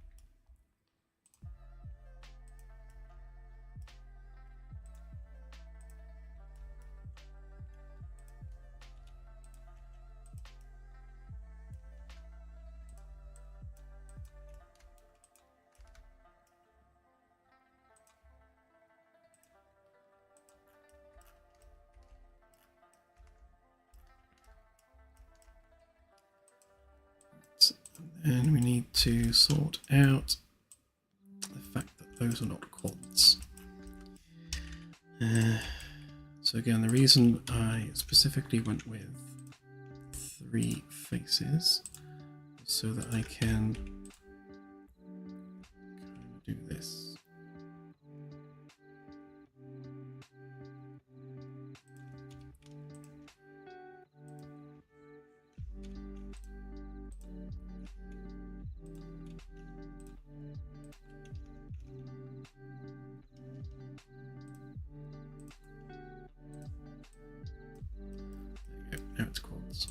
And we need to sort out the fact that those are not quads. So again, the reason I specifically went with 3 faces is so that I can do this. Now it's quads.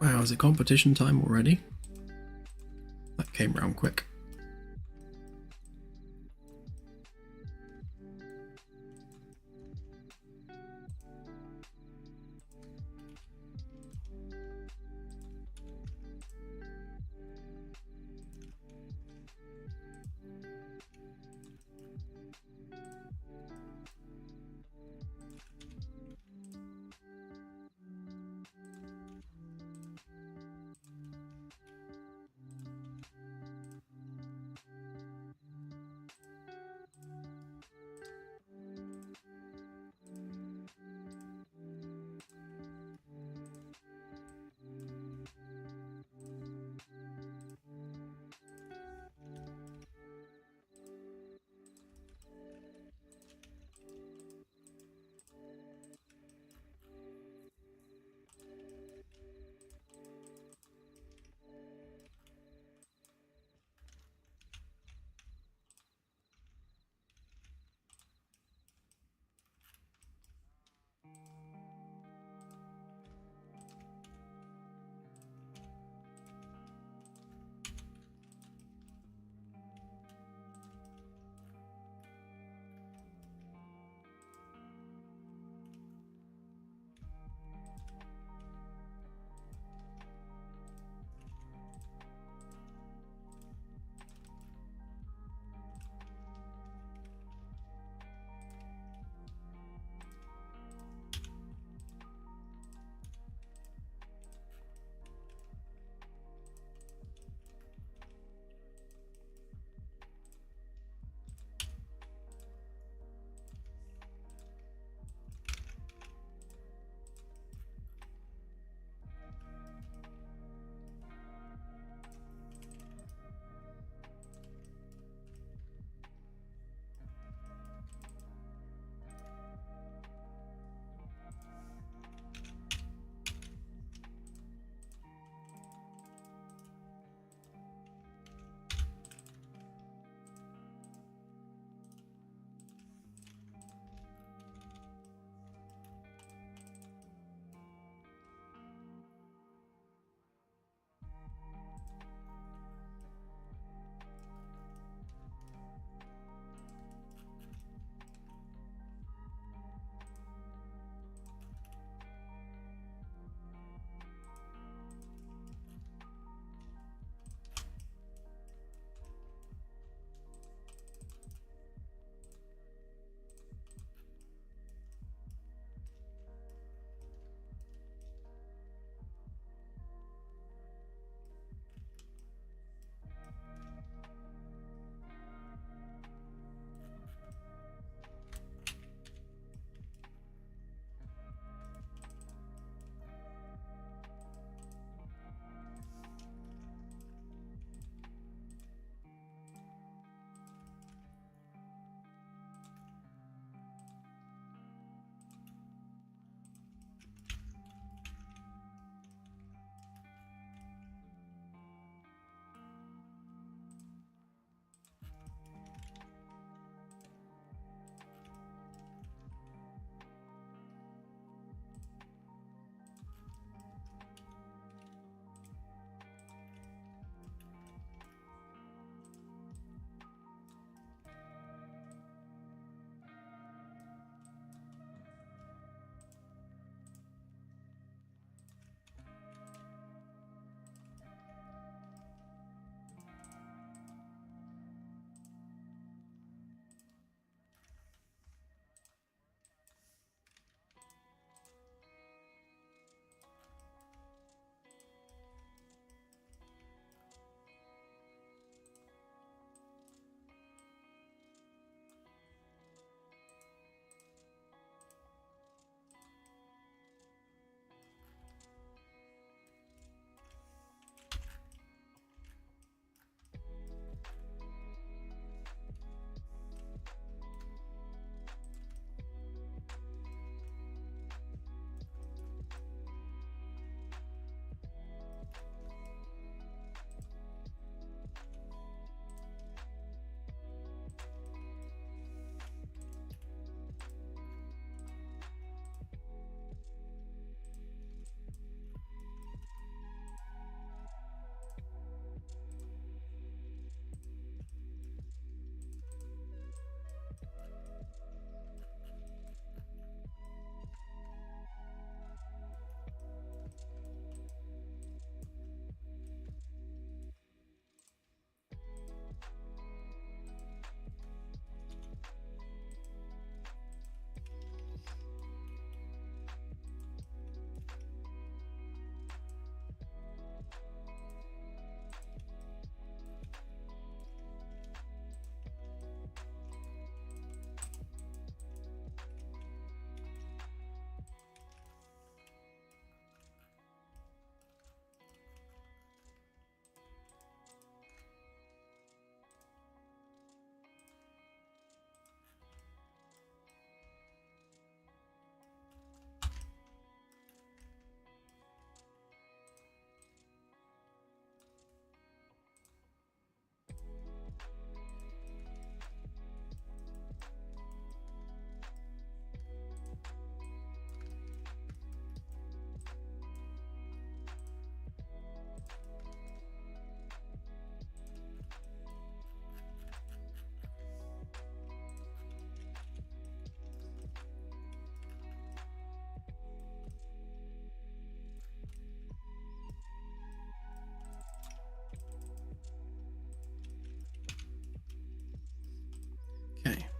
Wow, is it competition time already? That came round quick.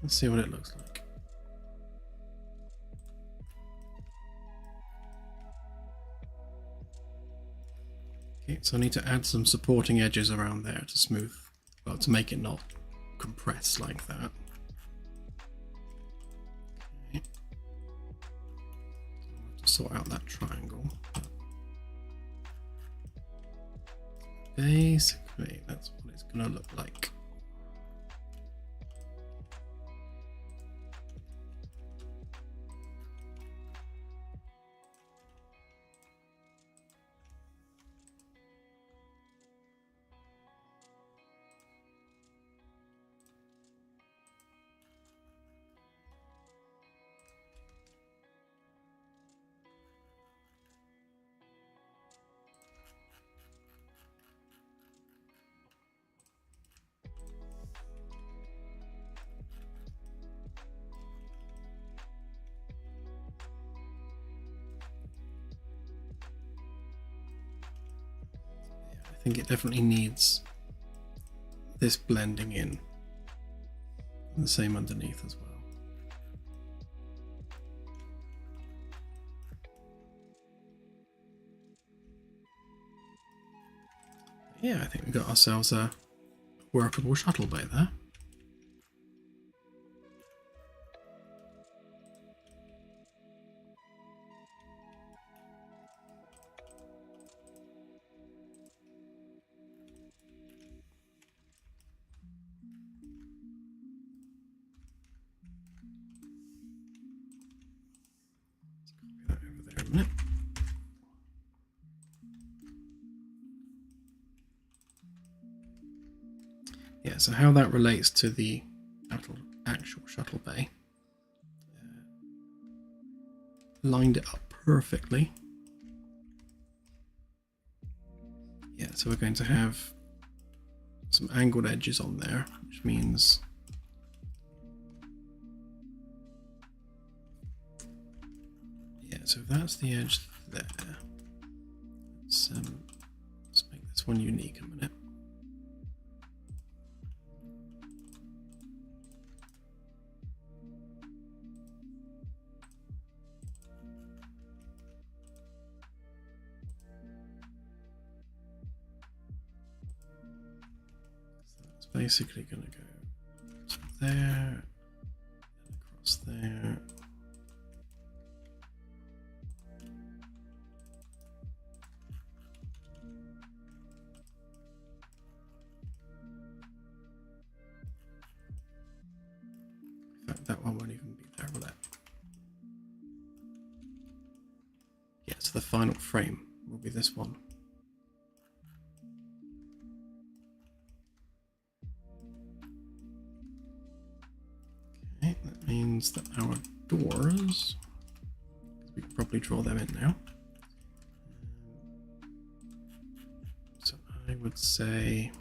Let's see what it looks like. Okay, so I need to add some supporting edges around there to smooth, well, to make it not compress like that. Okay. So I'll have to sort out that triangle. Basically, that's what it's going to look like. I think it definitely needs this blending in, and the same underneath as well. Yeah, I think we got ourselves a workable shuttle bay there. Let's copy that over there a minute. Yeah, so how that relates to the actual shuttle bay. Lined it up perfectly. Yeah, so we're going to have some angled edges on there, which means yeah, so if that's the edge there, let's make this one unique a minute. Basically going to go to there, and across there. In fact, that one won't even be there, will it? Yeah, so the final frame will be this one. Okay, that means that our doors, we can probably draw them in now. So I would say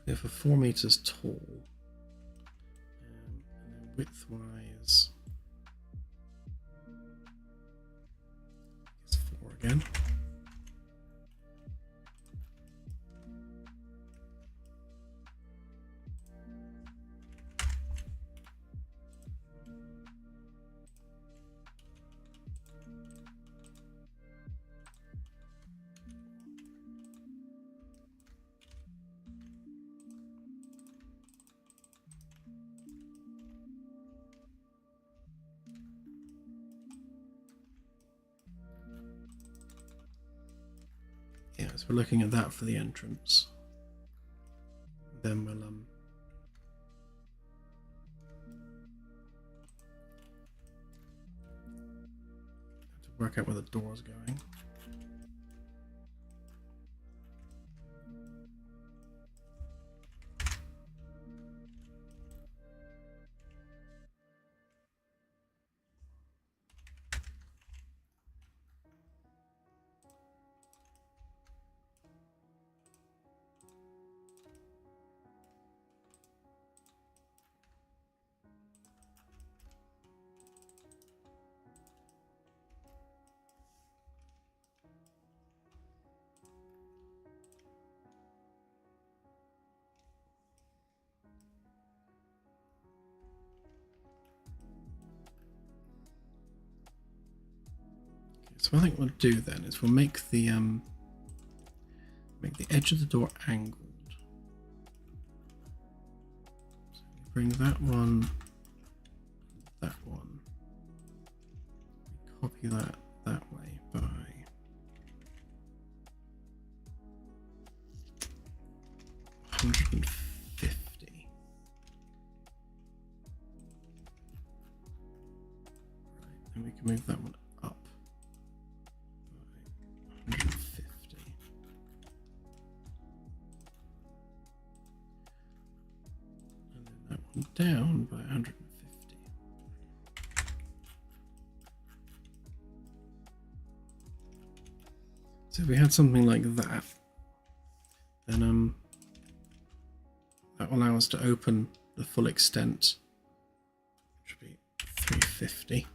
if we're 4 meters tall, and then width-wise, it's 4 again. Yeah, so we're looking at that for the entrance. Then we'll have to work out where the door's going. So I think what we'll do then is we'll make the edge of the door angled. So we bring that one, that one. Copy that way by 150. Right, and we can move that one up by 150. And then that one down by 150. So if we had something like that, then that will allow us to open the full extent, which would be 350.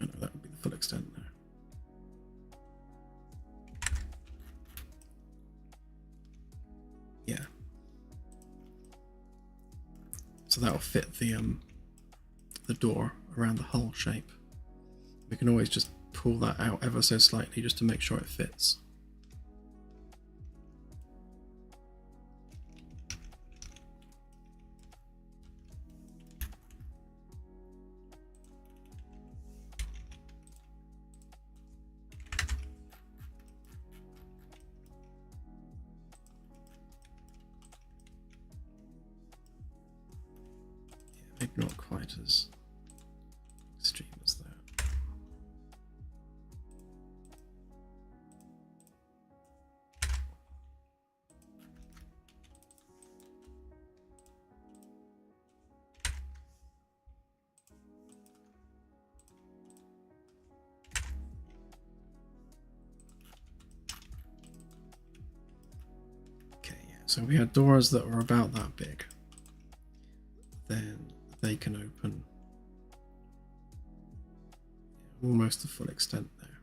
Oh no, that would be the full extent there. Yeah. So that will fit the door around the hull shape. We can always just pull that out ever so slightly just to make sure it fits. Yeah, maybe not quite as extreme as that. Okay, yeah, so we had doors that were about that big. Then they can open almost the full extent there.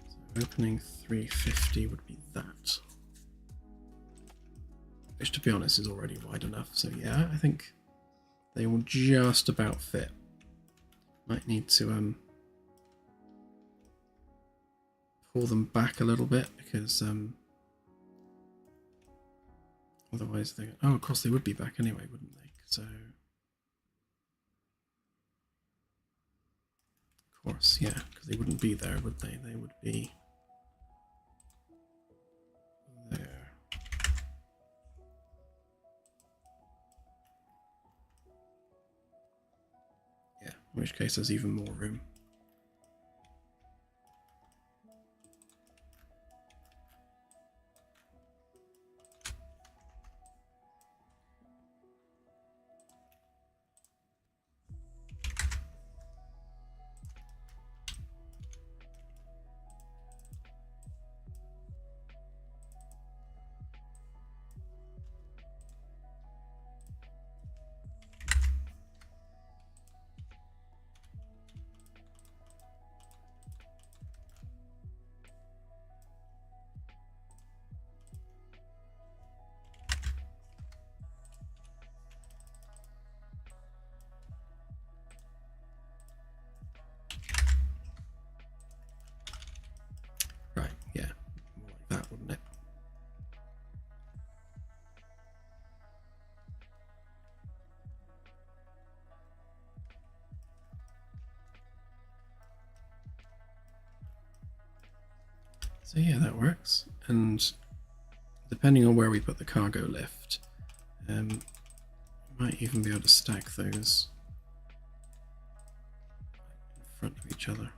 So opening 350 would be that. Which, to be honest, is already wide enough. So yeah, I think they will just about fit. Might need to pull them back a little bit because otherwise they... Oh, of course they would be back anyway, wouldn't they? So... Of course, yeah, because they wouldn't be there, would they? They would be there. Yeah, in which case there's even more room. Right, yeah, more like that, wouldn't it? So yeah, that works. And depending on where we put the cargo lift, might even be able to stack those in front of each other.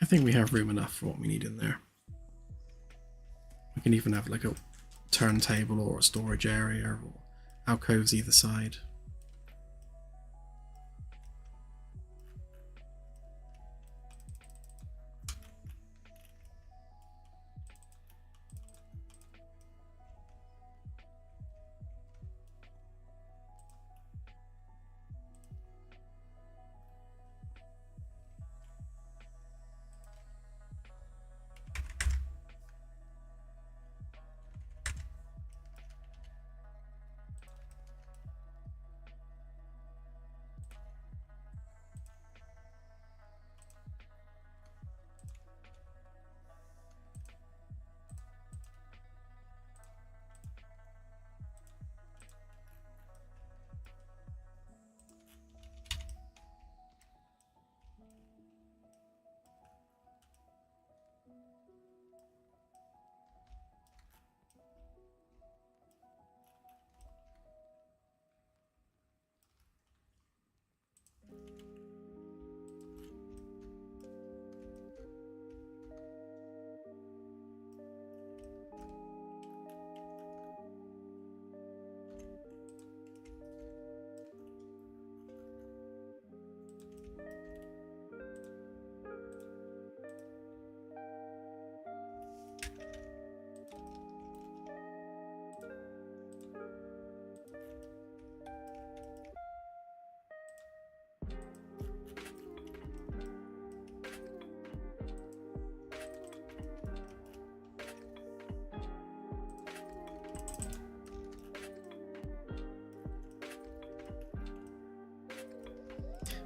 I think we have room enough for what we need in there. We can even have like a turntable or a storage area or alcoves either side.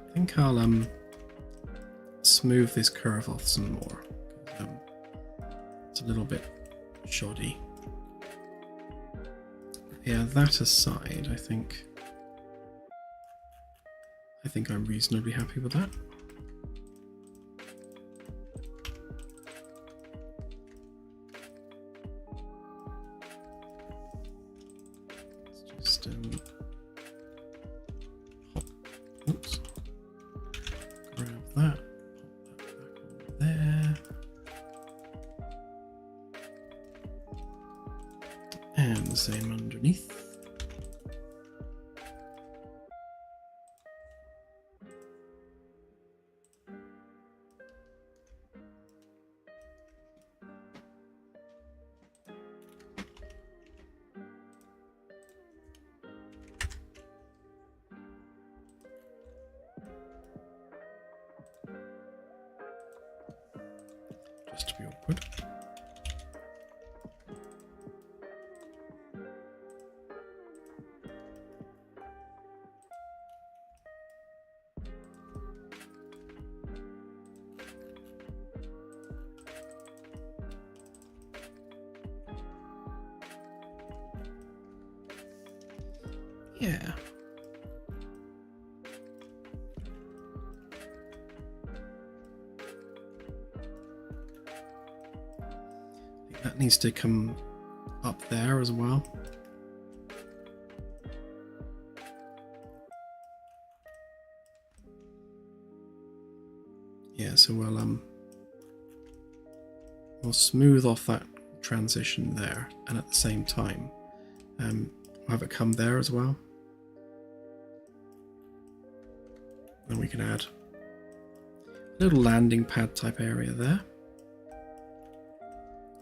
I think I'll smooth this curve off some more. It's a little bit shoddy. Yeah, that aside, I think I'm reasonably happy with that. Let's just oops. Grab that, pop that back over there. And the same underneath. Just to be awkward. Yeah. I think that needs to come up there as well. Yeah, so we'll smooth off that transition there, and at the same time, we'll have it come there as well. Then we can add a little landing pad type area there.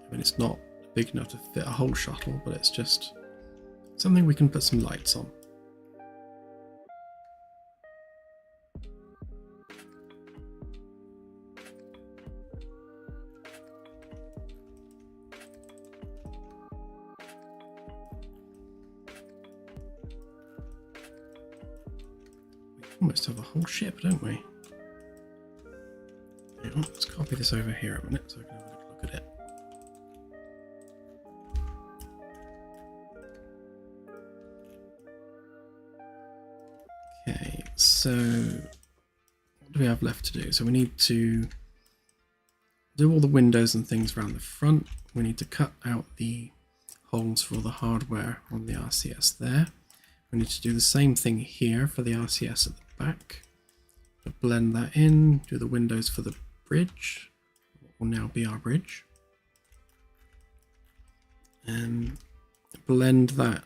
I mean, it's not big enough to fit a whole shuttle, but it's just something we can put some lights on. Almost have a whole ship, don't we? Hang on, let's copy this over here a minute so I can have a look at it. Okay, so what do we have left to do? So we need to do all the windows and things around the front. We need to cut out the holes for all the hardware on the RCS there. We need to do the same thing here for the RCS at the back. Blend that in, do the windows for the bridge, what will now be our bridge. And blend that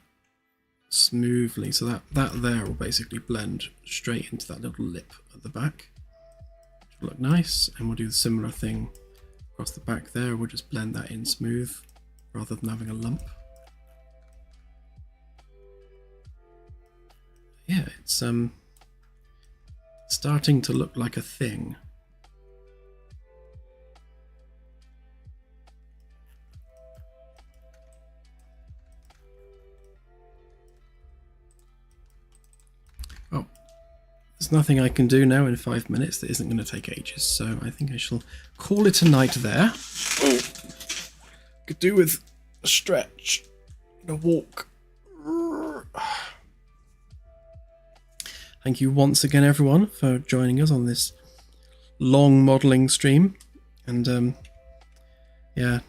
smoothly, so that there will basically blend straight into that little lip at the back. Which will look nice, and we'll do the similar thing across the back there. We'll just blend that in smooth rather than having a lump. Yeah, it's starting to look like a thing. Oh, there's nothing I can do now in 5 minutes that isn't going to take ages, so I think I shall call it a night there. Oh, could do with a stretch and a walk. Thank you once again, everyone, for joining us on this long modelling stream. And yeah,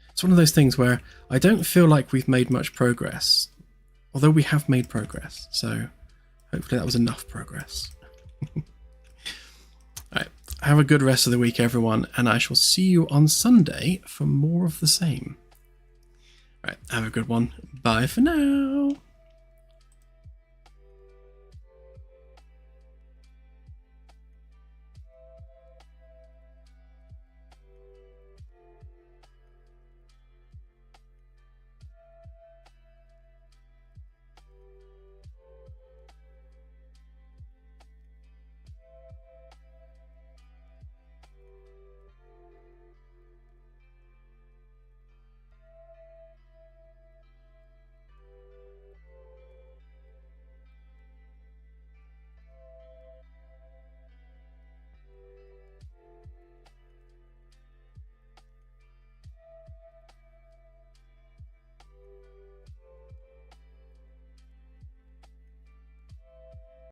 it's one of those things where I don't feel like we've made much progress, although we have made progress. So hopefully that was enough progress. All right, have a good rest of the week, everyone, and I shall see you on Sunday for more of the same. All right, have a good one. Bye for now.